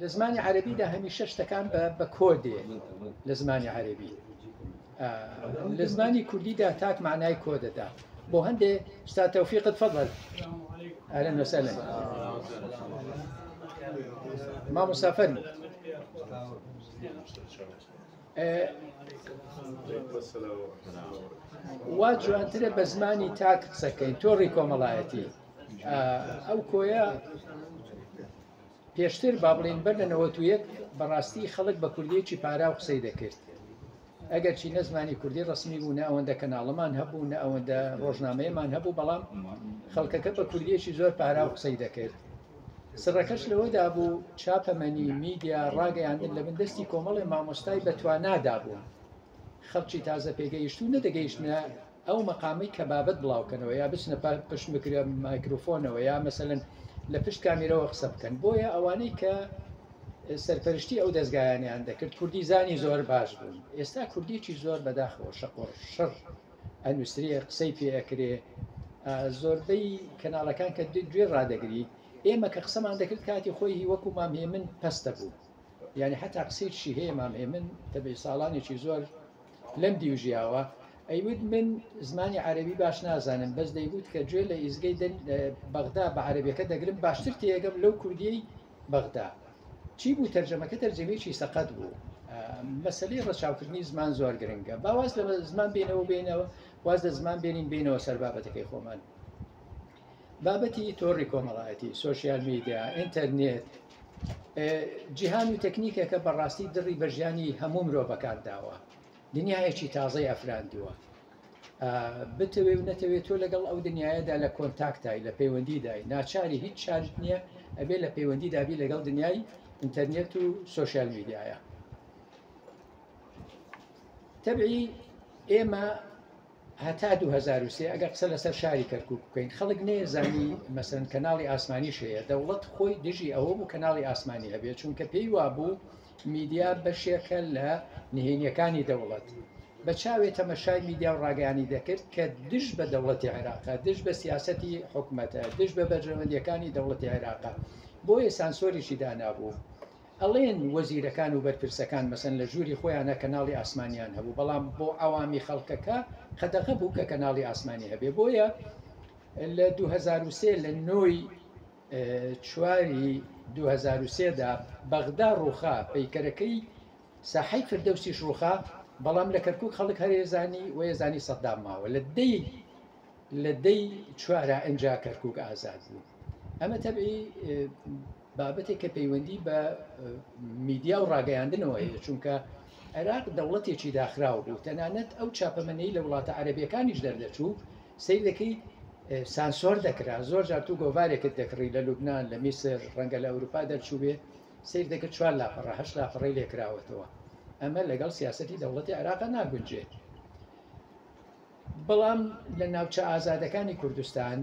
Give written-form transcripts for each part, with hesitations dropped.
لە زمانی عەرەبیدا هەمیشە شتەکان بە کۆدێ لە زمانی عەرەبی لە زمانی کوردیدا تاک معنای کۆدەدا بۆ هەندێ ستا تەوفیقت فەضل ئەهلەن وسەهلەن ما مسافر وا جوانترە بە زمانی تاک قسەکەین تۆڕی کۆمەڵایەتی ئەو کۆیە پێشتر با بڵێن بەر لە 91 بەڕاستی خەڵک بە کوردیەکی پارا و قسەی دەکرد ئەگەر چی نە زمانی کوردی ڕسمی بوو نە ئەوەندە کەناڵەمان هەبوو نە ئەوەندە ڕۆژنامەیەمان هەبوو بەڵام خەڵکەکە بە کوردیەکی زۆر پارا و قسەی دەکرد سڕەکەش لەوەدا بوو چاپەمەنی میدیا ڕاگەیاندن لە بندستی کۆمەڵی مامۆستای بەتوانادا بوو خەڵکی تازە پێگەیشتو نەدەگەیشتنە ئەو مەقامی کە بابەت بڵاوکەنەوە یا بچنە پشت مایکرۆفۆنەوە یا مەسەلەن لە پشت کامیرەوە قسە بکەن بۆیە ئەوانەی کە سەرپەرشتی ئەو دەستگایانیان دەکرد کوردی زانی زۆر باش بوون ئێستا کوردیەکی زۆر بەداخەوە شەقۆڕ شەڕ ئەنووسریە قسەی پێ ئەکرێ زۆربەی کەناڵەکان کە گوێ ڕادەگری ئێمە کە قسەمان دەکرد کاتی خۆی وەکو مامهێمن پەستە بوو یعنی حتا قسەیشی هەیە مامهێمن تەبێ ساڵانێکی زۆر لەم دیوژیاوە ئەیود من زمانی عەرەبی باش نازانم بەس دەیگوت کە گوێ لە ئیزگەی بەغدا بە عەرەبیەکە دەگرم باشتر تێگەم لەو کوردیەی بەغدا چی بوو تەرجەمەکە تەرجەمەیەکی سەقەت بوو مەسەلەی ڕەچاوکردنی زمان زۆر گرنگە باواز لە زمان بێنەوە واز لە زمان بێنین بینەوە سەر بابەتەکەی خۆمان بابەتی تۆڕی کۆمەڵایەتی سۆشیال میدیا ئینتەرنێت جیهان و تەکنیکێکە بەڕاستی دڕی بە ژیانی هەموو مرۆڤەکان داوە دنیایەکی تازەی ئەفراندووە بتەوێ و نەتەوێت تۆ لەگەڵ ئەو دنیاەدا لە کۆنتاکتای لە پەیوەندیدای ناچاری هیچ چارت نییە ئەبێ لە پەیوەندیدابی لەگەڵ دنیای ئینتەرنێت و سۆشیال میدیایە تەبعی ئێمە هەتا 2003 ئەگەر قسە لەسەر شاری کەرکووک بکەین خەڵک نێزانی مەسەن کەناڵی ئاسمانیش هەیە دەوڵەت خۆی دژی ئەوە بوو کەناڵی ئاسمانی هەبێت چونکە پێی وابوو میدیا بەشێکە لە نهێنیەکانی دەوڵەت بە چاوێ تەمەشای میدیا و ڕاگەیانی دەکرد کە دژ بە دەوڵەتی عێراقا دژ بە سیاسەتی حکومەتە دژ بە بەرژەوەندیەکانی دەوڵەتی عێراقا بۆیە سانسۆریشی دانابوو ئەڵێن وەزیرەکان و بەرپرسەکان مەسەن لە ژووری خۆیانە کەناڵی ئاسمانیان هەبوو بەڵام بۆ ئەوامی خەڵکەکە قەدەغە بوو کە کەناڵی ئاسمانی هەبێ بۆیە لە 2003 لە نۆی چواری 2003دا بەغدا ڕووخا پەیکەرەکەی ساحەی فردەوسیش ڕووخا بەڵام لە کەرکووک خەڵک هەرێزانی وەیەزانی سەددام ماوە لە دەی چوارە ئەنجا کەرکووک ئازاد بوو ئەمە تەبعی بابەتێک کە پەیوەندی بە میدیا و ڕاگەیاندنەوە هەیە چونکە عێراق دەوڵەتێکی داخراو بوو تەنانەت ئەو چاپەمەنەی لە وڵاتە عەرەبیەکانیش دەردەچوو سیر دەکەی سانسۆر دەکرا زۆر جار تو گۆڤارێکت دەکڕی لە لوبنان لە میسر ڕەنگە لە ئەوروپا دەرچوو بێ سیر دەکرد 4 لاپەڕە 8 لاپەڕەی لێکراوەتەوە ئەمە لەگەڵ سیاسەتی دەوڵەتی عێراقا ناگونجێت بەڵام لە ناوچە ئازادەکانی کوردستان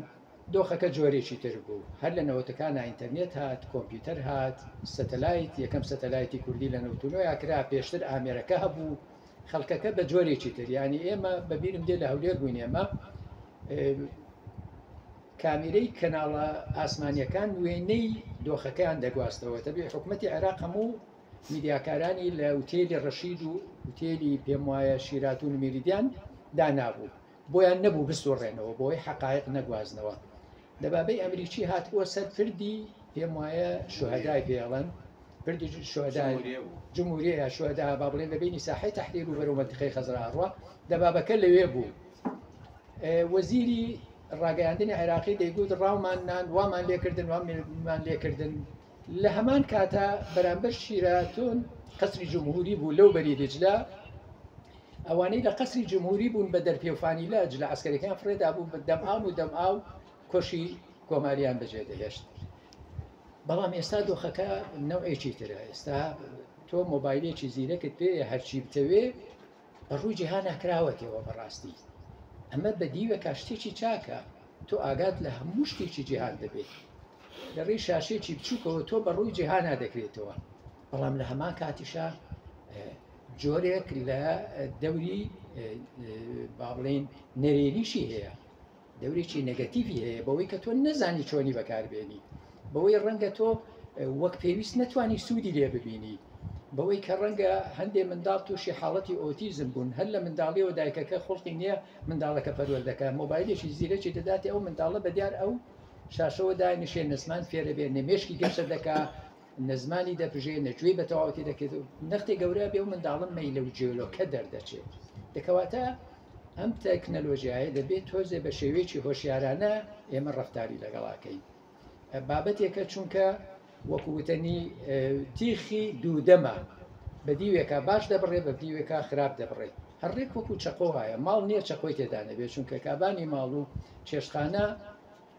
دۆخەکە جۆرێکی تر بوو هەر لە نەوەتەکانە ئینتەرنێت هات کۆمپیوتەر هات سەتەلایت یەکەم سەتەلایتی کوردی لە نەوتونۆیا کرا پێشتر ئامێرەکە هەبوو خەڵکەکە بە جۆرێکی تر ینی ئێمە بەبیرم دێ لە هەولێر بووین ئێمە کامیرەی کەناڵە ئاسمانیەکان وێنەی دۆخەکەیان دەگواستەوە تەبێ حکوومەتی عێراق هەموو میدیاکارانی لە وتێلی ڕەشید و وتێلی پێم وایە شیرات و نمیریدیان دانابوو بۆیان نەبوو بسوڕێنەوە بۆی حقایق نەگوازنەوە دەبابەی ئەمریکی هاتووە سەر پردی پێم وایە شوهەدای پێڵەن پردی شوهەدای جمهوریە شوهەدا با بڵێن لەبینی ساحەی تەحریر و بەرەو مەنتیقەی خەزرائەڕوا دەبابەکە لەوێ بوو وەزیری ڕاگەیاندنی عێراقی دەیگوت ڕاومان نان وامان لێکردن وامان لێکردن لە هەمان کاتە بەرامبەر شیراتۆن قەسری جمهوری بوو لەو بەری دجلە ئەوانەی لە قەسری جمهوری بوون بە دەرپێوفانی لە جلە ئەسکەرەکان فرێدا بوو بە دەمئام و دەمئاو کۆشی کۆماریان بەجێ دەهێشت بەڵام ئێستا دۆخەکە نەوعێکی ترە ئێستا تۆ مۆبایلێکی زیرەکت پێ هەرچی بتەوێ بەڕووی جیهانە کراوەتەوە بەڕاستی ئەمە بە دیوە کاشتێکی چاکە تۆ ئاگات لە هەموو شتێکی جیهان دەبێت لە ڕێی شاشێکی بچووکەوە تۆ بەڕووی جیهانە دەکرێتەوە بەڵام لە هەمان کاتیشە جۆرێک لە دەوری با بڵێن نەرێنیشی هەیە دەورێکی نەگەتیڤی هەیە بەوەی کە تۆ نەزانی چۆنی بەکاربێنی بەوەی ڕەنگە تۆ وەک پێویست نەتوانی سوودی لێ ببینی بەوەی کە ڕەنگە هەندێک منداڵ تووشی حاڵەتی ئۆتیزم بوون هەر لە منداڵیەوە دایکەکە خۆڵقی نییە منداڵەکە پەروەردەکە مۆبایلێکی زیرەکی دەداتی ئەو منداڵە بەدیار ئەو شاشەوە دانیشێ نزمان فێرە بێ نەمێشکی گەشە دەکا نزمانی دەپژێ نەجوێی بە تەواوەتی دەکرێت نەختی گەورە بێ و منداڵم مەی لەو جێلۆکە دەردەچێت دەکەواتە ئەم تەکنەلۆژیایە دەبێت تۆزێ بە شێوەیەکی هۆشیارانە ئێمە ڕەفتاری لەگەڵاکەین بابەتێکە چونکە وەکووتنی تیخی دوودەمە بە دیوێکە باش دەبڕێ بە دیوێکە خراپ دەبڕێت هەڕێک وەکو چەقۆ وایە ماڵ نییە چەقۆی تێدا نەبێت چونکە کابانی ماڵ و چێشخانە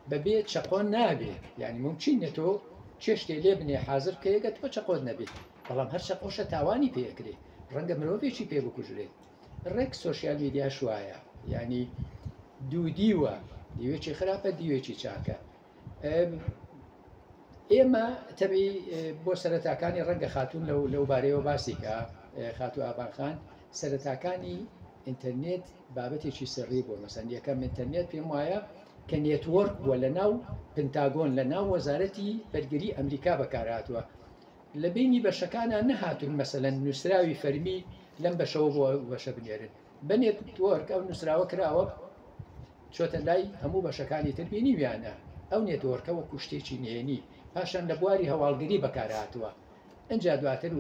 بەبێت چەقۆ نابێت یعنی ممچینێت تۆ چێشتێ لێ بنێ حاضر کەیەگە تۆ چەقۆت نەبێت بەڵام هەر چەقۆشە تاوانی پێکرێ ڕەنگە مرۆڤێکی پێ بکوژرێت ڕێک سۆشیال میدیا شوایە ینی دوو دیوە دیوێکی خراپە دیوێکی چاکە ئێمە تەبی بۆ سەرەتاکانی ڕەنگە خاتون لەو بارەیەوە باسی کە خاتو ئابانخان سەرەتاکانی ئینتەرنێت بابەتێکی سڕی بۆ مەسەن یەکەم ئینتەرنێت پێم وایە کە نێتوەرک بووە لە ناو پنتاگۆن لە ناو وەزارەتی بەرگری ئەمریکا بەکارهاتووە لە بینی بەشەکانە نەهاتون مەسەلەن نووسراوی فەرمی لەم بەشەوە بۆ بەشە بنێرن بە نێتوەرک ئەو نووسراوە کراوە چۆتە لای هەموو بەشەکانی تر بینیویانە ئەو نێتوەرکە وەکو شتێکی نێنی پاشان لە بواری هەواڵگری بەکارهاتووە ئەجا دواتر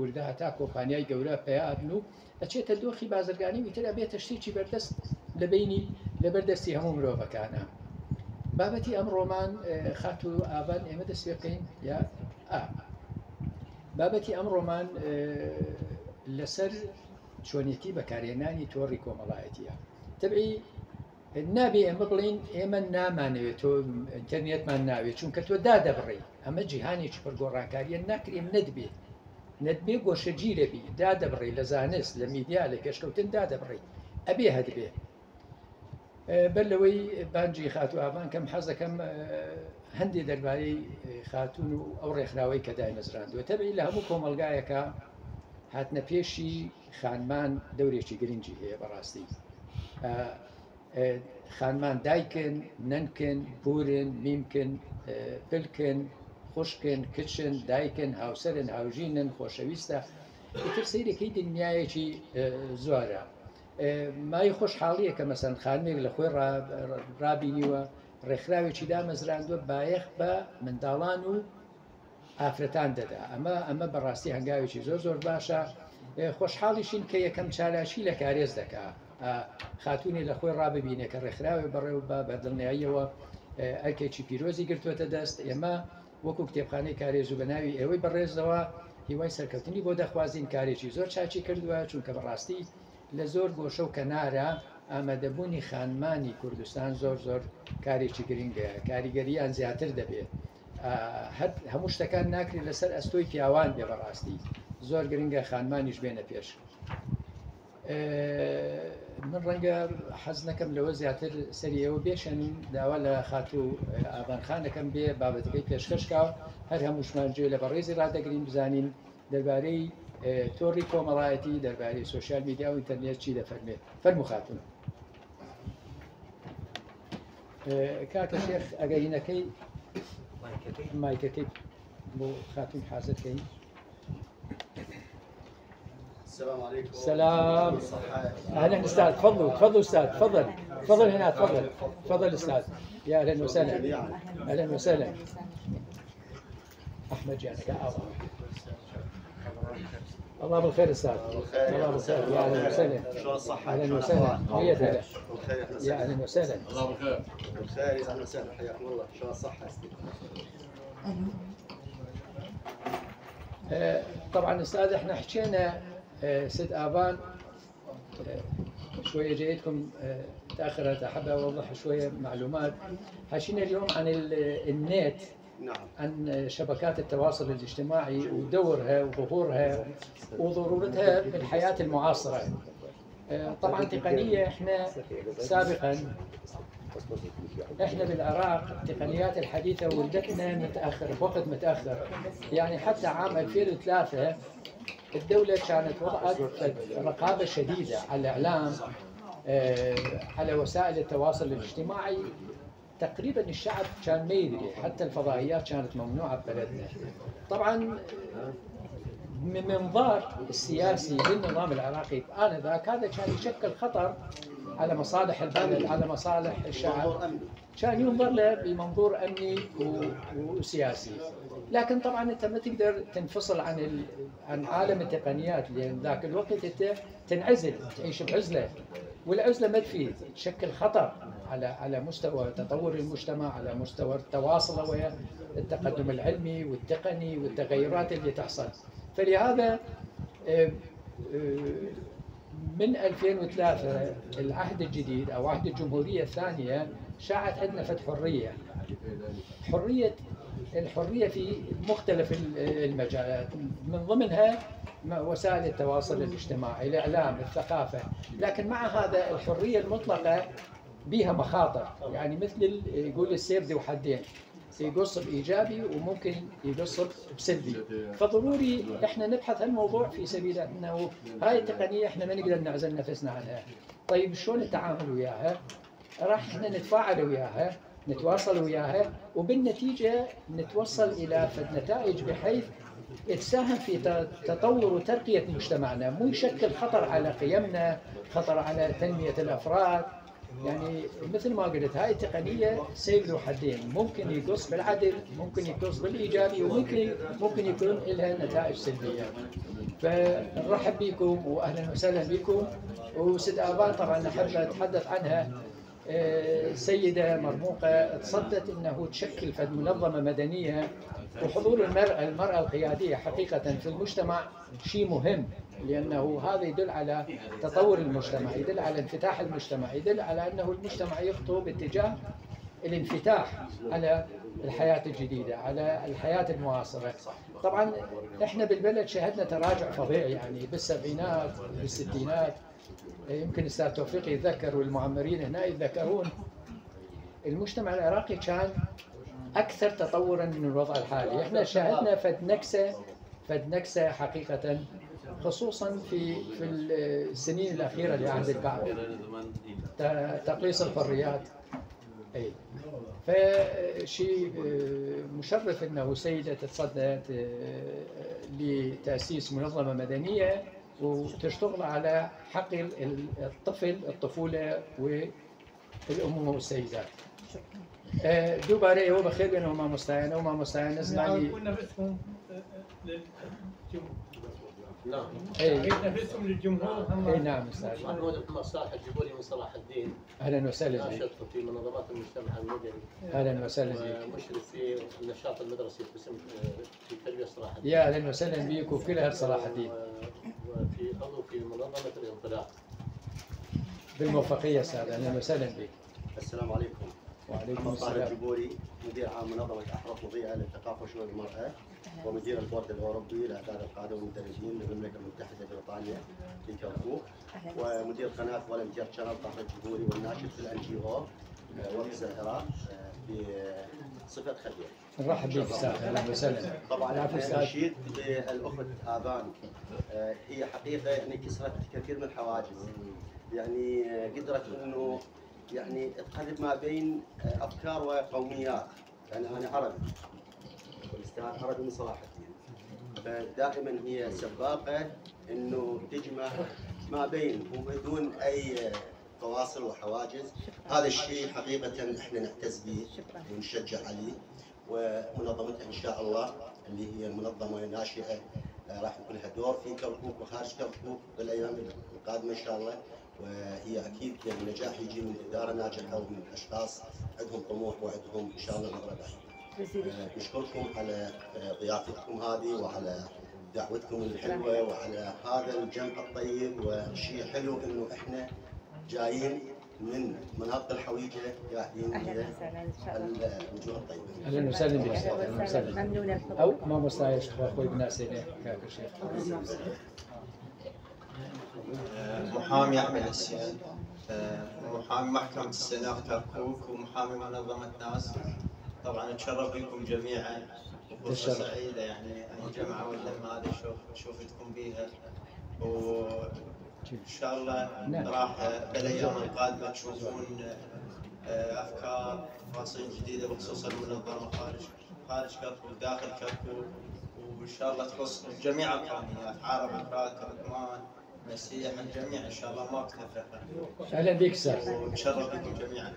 وردە هەتا کۆمپانیای گەورە پێیادن و ئەچێتە دۆخی بازرگانی ویترە بێتە شتێکی بەردەست لە بینی لە بەردەستی هەموو مرۆڤەکانە بابەتی ئەم ڕۆمان خاتو ئابان ئێمە دەست پێ بکەین یا بابەتی ئەم ڕۆمان لەسەر چۆنیەتی بەکارهێنانی تۆڕی کۆمەڵایەتیە تەبعی نابێ ئەمە بڵین ئێمە نامانەوێت تۆ ئینتەرنێتمان ناوێت چونکە تۆ دادەبڕێ ئەمە جیهانێکی پرگۆڕانکاریە ناکرێن نەتبێ گۆشەگیرەبی دادەبڕێ لە زانست لە میدیا لە پێشکەوتن دادەبڕێ ئەبێ هەدبێ بەر لەوەی بانجی خاتو ئابان کەم حەزەکەم هەندێک دەربارەی خاتون و ئەو ڕێکخراوەی کە دامەزراندووە تەبعی لە هەموو کۆمەلگایەکە هاتنە پێشی خانمان دەورێکی گرنگی هەیە بەڕاستی خانمان دایکن نەنکن پورن میمکن پلکن خوشکن کچن دایکن هاوسەرن هاوژینن خۆشەویستە ئیتر سەیرەکەی دنیایەکی زۆرە مای خۆشحاڵیە کە مەسەن خانمێک لە خۆی ڕابینیوە ڕێکخراوێکی دامەزراندووە بایەخ بە منداڵان و ئافرەتان دەدا ئەمە بەڕاستی هەنگاوێکی زۆر باشە خۆشحاڵیشین کە یەکەم چالاشی لە کارێز دەکا خاتونی لە خۆی ڕاببینێ کە ڕێکخراوێ بەڕێو بە بەدڵنیاییەوە ئەرکێکی پیرۆزی گرتووەتە دەست ئێمە وەکو کتێبخانەی کارێز و بە ناوی ئێوەی بەڕێزەوە هیوای سەرکەوتنی بۆ دەخوازین کارێکی زۆر چاچی کردووە چونکە بەڕاستی لە زۆر گۆشە و کەنارە ئامادەبوونی خانمانی کوردستان زۆر کارێکی گرنگە کاریگەریان زیاتر دەبێت هەموو شتەکان ناکرێت لەسەر ئەستۆی پیاوان بێ بەڕاستی زۆر گرنگە خانمانیش بێنە پێش من ڕەنگە حەز نەکەم لەوە زیاتر سەری ئەوە بێشن داوا لە خاتو ئابانخانەکەم بێ بابەتەکەی پێشکەشکاو هەر هەمووشمان گوێ لە بەڕێزی ڕادەگرین بزانین دەربارەی تۆڕی کۆمەڵایەتی دەربارەی سوۆسیال میدیا و ئینتەرنێت چی دەفەرمێت فەرموو خاتون کاکە شێخ ئەگەرینەکەی مایکەکەی بۆ خاتون حازرکەین السلام عليكم. سلام. اهلا استاذ تفضلوا استاذ تفضل هنا تفضل استاذ يا اهلا وسهلا اهلا وسهلا احمد جانك الله بالخير استاذ الله بالخير يا اهلا وسهلا شو الصحة؟ اهلا وسهلا هيا هلا بالخير يا اهلا وسهلا الله بالخير بالخير يا اهلا وسهلا حياكم الله شو الصحة؟ طبعا استاذ احنا حكينا سيد آبان شوية جايتكم متأخرة أحب أوضح شوية معلومات حكينا اليوم عن النت نعم عن شبكات التواصل الاجتماعي ودورها وظهورها وضرورتها في الحياة المعاصرة طبعا تقنية احنا سابقا احنا بالعراق التقنيات الحديثة ولدتنا متأخر بوقت متأخر يعني حتى عام 2003 الدولة كانت وضعت رقابة شديدة على الإعلام على وسائل التواصل الاجتماعي تقريبا الشعب كان ما يدري، حتى الفضائيات كانت ممنوعة ببلدنا. طبعا من منظار السياسي للنظام العراقي آنذاك هذا كان يشكل خطر على مصالح البلد، على مصالح الشعب، كان ينظر له بمنظور أمني وسياسي. لكن طبعا أنت ما تقدر تنفصل عن عالم التقنيات، لأن ذاك الوقت أنت تنعزل، تعيش بعزلة، والعزلة ما تفيد، تشكل خطر على مستوى تطور المجتمع، على مستوى التواصل ويا التقدم العلمي والتقني والتغيرات اللي تحصل. فلهذا من 2003 العهد الجديد أو عهد الجمهورية الثانية شاعت عندنا حرية. الحرية في مختلف المجالات، من ضمنها وسائل التواصل الاجتماعي، الإعلام، الثقافة. لكن مع هذا الحرية المطلقة بها مخاطر، يعني مثل يقول السيف ذو حدين، يقص بإيجابي وممكن يقص بسلبي. فضروري احنا نبحث هالموضوع في سبيل انه هاي التقنية احنا ما نقدر نعزل نفسنا عنها. طيب شلون التعامل وياها؟ راح احنا نتفاعل وياها، نتواصل وياها، وبالنتيجة نتوصل إلى نتائج بحيث تساهم في تطور وترقية مجتمعنا، مو يشكل خطر على قيمنا، خطر على تنمية الأفراد. يعني مثل ما قلت هاي التقنية سيف ذو حدين، ممكن يقص بالعدل، ممكن يقص بالإيجابي، وممكن يكون لها نتائج سلبية. فنرحب بكم وأهلا وسهلا بكم. وسيد آبان طبعا أحب أتحدث عنها، سيدة مرموقة تصدت أنه تشكل فد منظمة مدنية، وحضور المرأة القيادية حقيقة في المجتمع شيء مهم، لأنه هذا يدل على تطور المجتمع، يدل على انفتاح المجتمع، يدل على أنه المجتمع يخطو باتجاه الانفتاح على الحياة الجديدة، على الحياة المعاصرة. طبعا احنا بالبلد شهدنا تراجع فظيع، يعني بالسبعينات بالستينات، يمكن الأستاذ توفيق يتذكر والمعمرين هنا يتذكرون، المجتمع العراقي كان أكثر تطورا من الوضع الحالي. احنا شاهدنا فد نكسة حقيقة، خصوصا في السنين الأخيرة لعهد الكعبة، تقليص الحريات. أي فشيء مشرف أنه سيدة تصدت لتأسيس منظمة مدنية وتشتغل على حق الطفولة والأمومة والسيدات. دوباره هو بخير بينه وما مستعين زماني. كنا باسمهم للجمهور. نعم. نفسهم للجمهور. اي نعم استاذ. محمود محمد صالح الجبولي من صلاح الدين. اهلا وسهلا بك. ناشط في منظمات المجتمع المدني. اهلا وسهلا بك. ومشرف في النشاط المدرسي باسم في تربية صلاح الدين. يا اهلا وسهلا بك وكل اهل صلاح الدين. وفي عضو في منظمة الانطلاق. بالموفقية استاذ، اهلا وسهلا بك. السلام عليكم. وعليكم محمد صالح السلام. الجبولي، مدير عام منظمة أحرف مضيئة للثقافة وشؤون المرأة، ومدير البورد الأوروبي لإعداد القادة والمدربين للمملكة المتحدة بريطانيا في كركوك، ومدير قناة فولنتير شانل طاهر الجبولي، والناشط في NGO وفد العراق بصفة خبير. نرحب بك استاذ، اهلا وسهلا. طبعا نشيد بالأخت آبان، هي حقيقة يعني كسرت كثير من الحواجز، يعني قدرت إنه يعني تقرب ما بين افكار وقوميات. يعني انا عربي والاستاذ عربي من صلاح الدين، فدائما هي سباقه انه تجمع ما بين وبدون اي فواصل وحواجز. هذا الشيء حقيقه احنا نعتز به ونشجع عليه. ومنظمتها ان شاء الله اللي هي منظمه ناشئه راح يكون لها دور في كركوك وخارج كركوك بالايام القادمه ان شاء الله. وهي اكيد يعني النجاح يجي من اداره ناجحه ومن اشخاص عندهم طموح وعندهم ان شاء الله نظره بعيده. نشكركم على ضيافتكم هذه وعلى دعوتكم الحلوه وعلى هذا الجمع الطيب. وشيء حلو انه احنا جايين من مناطق الحويجه قاعدين الوجوه الطيبه. اهلا وسهلا بك استاذ، اهلا وسهلا. ممنونه. او ما مستعيش اخوي بناس اليه كافر شيخ. محامي أحمد السيد، محامي محكمة السناق كركوك ومحامي منظمة ناس. طبعا اتشرف بكم جميعا وفرصة سعيدة، يعني الجمعة واللمة هذه شوفتكم بيها، وإن شاء الله راح بالأيام القادمة تشوفون افكار تفاصيل جديده بخصوص المنظمه خارج كركوك وداخل كركوك، وان شاء الله تخص جميع القوميات، عرب، عراق، تركمان، مسيح، الجميع ان شاء الله ما بتفرق. اهلا بك استاذ. ونتشرف بكم جميعا.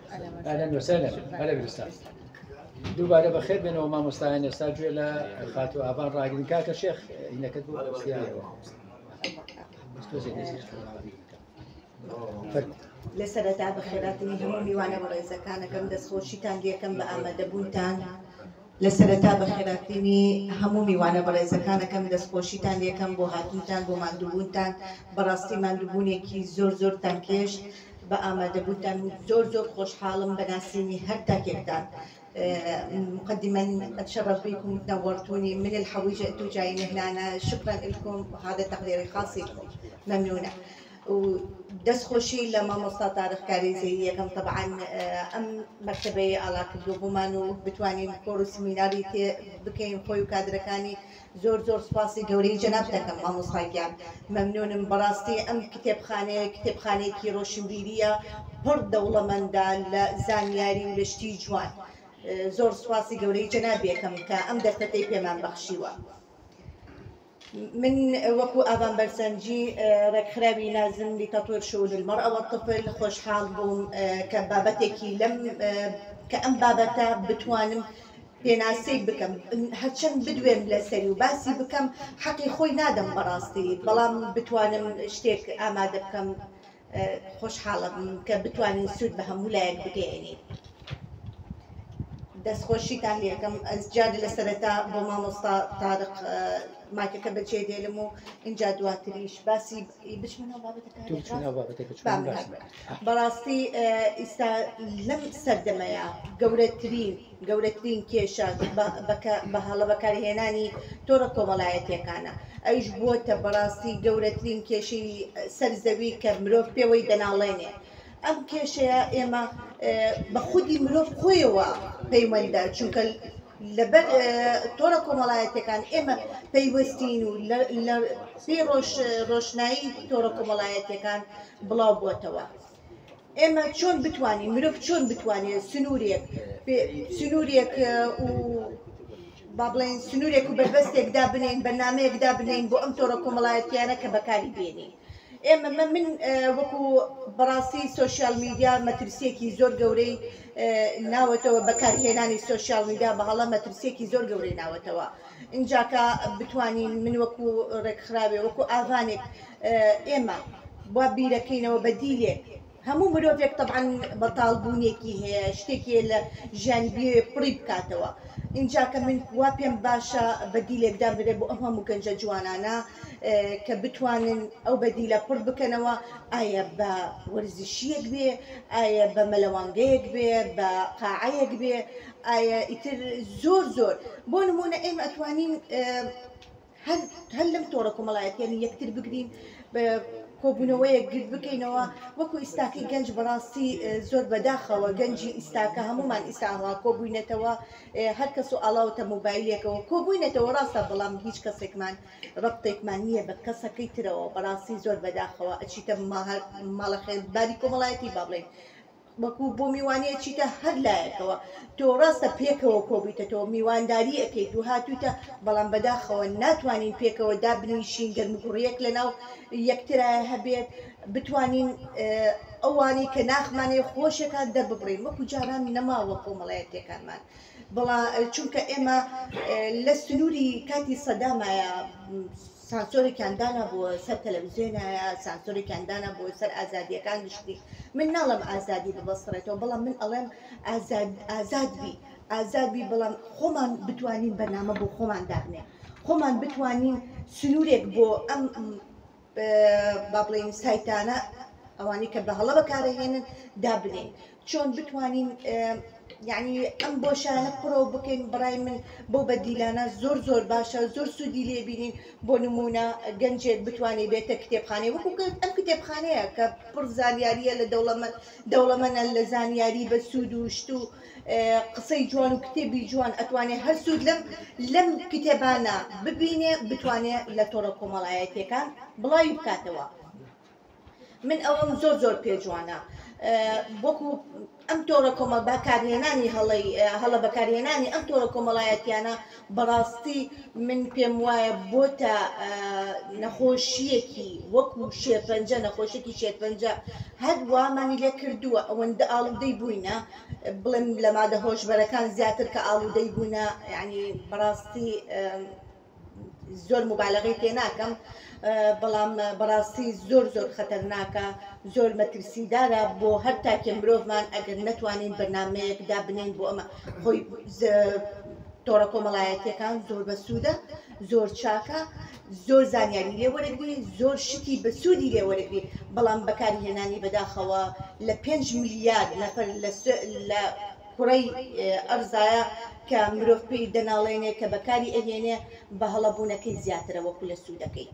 اهلا وسهلا، هلا بالاستاذ. دوباره بخير بنو ما مستعان استاذ جولا خاتو ابان راقدين كاك الشيخ انك تبو لسرتا بخيراتني همومي وانا ورئيسا كان كم دس خوشيتان دي كم بآمد بونتان لسرتا بخيراتني همومي وانا برئيسا كان كم دس خوشيتان دي كم بو هاتونتان بو مندوبونتان براستي مندوبوني كي زور تنكيش بآمد بونتان زور خوش حالم بناسيني هر تاكيكتان. مقدما اتشرف بكم تنورتوني من الحويجه انتم جايين هنا، شكرا لكم وهذا تقديري خاص لكم، ممنونه. ودس خوشي لما مصطفى طارق كاريزي كم طبعا ام مكتبه على كدوبمانو بتواني كورو سيميناري بكين خويو كادركاني زور سباسي قوري جنابتكم ما مصطفى ممنون براستي ام كتابخانه كي روشنبيريه بر دوله من دال زانياري ولشتي جوان زور سپاسی گەورەی جەنابێکم کە ئەم دەفتەی پێمان بەخشیوە. من وەکو ئاوان بەرسەنجی ڕێکخراوی نازم لتطوير شؤون المرأة والطفل خۆشحاڵ بووم کە بابەتێکی لەم کە ئەم بابەتە بتوانم پێناسەی بکەم، هەرچەند بدوێم لەسەری و باسی بکەم حەقی خۆی نادەم بەڕاستی، بەڵام بتوانم شتێک ئامادە بکەم خۆشحاڵم کە بتوانین سوود بە هەموو لایەک بگەێنین. دەستخۆشیتان لێکم ئەجار لەسەرەتا بۆ مامۆستا تارق ماکەکە بەجێ دێڵم و اینجا دواتریش باسی بچمەوە بابەتەکە بەڕاستی ئێستا لەم سەردەمەیە گەورەترین کێشە بە هەڵە بەکارهێنانی تۆڕە کۆمەڵایەتیەکانە، ئەیش بووەتە بەڕاستی گەورەترین کێشەی سەرزەوی کە مرۆڤ پێوەی دەناڵێنێ. ئەم کێشەیە ئێمە بە خودی مرۆڤ خۆیەوە پەیوەندە، چونکە لەبەر تۆڕە کۆمەڵایەتەکان ئێمە پەیوەستین و لە پێی ڕۆشنایی تۆڕە کۆمەڵایەتەکان بڵاو بووەتەوە. ئێمە چۆن بتوانین مرۆڤ چۆن بتوانێت سنوورێک و با بڵێن سنوورێک و بەربەستێکدا بنین، بەرنامەیەکدا بنین بۆ ئەم تۆڕە کۆمەڵایەتیانە کە بەکاری بێنین. ئێمە من وەکو بەڕاستی سۆشیال میدیا مەترسیەکی زۆر گەورەی ناوەتەوە، بەکارهێنانی سۆشیال میدیا بەهەڵە مەترسیەکی زۆر گەورەی ناوەتەوە. اینجاکە بتوانین من وەکو ڕێکخراوێ وەکو ئاوانێک ئێمە بۆ بیرەکەینەوە بە دیلێک، هەموو مرۆڤێک طبعاً بەتاڵبوونێکی هەیە، شتێکی لە ژیانی بێ پڕی بکاتەوە. اینجاکە من وا پێم باشە بەدیلێکدا برێ بۆ ئەم هەموو گەنجە جوانانە کە بتوانن ئەو بەدیلە پڕ بکەنەوە، ئایا بە وەرزشیەک بێ، ئایا بە مەلەوانگەیەک بێ، بە قاعەیەک بێ، ئایا ئیتر زۆر بۆ نمونە ئێمە ئەتوانین هەر لەم تۆڕە کۆمەڵایەتیانی یەکتر بگرین کۆبوونەوەیەک گرت بکەینەوە. وەکو ئیستاکەی گەنج بەڕاستی زۆر بەداخەوە، گەنجی ئیستاکە هەمومان ئیستاها کۆبووینەتەوە، هەر کەس و ئاڵاوتە مۆبایلێکەوە کۆبووینەتەوە ڕاستە، بەڵام هیچ کەسێکمان ڕەبتێکمان نییە بە کەسەکەی ترەوە، بەڕاستی زۆر بەداخەوە ئەچیتە ماڵە خێزباری کۆمەڵایەتی با بڵێن وەکو بۆ میوانەیە چیتە هەر لایەکەوە تۆ ڕاستە پێکەوە کۆبیتەوە میوانداری ئەەکەیت و هاتووتە، بەڵام بەداخەوە ناتوانین پێکەوە دابنیشین گەرمگوڕیەک لەناو یەکترایە هەبێت، بتوانین ئەوانی کە ناخمانێ خۆشێکات دەببڕین وەکو جاران نەماوە کۆمەڵایەتیەکانمان. چونکە ئێمە لە سنووری کاتی سەدامایە سانسۆرێکیاندانە بۆ سەر تەلەڤیزیۆنایە، سانسۆرێکیاندانە بۆ سەر ئازادیەکان گشتی. من ناڵم ئازادی ببەستڕێتەوە، بەڵام من ئەڵێم ئازادبی، بەڵام خۆمان بتوانین بەرنامە بۆ خۆمان دابنێ، خۆمان بتوانین سنوورێک بۆ ئەم با بڵێن سایتانە ئەوانی کە بە هەڵە بەکارەهێنن دابنێن، چۆن بتوانین یعنی ئەم بۆشانە پڕۆ بکەین. بەڕای من بۆ بەدیلانە زۆر باشە، زۆر سوودی لێبینین. بۆ نمونە گەنجێک بتوانێت بێتە کتێبخانەی وەکو ئەم کتێبخانەیە کە پڕ زانیاریە لە دەوڵەمەنە لە زانیاری بە سوود و شت و قسەی جوان و کتێبی جوان ئەتوانێت هەر سوود لەم کتێبانە ببینێ، بتوانێت لە تۆڕە کۆمەڵایەتیەکان بڵاوی بکاتەوە. من ئەوەم زۆر پێ جوانە وەکو ئەم تۆڕە کۆمەڵ بەکارهێنانی هەڵە بەکارهێنانی ئەم تۆڕە کۆمەڵایەتیانە بەڕاستی من پێم وایە بۆتە نەخۆشیەکی وەکو شێرپەنجە نەخۆشیێکی شێرپەنجە هەروامانی لێ کردووە ئەوەندە ئاڵودەی بووینە بڵێم لە مادە هۆشبەرەکان زیاتر کە ئاڵودەی بوونە یعنی بەڕاستی زۆر مبالغەی پێ ناکەم بەڵام بەڕاستی زۆر خەتەرناکە زۆر مەترسیدارە بۆ هەر تاکێ مرۆڤمان ئەگەر نەتوانین بەرنامەیەک دابنێن بۆ ئەمە خۆی تۆڕە کۆمەڵایەتیەکان زۆر بەسوودە زۆر چاکە زۆر زانیاری لێوەرەگری زۆر شتی بەسوودی لێوەرەگری بەڵام بەکارهێنانی بەداخەوە لە 5 ملیارد نەفەر لە کوڕەی ئەرزایە کە مرۆڤ پێی دەناڵێنێ کە بەکاری ئەهێنێ بە هەڵەبوونەکەی زیاترە وەکو لە سوودەکەی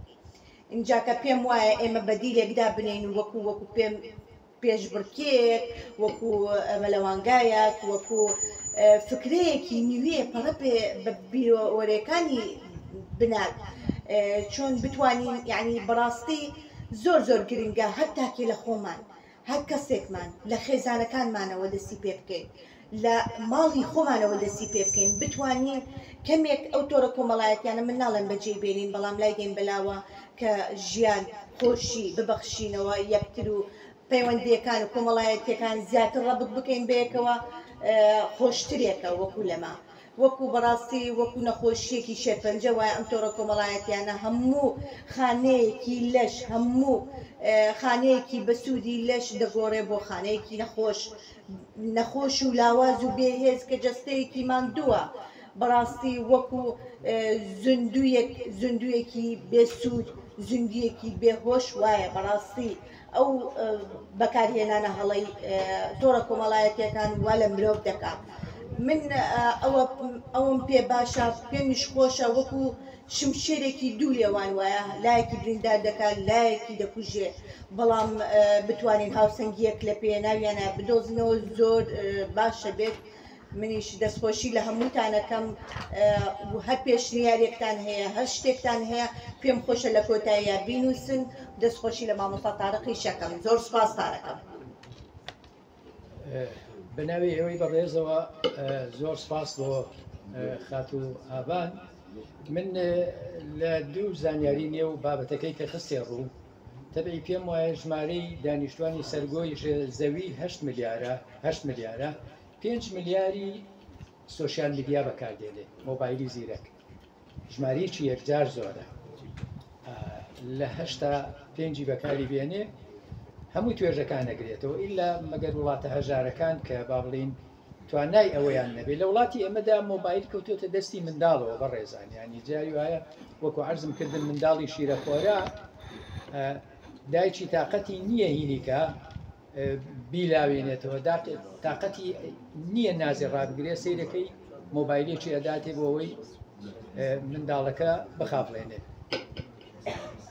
اینجا کە پێم وایە ئێمە بەدیلێکدا بنین وەکو پێم پێشبڕکێک وەکو مەلەوانگایەک وەکو فکرەیەکی نیوێ پەڕە بە بیرۆوەرەکانی بنات چۆن بتوانین یعنی بەڕاستی زۆر گرنگە هەر تاکێ لە خۆمان هەر کەسێکمان لە خێزانەکانمانەوە دەستی پێ بکەین لە ماڵی خۆمانەوە دەستی پێ بکەین بتوانین کەمێک ئەو تۆڕە کۆمەڵایەتیانە من ناڵێن بەجێ بێنین بەڵام لای دێن بەلاوە کە ژیان خۆشی ببەخشینەوە یەکتر و پەیوەندیەکان و کۆمەڵایەتیەکان زیاتر ڕەبط بکەین بەیەکەوە خۆشترێکە وەکو لەما وەکو بەڕاستی وەکو نەخۆشیەکی شێرپەنجە وایە ئەم تۆڕە کۆمەڵایەتیانە هەموو خانەیەکی لەش هەموو خانەیەکی بەسوودی لەش دەگۆڕێ بۆ خانەیەکی نەخۆش و لاواز و بێهێز کە جەستەیەکی ماندووە بەڕاستی وەکو زندویەکی بێسوود زندویەکی بێهۆش وایە بەڕاستی ئەو بەکارهێنانە هەڵەی تۆڕە کۆمەڵایەتیەکان وا لە مرۆڤ دەکات من ئەوم پێ باشە پێمیش خۆشە وەکو شمشێرێکی دوو لێوان وایە لایەکی بریندار دەکات لایەکی دەکوژێ بەڵام بتوانین هاوسەنگیەک لە پێناویانە بدۆزنەوە زۆر باشە بێت منیش دەستخۆشی لە هەمووتانەکەم هەر پێشنیارێکتان هەیە هەر شتێکتان هەیە پێم خۆشە لە کۆتاییە بینووسن دەستخۆشی لە مامۆستا تارەقی شەکەم زۆر سوپاس تارەکەم بناوی ئێوەی بەڕێزەوە زۆر سپاس بۆ خاتو ئابان من لە دوو زانیاری نیە و بابەتەکەی کە خستێ ڕوو تەبعی پێم وایە ژمارەی دانیشتوانی سەرگۆی زەوی 8 ملیارە 5 ملیاری سۆشیال میدیا بەکاردێنێ مۆبایلی زیرەک ژمارەیەکی یەکجار زۆرە لە 8 تا 5 بەکاری بێنێ هەموو توێژەکان نەگرێتەوە ئیلا مەگەر وڵاتە هەژارەکان کە با بڵین توانای ئەوەیان نەبێت لە وڵاتی ئێمەدا مۆبایل کەوتۆتە دەستی منداڵەوە بە ڕێزان ینی جاری وایە وەکو عەرزم کردن منداڵی شیرەخۆرە دایکی تااقەتی نییە هینیکە بیلاوێنێتەوە تااقەتی نییە نازی ڕابگرێ سیرەکەی مۆبایلێکی ئەداتێ بۆ ئەوەی منداڵەکە بخافڵێنێت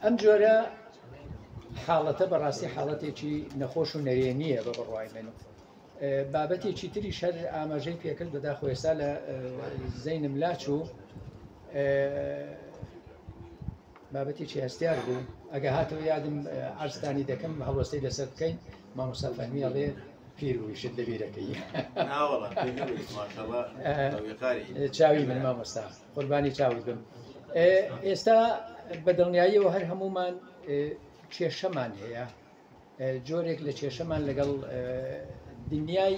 ئەم جۆرە حاڵەتە بەڕاستی حاڵەتێکی نەخۆش و نەرێنیە بە بڕوای من بابەتێکی تری شەر ئاماژەی پێکرد بەدا خۆێستا لە زەینم لاچوو بابەتێکی هەستیار بوو ئەگە هاتەوە یادم ئارستانی دەکەم هەڵوەستەی لەسەر بکەین مامۆستا فەرمی ئەڵێ پیر بوویشت لەبیرەکەی چاوی من مامۆستا قوربانی چاوی بم ئێستا بەدڵنیاییەوە هەر هەمومان کێشەمان هەیە جۆرێک لە کێشەمان لەگەڵ دنیای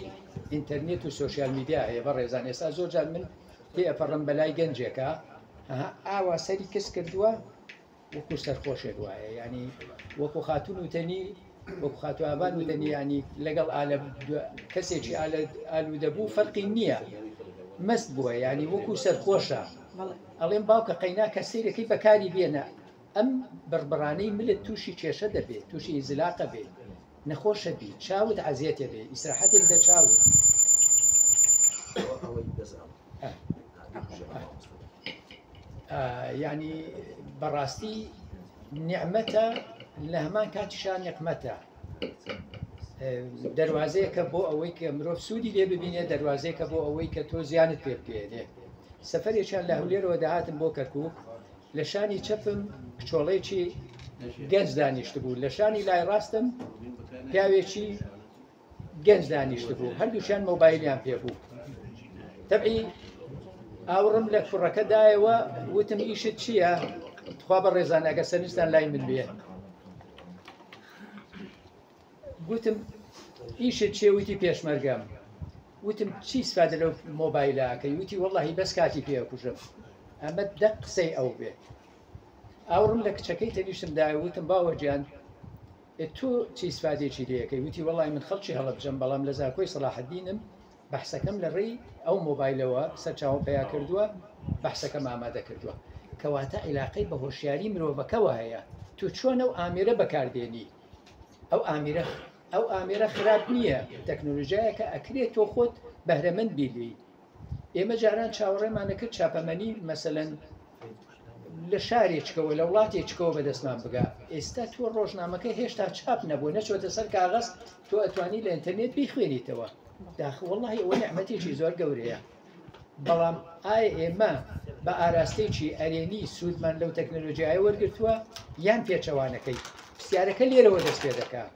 ئینتەرنێت و سۆشیال میدیا هەیە بە ڕێزان ئێستا زۆر جار من پێ ئەپەڕم بەلای گەنجێکە ئاوا سەری کەس کردووە وەکو سەرخۆشێک وایە ینی وەکو خاتون وتەنی وەکو خاتو ئابان وتەنی ینی لەگەڵ کەسێکی ئالوودەبوو فەرقی نییە مەست بووە ینی وەکو سەرخۆشە ئەڵێم باوکە قەینا کە سیرەکەی بەکاری بێنە ئەم بڕبڕانەی ملت تووشی کێشە دەبێت تووشی ئیزلاقە بێت نەخۆشە بی چاوت عزیەتێ بێ ئیسراحەتێک دە چاوت ینی بەڕاستی نیعمەتە لە هەمان کاتیشان نقمەتە دەواازەیەکە بۆ ئەوەی کە مرۆڤ سوودی لێ ببینێ دەواازەیەکە بۆ ئەوەی کە تۆ زیانت پێ بکێنێ سەفەرێکیان لە هەولێرەوە داهاتم بۆ کەرکووک لە شانی چەپم کچۆڵێکی گەنج دانیشت بوو لە شانی لای ڕاستم پیاوێکی گەنج دانیشت بوو هەردووشیان مۆبایلیان پێ بوو تەبعی ئاوڕم لە کوڕەکەدایەوە وتم ئیشت چییە؟ خوا بە ڕێزان ئەگە سەرنجتان لای من بێ گوتم ئیشت چێ؟ وتی پێشمەرگەم. وتم چی سفادە لەو مۆبایلەکەی؟ وتی وەڵڵاهی بەس کاتی پێکوژم. ئەمە دە قسەی ئەو بێ. ئاوڕم لە کچەکەی تەنیشتم دایە وتم باوە گیان تۆ چی سفادێکی لەکەی؟ وتی وەڵڵاهی من خەڵکی هەڵەبجەم بەڵام لە زاکۆی سەلاحەددینم بەحسەکەم لە ڕێی ئەو مۆبایلەوە سەرچاوم پیا کردووە بەحسەکەم ئامادە کردووە کەواتە عیلاقەی بە هۆشیاری مرۆڤەکەوە هەیە. تو چۆن ئەو ئامێرە بەکاردێنی؟ ئەو ئامێرە خراپ نییە، تەکنۆلۆژیایە کە ئەکرێت تۆ خۆت بەهرەمەند بیلی. ئێمە جاران چاوەڕێمانە کرد چاپەمەنی مەسەلەن لە شارێکەوە لە وڵاتێکەوە بەدەستمان بگا. ئێستا تۆ ڕۆژنامەکە هێشتا چاپ نەبوو نەچۆتە سەر کاغەز تۆ ئەتوانی لە ئینتەرنێت بیخوێنیتەوە. وەڵڵاهی ئەوە نعمەتێکی زۆر گەورەیە. بەڵام ئایا ئێمە بە ئاراستەیەکی ئەرێنی سوودمان لەو تەکنۆلۆژیایە وەرگرتووە یان پێچەوانەکەی؟ پرسیارەکە لێرەوە دەست پێ دەکات.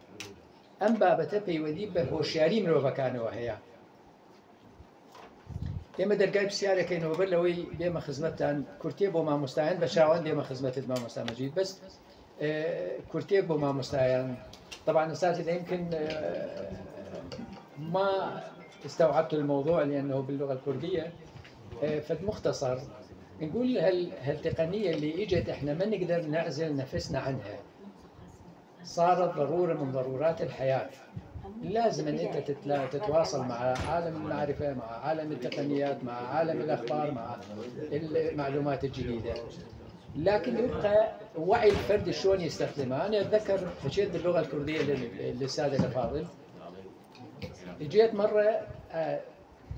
ئەم بابەتە پەیوەندی بە هۆشیاری مرۆڤەکانەوە هەیە. ئێمە دەرگای پرسیارەکەینەوە بەر لەوەی دێمە خزمەتتان کورتێ بۆ مامۆستایان بە چاوان دێمە خزمەتت مامۆستا مەجید بەس کورتێک بۆ مامۆستایان. طبعا أستاذ يمكن ما استوعبت الموضوع لأنه باللغة الكردية فالمختصر نقول هالتقنية اللي اجت احنا ما نقدر نعزل نفسنا عنها، صارت ضرورة من ضرورات الحياة. لازم ان انت تتواصل مع عالم المعرفة، مع عالم التقنيات، مع عالم الأخبار، مع المعلومات الجديدة، لكن يبقى وعي الفرد شلون يستخدمها. أنا أتذكر حكيت باللغة الكردية للسادة الأفاضل. جيت مرة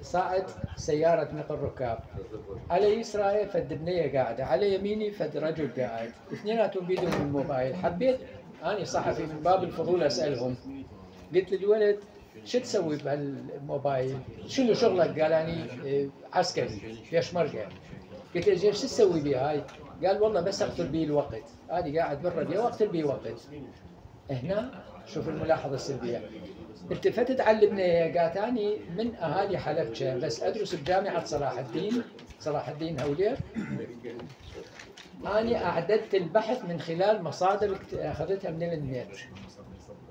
صعد سيارة نقل ركاب، على يسراي فد بنية قاعدة، على يميني فد رجل قاعد، اثنيناتهم بيدهم الموبايل. حبيت أنا صحفي من باب الفضول أسألهم، قلت للولد شو تسوي بهالموبايل؟ شنو شغلك؟ قال أنا عسكري بيشمركة. قلت له زين شو تسوي بيه هاي؟ قال والله بس أقتل بيه الوقت، هذه قاعد برا بيه وأقتل بيه وقت. هنا شوف الملاحظة السلبية. التفتت على البنية قالت أنا من أهالي حلبجة بس أدرس بجامعة صلاح الدين هولير. أنا أعددت البحث من خلال مصادر أخذتها من النت.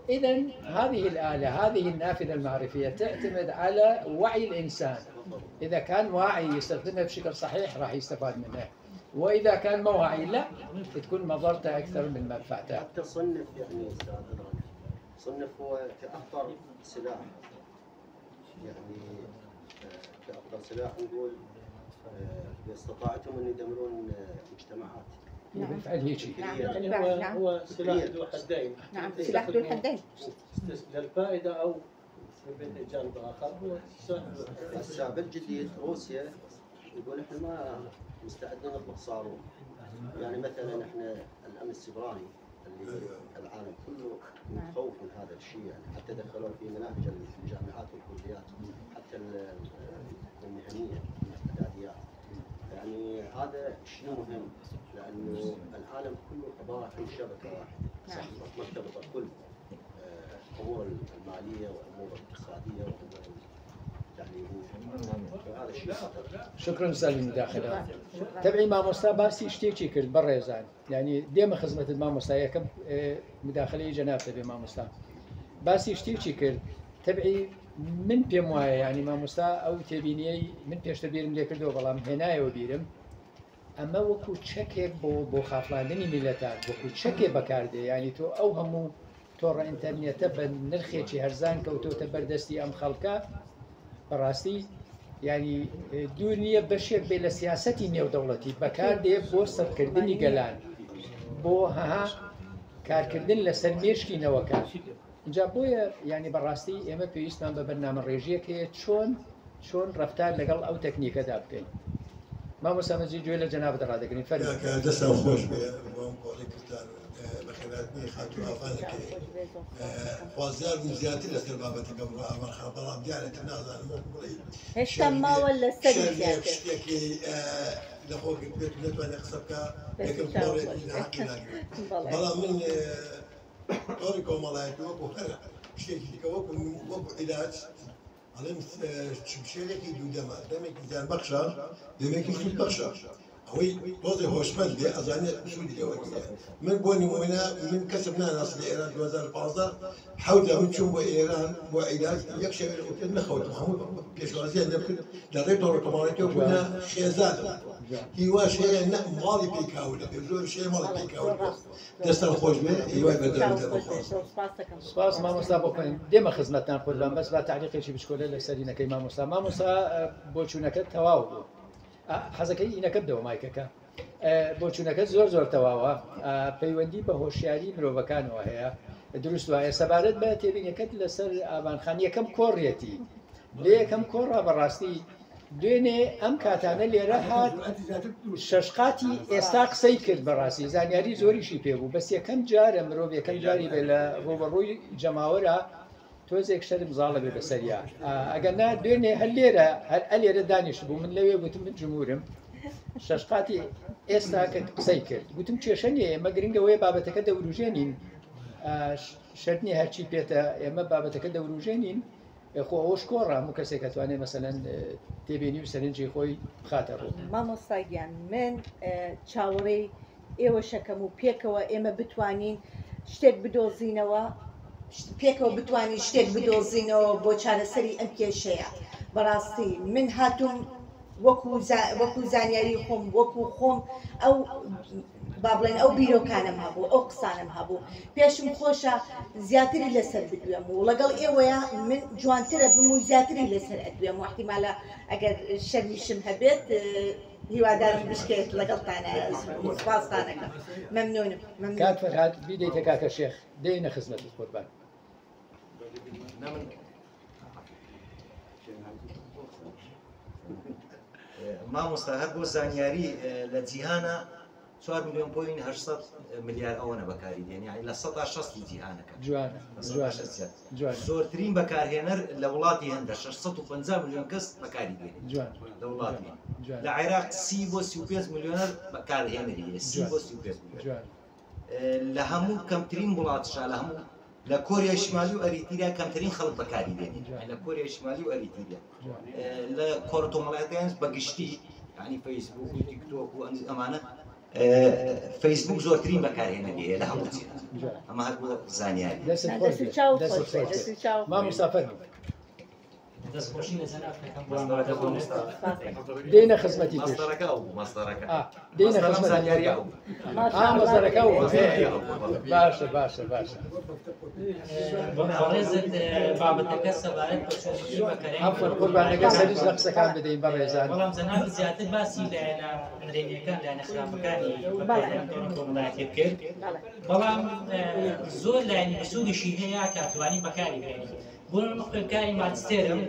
إذا هذه الآلة، هذه النافذة المعرفية تعتمد على وعي الإنسان. إذا كان واعي يستخدمها بشكل صحيح راح يستفاد منها، وإذا كان ما واعي لا تكون مضرته أكثر من منفعته. حتى صنف يعني أستاذ صنف هو كأخطر سلاح، يعني كأخطر سلاح نقول استطاعتهم أن يدمرون مجتمعات. بالفعل هيك. هو سلاح ذو حدين. نعم سلاح ذو حدين. للفائدة أو من جانب آخر هو هسه بالجديد روسيا يقول احنا ما مستعدين نطلق صاروخ. يعني مثلا احنا الامن السيبراني اللي العالم كله متخوف من هذا الشيء، يعني حتى دخلوا في مناهج الجامعات والكليات حتى المهنيه الاعداديات. يعني هذا شيء مهم لانه العالم كله عباره عن شبكه واحده مرتبطه كل الامور الماليه والامور الاقتصاديه والامور هذا الشيء. شكرا استاذ المداخله. تبعي مامۆستا باسی شتێکی کرد بەڕێزان، يعني دێمە خزمەتت مامۆستا یەکەم مداخلەی جەنابتە بێ مامۆستا باسی شتێکی کرد. تبعی من پێم وایە ینی مامۆستا ئەو تێبینیەی من پێشتر بیرم لێ کردەوە بەڵام هێنایەوە بیرم، ئەمە وەکو چەکێک بۆ خافڵاندنی میلەتان وەکو چەکێ بەکاردێ. ینی تۆ ئەو هەموو تۆڕە ئینتەرنێتە بە نرخێکی هەرزان کەوتۆتە بەردەستی ئەم خەڵکە بەڕاستی ینی دوور نییە بەشێک بێ لە سیاسەتی نێودەوڵەتی بەکاردێ بۆ سەرکردنی گەلان، بۆ هەها کارکردن لەسەر مێشکینەوەکە. اینجا بۆیە ینی بەڕاستی ئێمە پێویستمان بە بەرنامە ڕێژیەک هەیە چۆن ڕەفتار لەگەڵ ئەو تەکنیکەدا بکەین. مامۆستا مەجید گوێ لە جەنابەت ڕادەگرین. فەرموویە دەستان خۆش بێ بۆڵی کوردستان بەخێرات خاتو افانك خوازار مزياتي لسبابه قبل امر خبر ديالك الناس هشتا ما ولا سدي شتيكي لخوك البيت نتواني خصبك لكن بوريت لنا حقنا بلا من طوريكو ملايتو وخرا شتيكي وكو علاج على شمشيرك يدودما دمك زين بخشا دمك يشوف بخشا هوي توزي هوشمند دي أزاني سودي دي من بوني من كسبنا ناس لإيران 2015 حاولنا من شو إيران وعلاج يكشف وكنا خوت محمود بيشوازي نبكي لغاية دور كمالتي وكنا خيزان هي شيء مالي بيكاوله بيزور شيء مالي بيكاوله دست الخوش به يوي بدل سپاس مامۆستا بۆ پێم دێمە خزمەتتان قوربان بەس با تعلیقێکی بچکۆلە لە سەرینەکەی مامۆستا بۆ چوونەکەت تەواو بوو حەزەکەی ئینەکەت دەوە مایکەکە بۆ چوونەکەت زۆر تەواوە پەیوەندی بە هۆشیاری مرۆڤەکانەوە هەیە دروست وایە سەبارەت بە تێبینیەکەت لەسەر ئابانخان یەکەم کۆڕێتی لێ یەکەم کۆڕا بەڕاستی دوێنێ ئەم کاتانە لێرە هات شەشقاتی ئێستا قسەی کرد بەڕاستی زانیاری زۆریشی پێبوو بەس یەکەم جارە مرۆڤ یەکەم جاری بێ لە ڕوبەڕووی جەماوەرە تۆزێک شەرم زاڵە بێ بەسەریا ئەگەرنا دوێنێ هەر لێرە دانیشت بوو من لەوێ گوتم من جمهورم شەشقاتی ئێستا کە قسەی کرد گوتم کێشە نیە ئێمە گرنگەوەی بابەتەکە دەوروژێنین شەرنی هەرچی پێێتە ئێمە بابەتەکە دەوروژێنین خۆ ئەوش کۆڕە هەموو کەسێک دەتوانێت مەسەلەن تێبینی و سەرنجی خۆی بخاتە ڕوو مامۆستاگیان من چاوەڕێی ئێوە شەکەم و پێکەوە ئێمە بتوانین شتێک بدۆزینەوە پێکەوە بتوانین شتێک بدۆزینەوە بۆ چارەسەری ئەم کێشەیە بەڕاستی من هاتووم وەکو زانیاری خۆم وەکو خۆم ئەو با بڵێن ئەو بیرۆکانم هەبوو ئەو قسانم هەبوو پێشم خۆشە زیاتری لەسەر بدوێم و لەگەڵ ئێوەیە من جوانترە بم و زیاتری لەسەر ئەدوێم و احتیمالە ئەگەر شەرمیشم هەبێت هیوادارم بشکێت لەگەڵتانە سوپاستانەکەم مەمنونم کات فەرهاد بیدەیتە کاکە شێخ دێنە خزمەتت قوربان مامۆستا هەر بۆ زانیاری لە جیهانە 4 ملیۆن پۆین 800 ملیار ئەوەنە بەکاری دێن یعنی لە 160 جیهانەکە زۆرترین بەکارهێنەر لە وڵاتی هەندە 650 ملیۆن کەس بەکاری دێنێت لە وڵاتی لە عێراق 30 بۆ 35 ملیۆنەر بەکارهێنەری 30 بۆ 35 ملیۆن لە هەموو کەمترین وڵاتشا لە هەموو لە کۆریا شمالی و ئەریتریا کەمترین خەڵک بەکاری دێنێت لە کۆریا شمالی و ئەریتریا لە کۆڕۆتۆمەڵاتیان بەگشتی ینی فەیسبوک و تیکتۆک و ئەمانە فەیسبوک زۆرترین بەکارهێنەری لە هەموو ئەمە هەر بۆ زانیاری مامۆستا فەرموو دێنە خزمەتی پێش دێنە خزمەت زانیاری مەزەرەکە باشە بابەتەکە سەبارەت بە چۆنی بەکارهێنان ئەفەر قوربانەکە سەریش لە قسەکان بدەین بەڕێزان بەڵام جەناب زیاتر باسی لایەنە نرێنیەکان لایەنە خراپەکانی کۆمەڵایەتی کرد بەڵام زۆر لایەنی بەسوودیشی هەیە کاتوانی بەکاری بێنی بۆ خوێندکاری ماجستێرم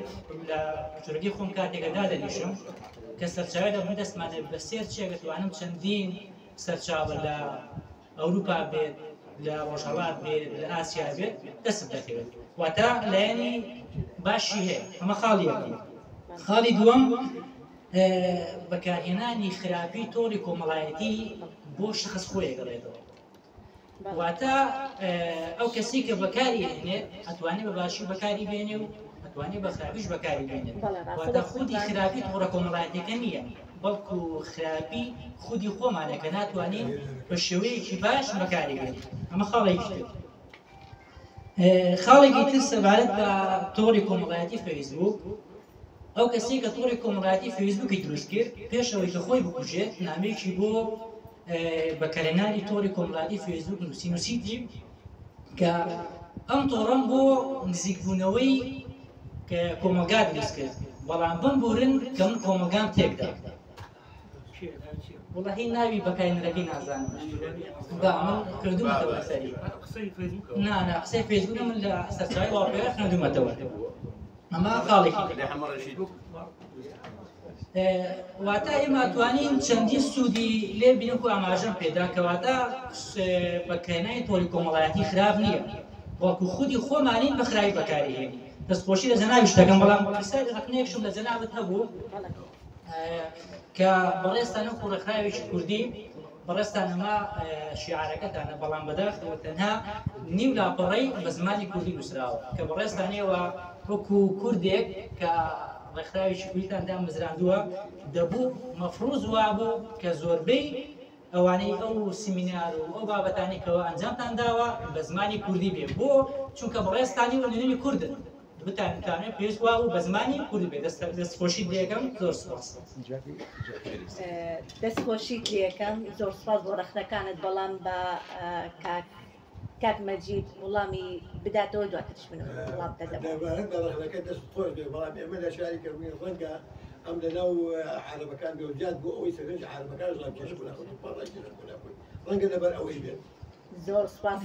لە کچۆرگی خۆم کاتێکە دادەنیشم کە سەرچاوی دەبوو دەستمانە بە سێر چێک دەتوانم چەندین سەرچاوە لە ئەوروپا بێت لە ڕۆژهەڵات بێت لە ئاسیا بێت دەستم دەکەوێت واتە لایەنی باشی هەیە ئەمە خاڵی یەکەم خاڵی دووەم بەکارهێنانی خراپی تۆڕی کۆمەڵایەتی بۆ شخص خۆیە گەڕێتەوە واتە ئەو کەسی کە بەکاری هێنێت ئەتوانێت بە باشی بەکاری بێنێ و ئەتوانێت بە خراپیش بەکاری بێنێت واتە خودی خراپی تۆڕە کۆمەڵایەتیەکە نییە بەڵکو خراپی خودی خۆمانە کە ناتوانین بە شێوەیەکی باش بەکاری بێنێت ئەمە خاڵێکی تر خاڵێکی تر سەبارەت بە تۆڕی کۆمەڵایەتی فەیسبوک ئەو کەسی کە تۆڕی کۆمەڵایەتی فەیسبوکی دروست کرد پێشەوەی کە خۆی بکوژێت نامەیەکی بۆ بەکارهێنانی تۆڕی کۆمەڵایەتی فەیسبوک نووسیدی کە ئەم تۆڕەم بۆ نزیکبوونەوەی کە کۆمەلگا دروست کرد بەڵام بمبورن کە من کۆمەلگام تێکدا وڵی ناوی بەکارهێنەرەکەی نازانم من کردومەتەوە سەری نانا قسەی فەیسبوک من لە سەرچاوی واقعیە خوێندومەتەوە ئەمە خاڵێکی واتە ئێمە ئەتوانین چەندی سوودی لێ بینن و ئاماژەم پێدا کەواتە بەکرێنانی تۆڵی کۆمەڵایەتی خراپ نییە وەکو خودی خۆمانین بە خراپی بەکارهێنی دەستخۆشی لە جەنابی شتەکەم بەڵام پرسیاری ڕقنەیەکشم لە جەنابت هەبوو کە بەڕێستانە و ڕێکخراوێکی کوردی بەڕێستان ئەمە شیعارەکەتانە بەڵام بەداخەوە تەنها نیو لاپەڕەی بە زمانی کوردی نووسراوە کە بەڕێستانەوە وەکو کوردێک کە ڕێکخراوێکی کوردیتان دامەزراندووە دەبوو مەفروض وابوو کە زۆربەی ئەوانەی ئەو سیمینار و ئەو بابەتانی کەەوە ئەنجامتان داوە بە زمانی کوردی بێ بۆ چونکە بەڕێستانی وەنوێنی کوردن بتانێت پێش وا و بە زمانی کوردی بێ دەستخۆشی لێەکەم زۆر سپاس دەستخۆشی لێەکەم زۆر سپاس بۆ ڕەخنەکانت بەڵام بە کاک مەجید وڵامی بداتەوە دواترش من وڵام دەبارەت بە ڕەخنەکە دەست خۆش بێ بەڵام ئێمە لە شاری کەوتنی ڕەنگە ئەم لەناو عەرەبەکان بێوجات بۆ ئەوەی سەرنج عەرەبەکان ڕامکێش ڕەنگە لەبەر ئەوەی بێت زۆر سپاس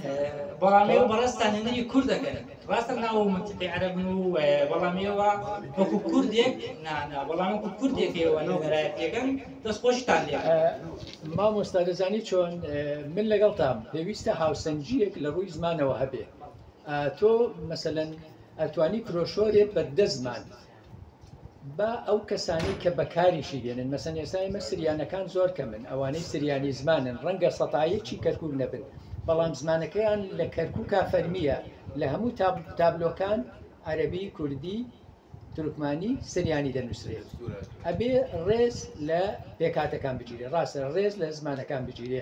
بەڵامەوە بەڕێستانێنەری کوور دەکەن ڕاستە ناو منتیقی عەرەبن و بەڵامەوە وەکو کوردێک بەڵام وەکو کوردێکەوە نەو بەرایەتیەکەن دەستخۆشیتان لێ مامۆستا دەزانی چۆن من لەگەڵتام پێویستە هاوسەنجیەک لە ڕووی زمانەوە هەبێ تۆ مەسەلەن ئەتوانی کرۆشۆرێت بەردە زمان با ئەو کەسانی کە بەکاریشی دێنن مەسەن ئێستا ئێمە سریانەکان زۆر کە من ئەوانەی سریانی زمانن ڕەنگە سەتایەکی کەرکوب نەبن بەڵام زمانەکەیان لە کەرکووکا فەرمیە لە هەموو تابلۆکان عەرەبی کوردی تورکمانی سریانی دەنووسرێت ئەبێ ڕێز لە پێکاتەکان بگیرێ ڕاستە ڕێز لە زمانەکان بگیرێ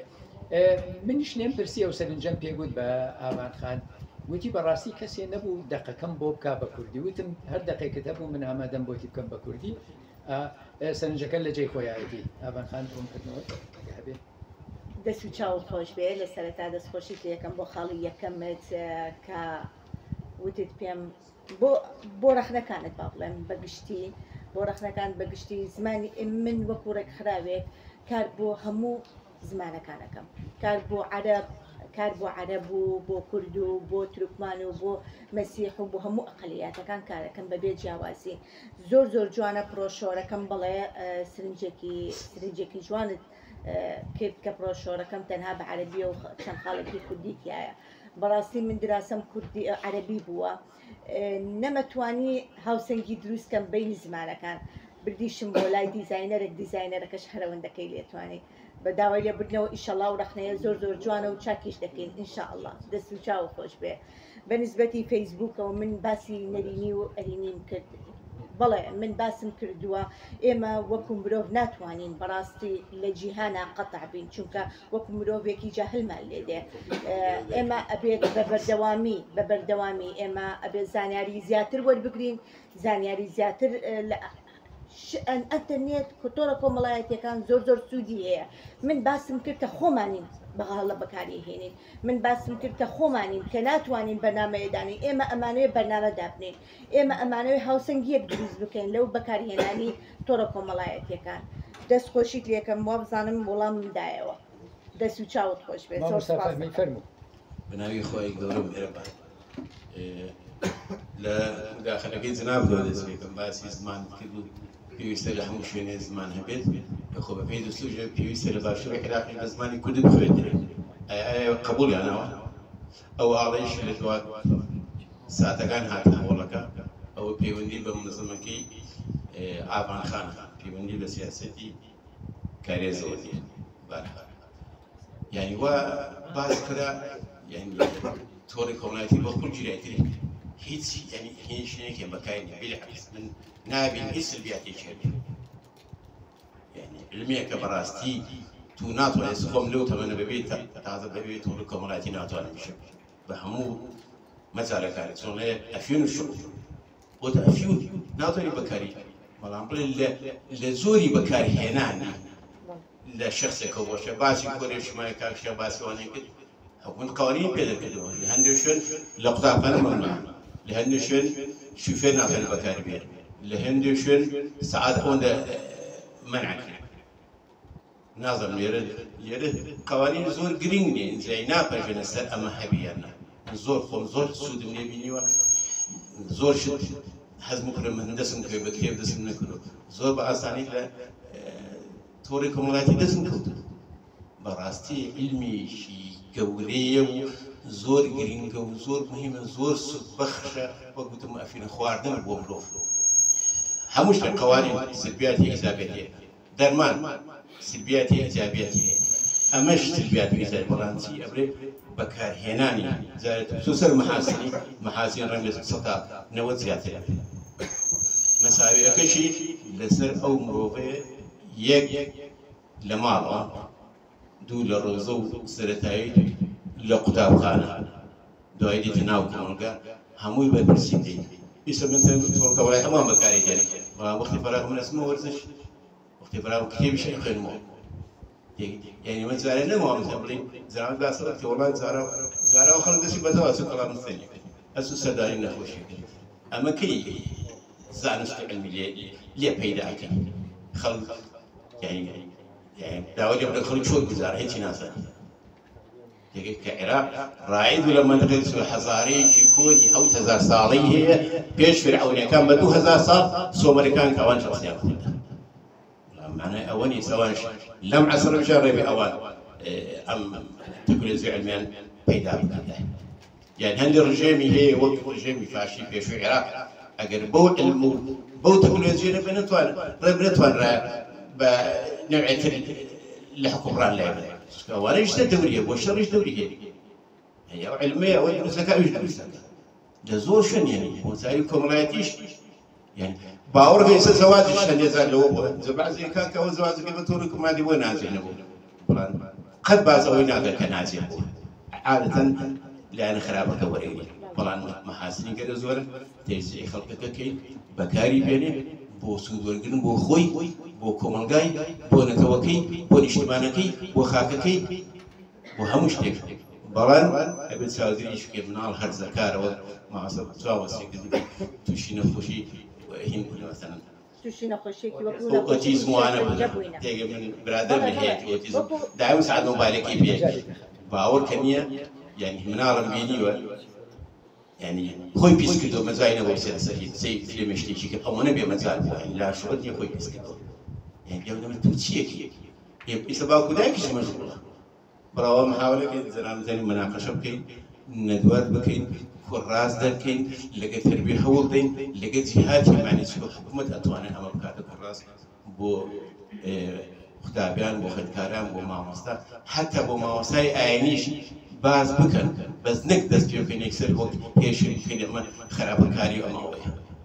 منیش نێم پرسی ئەو سەرنجەم پێگوت بە ئامان خان وتی بەڕاستی کەسێ نەبوو دەقەکەم بۆ بک بە کوردی وتم هەر دقیقت هەبوو من ئامادەم بۆتی بکەم بە کوردی سەرنجەکە لە جێی خۆیایەتی ئابان خان بۆمکردنەوە هەبێ دەست و چاو خۆش بێ لە سەرەتا دەستخۆشیت یەکەم بۆ خاڵی یەکەمت کە وتت پێم بۆ ڕەخنەکانت با بڵێم بەگشتی بۆ ڕەخنەکان بەگشتی زمانی من وەکو ڕێکخراوێک کار بۆ هەموو زمانەکانەکەم کار بۆ عەرەب کار بۆ عەرەب و بۆ کورد و بۆ تورکمان و بۆ مەسیح و بۆ هەموو ئەقلیاتەکان کارەکەم بەبێ جیاوازی زۆر زۆر جوانە پرۆشۆرەکەم بڵێ سرنجێکی جوانت کرد کە پرۆشۆرەکەم تەنها بە عەرەبیە و چەند خاڵێکی کوردیتیایە بەڕاستی من دراسەم کوردی عەرەبی بووە نەمەتوانی هاوسەنگی دروستکەم بینی زمانەکان بردیشم بۆ لای دیزاینەرەکەش هەرەوەندەکەی لێتوانی بە داوای لێبردنەوە ئیشەڵا و ڕەخنەیە زۆر زۆر جوانە و چاکیش دەکەین ئینشاءڵڵا دەست و چاو خۆش بێ بە نسبەتی فەیسبووکەوە من باسی نەرینی و ئەرینیم کرد بەڵێ من باسم کردووە ئێمە وەکو مرۆڤ ناتوانین بەڕاستی لە جیهانە قەتع بین چونکە وەکو مرۆڤێکی جاهلمان لێدێ ئێمە ئەبێت بە بەردەوامی ئێمە ئەبێت زانیاری زیاتر وەربگرین زانیاری زیاتر ئەتەنێت کۆتۆرە کۆمەڵایەتیەکان زۆر زۆر سوودی هەیە من باسم کرد کە خۆمانین بەغاڵە بەکاری هێنین من باسم کرد کە خۆمانین کە ناتوانین بەنامەیەدانی ئێمە ئەمانەوێت بەرنامە دابنین ئێمە ئەمانەوەی هاوسەنگیەک دروست بکەین لەو بەکارهێنانی تۆڕە کۆمەڵایەتیەکان دەست خۆشیت لێکم وا بزانم وەڵام مندایەوە دەست و چاوت خۆش بێت بناوی خۆی گەورم هێرەبان لە مداخلەکەی جناب دەست پێکەم باسی زمان کرد و پێویستە لە هەموو شوێنێ زمان هەبێت خۆ بە پێی دەستوژە پێویستە لە باشووری عێراقی بە زمانی کوردی بخوێنرێت قبولیانەوە ئەو ئاڵەیش لە دوات ساتەکان هاتە هەوڵەکە ئەوە پەیوەندی بە منەزەمەکەی ئاڤان خان پەیوەندی بە سیاسەتی کارێزەوە دیێن بارها یعنی وا باز کرا یعنی تۆڕی کۆمەڵایەتی بۆ خۆ جیرایەتری هیچ یعنی هیچ شتێکی بەکاری بالعکس من نابین هیچ سلبیاتێکی هەبێت یعنی علمێکە بەڕاستی تو ناتوانێت خۆم لەو تەمەنە ببێت تازە ببێت تۆڕی کۆمەڵایەتی ناتوانم بشم بە هەموو مەجالەکانی چۆن ئەفیون و شوڕ بۆتە ئەفیون ناتوانێت بەکاری بەڵام بڵێ لە زۆری بەکارهێنانی لە شخصێکە بۆشە باسی کۆرێ شمای کاکشە باسیوانەی کرد حکومت قوانین پێدا کردەوە لە هەندێک شوێن لە قوتابخانە مەمنوع لە هەندێک شوێن شوفێر ناتوانێت بەکاری بێت لە هەندێک شوێن سەعات ئەوەندە مەنع کرد نازانم لێرە قوانین زۆر گرنگ نیە ئینجای ناپەژێنە سەر ئەمە هەبیانە زۆر خۆم زۆر سوودم لێ بینیوە زۆر شت حزم كل من دسم كي بكيف دسم نكلو زور بأساني لا توريكم لا تدسم كلو براستي علمي شي قوريه زور جرينجا وزور مهمة زور بخشة وقت ما فينا خواردن البوملوف هموش القوانين سلبياتي إيجابياتي درمان سلبياتي إيجابياتي أمش سلبيات إيجابياتي برانسي أبري بكار هناني زادت خصوصا المحاسني محاسن رمز السطا نوت زيادة مساوي أكشي لسر أو مروفي يك لمالا دول الرزو سرتاي لقطاب خانة دوائدي تناو كمالك هموي ببرسيدي إسا من تنطور كولاي أمام بكاري جاني وقت فراغ من اسمه ورزش وقت فراغ كتير شيء خير مو يعني من زارنا مو عم تقولين زارنا بس وقت والله زارنا وخلنا نسيب بدوا سو كلام الثاني أسو سدارين نخوشي أما كي زانست علمي ليه بيدا أكن خل يعني داود يبدأ خلوا شو جزار هيك ناسا كعراق راعيد ولا منطقة سو حزاري يكون يحوت هزار صالي هي بيش فرعون كان بدو هزار صار سو مريكان كوان شخصيا معناه أولي سواء لم عصر بشر بأوان أم تقول زي علميا بيدا بكذا يعني هندي الرجيمي هي وقت الرجيمي فاشي بيش العراق أجر بو تكنولوجيا بنتوان بنوعية الحكمران لا وانا ايش دوريه والشر ايش دوريه هي علميه او الذكاء ايش دوريه ده زور شن يعني وسايكم رايتيش يعني باور غير زواج شن يزال له زبع زي كاكا وزواج قيمتوركم هذه وين نازل قد بازوينا هذا كنازل عاده لان خرابك وريني فلان محاسن كذا زور تيسي خلقك كي بكاري بيني بو سود ورقن بو خوي بو كومنغاي بو نتوكي بو اجتماعكي بو خاككي بو همشتك بران ابن سازري يشكي من هر زكار مع سواس كذا تشينا خوشي وهين كل مثلا تشينا خوشي اوتيزم وانا تيجي من برادر من هيك اوتيزم دايم ساعد موبايلك يبيع باور كميه يعني من عالم بيني يعني خوي بيسكتو مزاينا وبسيط سهيد زي فيلم يشتيشي كأو أنا بيمزال يعني لا شو بدي خوي بيسكتو يعني يوم لما تمشيكي يسباو كذاك شيء مشغولة براو محاولة كده زمان زين مناقشة بكين ندوات بكين كراس دكين لقيت تربية حول دين لقيت جهات يعني شو حكومة أتوانا أمام كاتب كراس بو خدابيان بو خدكاران بو ماموستا حتى بو ماموساي عينيش باز بكن بس نقدر في نكسر وقت هيش كلمة خراب كاري أما هو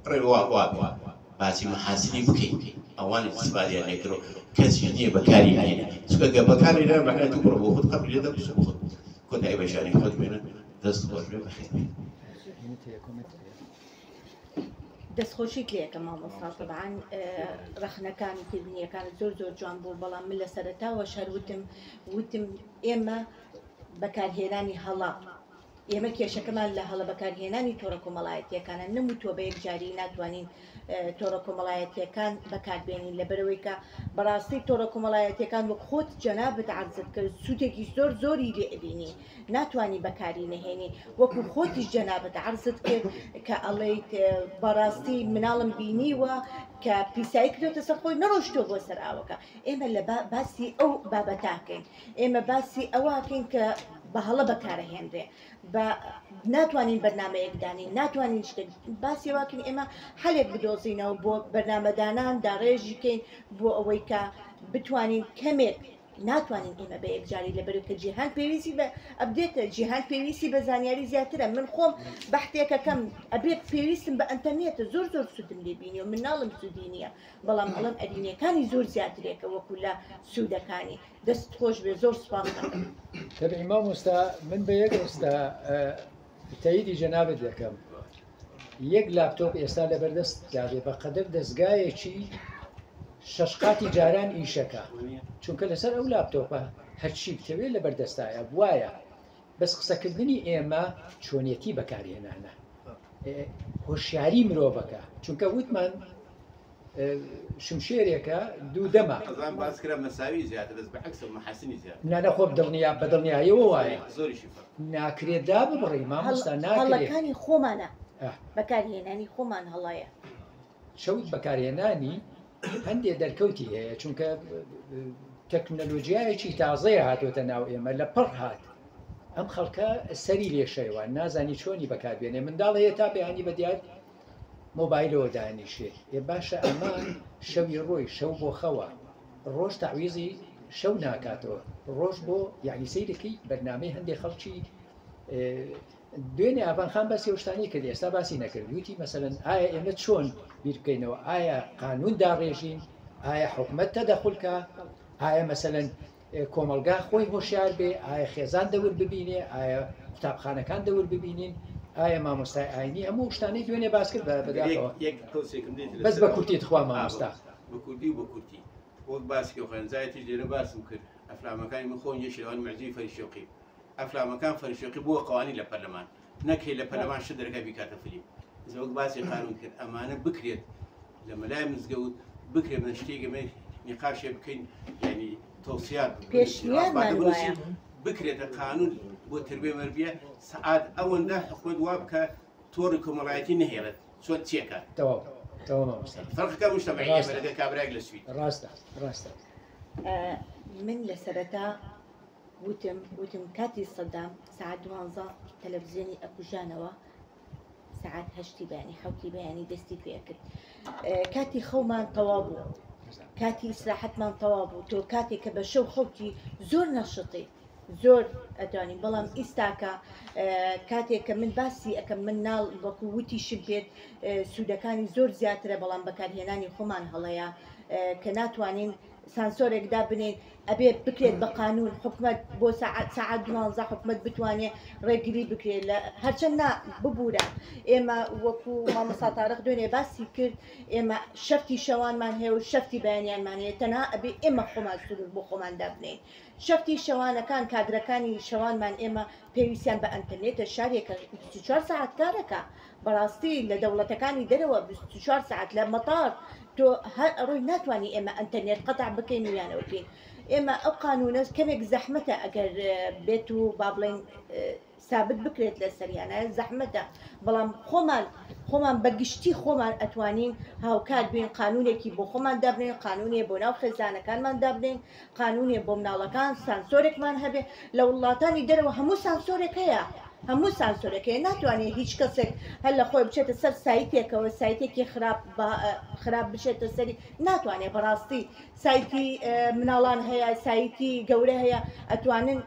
روا باسي محاسني بكي أوان استفادة يعني كرو كسيني بكاري عينه سكجا بكاري ده معناته بربو خد قبل يده بس خد كنت أي بشاني خد منه دست خد بخير دەستخۆشی لێکە مامۆستا طبعاً ڕەخنەکانی تێبینیەکان زۆر جوان بوو بەڵام من لە سەرەتاوە شەر وتم ئێمە بەکارهێنانی هەڵا ئێمە کێشەکەمان لە هەڵە بەکارهێنانی تۆڕە کۆمەڵایەتیەکانە نەموتووە بە یەکجاری ناتوانین تۆڕە کۆمەڵایەتیەکان بەکاربێنین لەبەرەوەی کە بەڕاستی تۆڕە کۆمەڵایەتیەکان وەک خۆت جەنابەت عەرزت کرد سوودێکی زۆری لێ ئەبینی ناتوانی بەکاری نەهێنی وەکو خۆتیش جەنابەت عەرزت کرد کە ئەڵێیت بەڕاستی مناڵم بینیوە کە پیسایی کردوتە سەر خۆی نەڕۆشتۆ بۆ سەر ئاوەکە ئێمە لە باسی ئەو بابەتاکەین ئێمە باسی ئەوواکەین کە بە هەڵە بەکارەهێنرێ بە ناتوانین بەرنامەیەکدانی ناتوانین شتێک باسی واکەین ئێمە هەلێک بدۆزینەوە بۆ بەرنامەدانان داڕێژی بکەین بۆ ئەوەی کە بتوانین کەمێک ناتوانین ئێمە بە یەکجاری لەبەرەوەی کە جیهان پێویستی بە ئەبدێتە جیهان پێویستی بە زانیاری زیاترە من خۆم بەحتێکەکەم ئەبێت پێویستم بە ئەنتەرنێتە زۆر سوودم لێ بینی و مناڵم سوودی نییە بەڵام ئەڵەم ئەدینیەکانی زۆر زیاترێکە وەکو لە سوودەکانی دەست خۆش بێ زۆر سوپاس دەکەم. تەبعی مامۆستا من بە یەک ئێستا تاییدی جەنابەت دەکەم یەک لاپتۆپ ئێستا لەبەردەست دابێ بەقەدر دەستگایەکی شەشقاتی جاران ئیشەکە چونکە لەسەر ئەو لاپتۆپە هەرچی بتەوێت لەبەردەستایە وایە بەس قسەکردنی ئێمە چۆنیەتی بەکارهێنانە هۆشیاری مرۆڤەکە چونکە وتمان شمشێرێکە دوو دەما باسکرا مەساوی زیاتر دەست بەعکس مەحاسنی زیاتر نانە خۆ بەدڵنیایەوە وایە ناکرێت دا ببڕی مامۆستا ناکرێت هەڵەکانی خۆمانە بەکارهێنانی خۆمان هەڵایە شەوت بەکارهێنانی هەندێک دەرکەوتی هەیە چونکە تەکنەلۆژیایەکی تازەیە هاتوۆتە ناو ئێمە لە پڕ هات ئەم خەڵکە سەری لێشەیوان نازانی چۆنی بەکاربێنێ منداڵ هەیە تا بەیانی بەدیار مۆبایلەوە دانیشێ ێ باشە ئەمان شەوی ڕۆی شەو بۆ خەوە ڕۆژ تەعویزی شەو ناکاتەوە ڕۆژ بۆ یعنی سەیرەکەی بەرنامەی هەندێک خەڵکی دوێنێ ئاڤانخان باسی هێشتانی کرد ئێستا باسی نەکرد وتی مەسەرەن ئایا ئێمە چۆن بیر بکەینەوە ئایا قانون داڕێژین ئایا حکومەت تەدەخولکە ئایا مەسەرەن کۆمەلگا خۆی هۆشیار بێ ئایا خێزان دەور ببینێ ئایا قوتابخانەکان دەور ببینین ئایا مامۆستای ئاینی هەموو شتانەی دوێنێ باس کرد بەداخەوە بەس بە کورتیت خوا مامۆستا بە کوردی و بە کورتی وەک باسی و خوێنزایەتی لێرە باسم کرد ئەفلامەکانی من خۆن یەشێوان مەرجی فەریشۆقی ئەفلامەکان فەریشۆقی بۆ قوانین لە پەرلەمان نەکەی لە پەرلەمان شت دەرەکە بیکاتە فیلم وەک باسی قانون کرد ئەمانە بکرێت لە مەلای مزگەوت بکرێت بە شتێکی نیقاشێ بکەین یعنی تۆسیات بکرێتە قانون بۆ تربێ مەربیە سعات ئەوەندە حکومەت وا بکە تۆڕی کۆمەڵایەتی نەهێڵێت چۆن چێکە فەرقەکە مجتەمەعی بەلەگە کابراێک لە سوید ڕاستە من لە سەرەتا وتم کاتی سەدام ساعت 12 تەلەڤیزیۆنی ئەکوژانەوە ساعت 8 بەیانی 7 بەیانی دەستی پێ کرد کاتی خەومان تەواو بوو کاتی ئیسلاحەتمان تەواو بوو تۆ کاتێک کە بە شەو خەوتی زۆر نەشتی زۆر ئەدوانین بەڵام ئیستاکە کاتێک کە من باسی ئەەکەم من ناڵ وەکو وتیشم پێت سوودەکانی زۆر زیاترە بەڵام بەکارهێنانی خۆمان هەڵەیە کە ناتوانین سانسۆرێکدا بنین ئەبێ بکرێت بە قانون حکومت بۆ ساعت 12 حکومت بتوانێت ڕێگری بکرێت لە هەرچەند ببوورە ئێمە وەکو مامۆستا تارق دوێنێ باسی کرد ئێمە شەفتی شەوانمان هەیە و شەفتی بەیانیانمان هەیە تەنها ئەبێ ئێمە خۆمان سوور بۆ خۆمان دابنین شەفتی شەوانەکان کادرەکانی شەوانمان ئێمە پێویستیان بە ئەنتەرنێتە شارێکە 24 ساعت کارەکە بەڕاستی لە دەوڵەتەکانی دەرەوە 24 ساعت لە مەتار تۆ هەر ئەڕۆی ناتوانانی ئێمە ئەنتەرنێت قەتع بکەین ویانەوە بکەین ئێمە ئەو قانونە کەمێک زەحمەتە ئەگەر بێت و با بڵێن ثابت بکرێت لە سەریانە زەحمەتە بەڵام خۆمان بەگشتی خۆمان ئەتوانین هاوکات بین قانونێکی بۆ خۆمان دابنین قانونێ بۆ ناو خێزانەکانمان دابنین قانونێ بۆ مناڵەکان سانسۆرێکمان هەبێ لە وڵاتانی دەرەوە هەموو سانسۆرێک هەیە هەموو سانسۆرەکەی ناتوانێت هیچ کەسێک هەر لە خۆی بچێتە سەر سایتێکەوە سایتێکی خراپ بچێتە سەری ناتوانێت بەڕاستی سایتی مناڵان هەیە سایتی گەورە هەیە ئەتوانن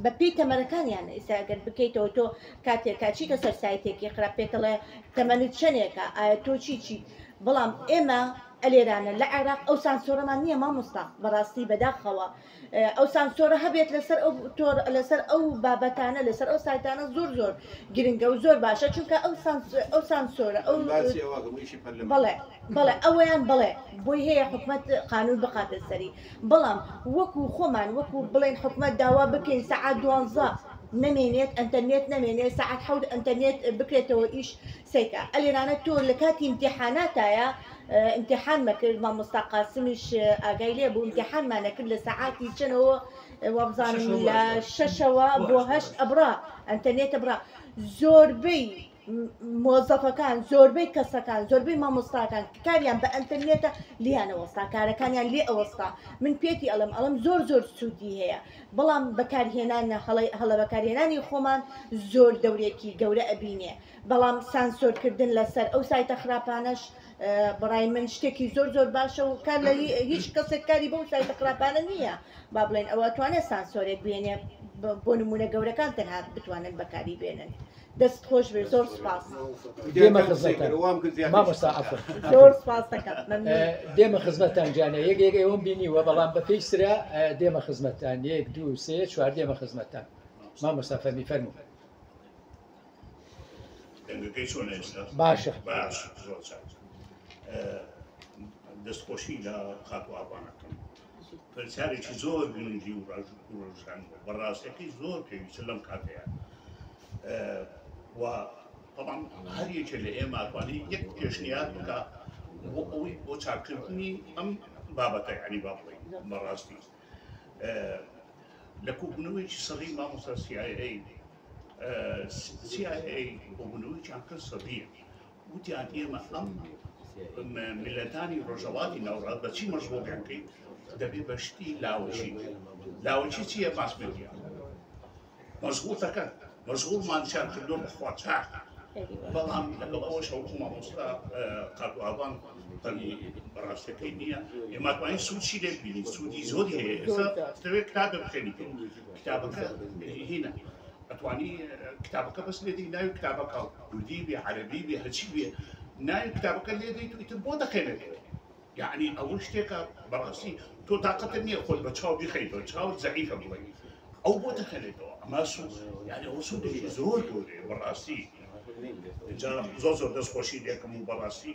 بە پێی تەمەرەکانیان ئێستاگەر بکەیتەوە تۆ کاتێکا چیکە سەر سایتێکی خراپ پێتەڵێ تەمەنت چەندێکە ئایا تۆ چی بەڵام ئێمە ئەلێرانە لە عێراق ئەو سانسۆرەمان نییە مامۆستا بەڕاستی بەداخەوە ئەو سانسۆرە هەبێت لەسەر ئەو بابەتانە لەسەر ئەو سایتانە زۆر گرنگە و زۆر باشە چونکە ئەو سانسۆرە بەڵێ ئەوەیان بڵێ بۆی هەیە حکومت قانون بقاتە سەری بەڵام وەکو خۆمان وەکو بڵێن حکومت داوا بکەین ساعت 12 نمێنێت ئەنتەرنێت نمێنێت ساعت 7 ئەنتەرنێت بکرێتەوە ئیش سیکە ئەلێرانە تۆ لە کاتی امتحاناتایە امتحان مەکرد مامۆستا قاسمیش ئاگای لێ بوو امتحانمان نەکرد لە ساعاتی چەنەوە وەبزانم لە 6ەوە بۆ 8 ئەبرا ئەنتەرنێت ئەبرا زۆربەی مۆزەفەکان زۆربەی کەسەکان زۆربەی مامۆستاکان کاریان بە ئەنتەرنێتە لیانەوەستا کارەکانیان لێ ئەوەستا من پێتی ئەڵم زۆر سوودی هەیە بەڵام بەکارهێنان هەڵە بەکارهێنانی خۆمان زۆر دەورێکی گەورە ئەبینێ بەڵام سانسۆرکردن لەسەر ئەو سایتە خراپانەش بەڕای من شتێکی زۆر باشە و کار لە هیچ کەسێک کاری بەو سایتە خراپانە نییە با بڵێن ئەوە توانێت سانسۆرێک بێنێ بۆ نمونە گەورەکان تەنها بتوانن بەکاری بێنن دەست خۆش بێ زۆر سپاس زۆر سپاس دێمە خزمەتتان جانە یەک ئێوەم بینیوە بەڵام بە پێی سرا دێمە خزمەتتان 1 2 3 4 دێمە خزمەتتان مامۆستا فەرمی فەرموو باشە دەستخۆشی لە خاتو ئاوانەکەم پرسیارێکی زۆر گرنگی و ڕژان بەڕاستەکەی زۆر پێویستە لەم کاتەیە و طبعا هەر یەکێ لە ئێمە ئەتوانی یەک پێشنیار بکە بۆ ئەوەی بۆ چاکردنی ئەم بابەتە یعنی با بڵێین بەڕاستی لە کوبوونەوەیکی سەڵی مامۆستا CIA CIA وبنويجان قصة دي وتيان إيما ملتاني رجواتي نورات بس شي مجبوط يعني دبي بشتي لاوشي شيء ماس ميديا مزغوطة كان مزغوط ما نشان كلهم أخوات ساعة بلام لو أول شيء حكومة مصر قالوا أبان تاني براسة كينيا يما تواني سود شيء لبيني سودي زودي هي تبي كتاب بخيني كتابك هنا أتواني كتابك بس لدي ناي كتابك كردي بي عربي بي هالشي بي ناي كتابك لدي تبوده خيني يعني أول شيء براسي تو طاقتني أقول بتشاو بخير بتشاو ضعيفة بوي أو بوده خيني أما سو يعني هو سود شيء زور كوري براسي جا زوزو دست خوشی دیکم براسي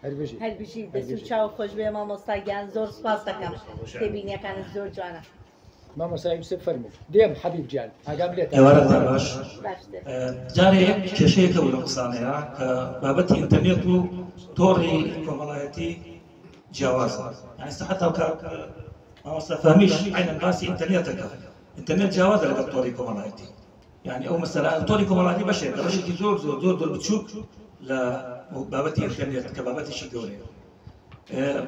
هەربژی دەست و چاو خۆش بێ مامۆستاگیان زۆر سپاس دەکەم تێبینیەکانت زۆر جوانە مامۆستا یوسف فەرموو دێم حەبیب گیان ئاگام لێت باش جارێ کێشەیەکە بوو لە قسانەیە کە بابەتی ئینتەرنێت و تۆڕی کۆمەڵایەتی جیاوازە ئێستا حتا مامۆستا فەهمیش عینەن باسی ئینتەرنێتەکە ئینتەرنێت جیاوازە لەگەڵ تۆڕی کۆمەڵایەتی يعني او مثلا توري كومالاتي بشر كي زور بتشوف لبابتي الانترنت كبابتي شي دوري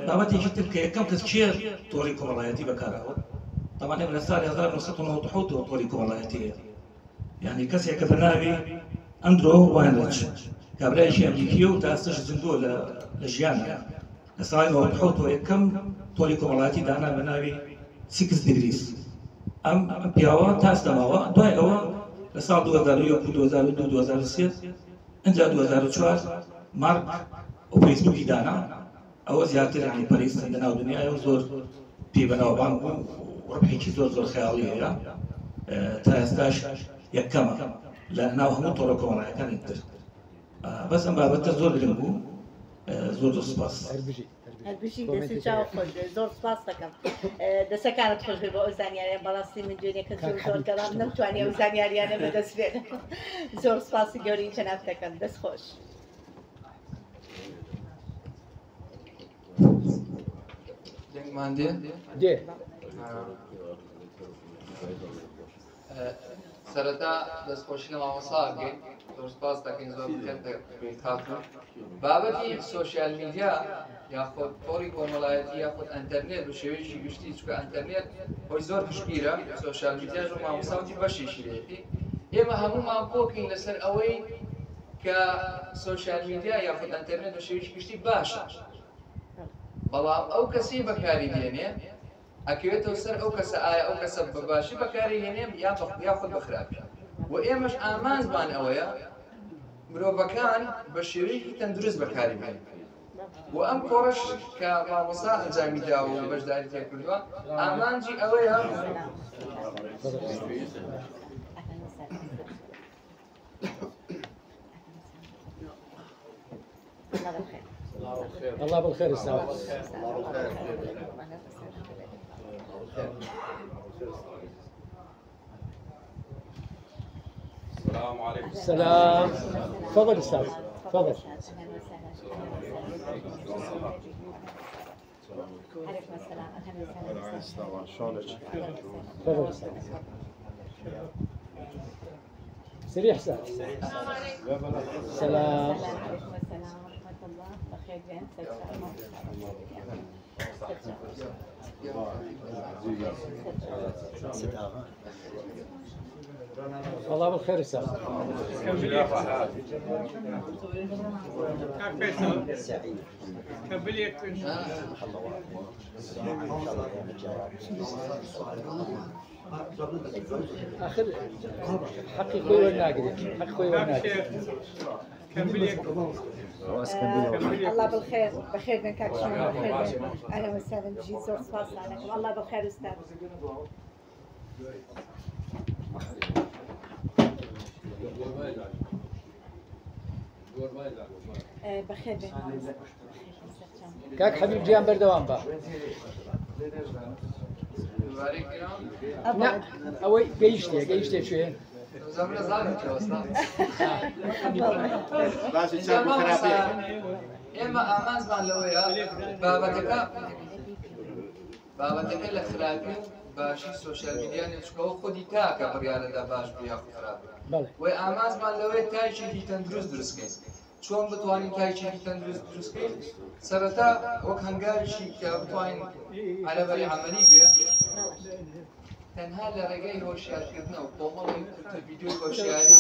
بابتي شفت كم كشير توري كومالاتي بكاره طبعا من السنه 1990 توري كومالاتي يعني كسي كبرنامج اندرو واينريتش كابري شي امريكيو تاسش زندو لجيانا السنه وضحوته كم توري كومالاتي دانا برنامج 6 ديجريز ام بياوا تاستماوا دوي او لسال 2001 2002 2003 انجا 2004 مارك وفيسبوك دانا او زيادة يعني باريس عندنا ودنيا او زور في بناو بانك وربحي شي زور خيالية هي تاستاش يكما لانه هم طرقهم راح كان يقدر بس ام بابا زور لنبو زور سباس هەربژی دەست و چاو خۆش بێ زۆر سپاس دەکەم دەسەکانت خۆش بێ بە ئەو زانیاریان بەڕاستی من دوێنێکە زۆر گەڵام نەمتوانی ئەو زانیاریانە بەدەست بێت زۆر سپاسی گەورەی جەناب دەکەم دەست خۆش دێنگمان دێ سەرەتا دەستخۆشی لە مامۆستاگەین زۆر سپاس دەکەین زۆر هاتوون بابەتی سۆشیال میدیا یاخۆت تۆڕی کۆمەڵایەتی یاخۆت ئەنتەرنێت و شێوەیەکی گشتی چونکە ئەنتەرنێت خۆی زۆر پشگیرە سۆشیال میدیا و مامۆستاوتی بەشێکی لێتی ئێمە هەموومان کۆکین لەسەر ئەوەی کە سۆشیال میدیا یاخۆت ئەنتەرنێت و شێوەیەکی گشتی باشە بەڵام ئەو کەسی بەکاری دێنێ ئەکەوێتەوە سەر ئەو کەسە ئایا ئەو کەسە بەباشی بەکاری هێنێم یاخۆت بەخراپی و ئێمەش ئامانجمان ئەوەیە مرۆڤەکان بە شێوەیەکی تەندروست بەکاری بێن و ئەم کۆڕش کە مامۆستا ئەنجامی داوە و بەشداری تێکردووە ئامانجی ئەوەیە الله بالخير استاذ السلام عليكم. السلام. تفضل استاذ تفضل. عليكم السلام. اهلا وسهلا. شلونك؟ تفضل استاذ. سريع استاذ. السلام. وعليكم السلام ورحمة الله. بخير بين الله بالخير استاذ. اخر حقي خوي والناقري حق خوي والناقري الله بالخير بخير بين كاك شلون بخير اهلا وسهلا بجي زور سباس عليكم الله بالخير استاذ بخير بين كاك حبيب جيان بردوان با لا اوي قيشتي شويه زمرة زارك يا أستاذ. إما أمان زمان لويا بابتك الخرابي باشی سوشیال میدیا نێچکەوە خودی تاکە بڕیارەدا باش بێ یا خراپ وی ئامازمان لەوەی تایشێکی تەندروست دروستکەین چۆن بتوانین تایشێکی تەندروست دروستکەین سەرەتا وەک هەنگاویشی کە بتوانین عەرەبەری عەمەلی بێ تەنها لە ڕێگەی هۆشیارکردنەوە کۆمەڵی کورتە ڤیدیۆی هۆشیاری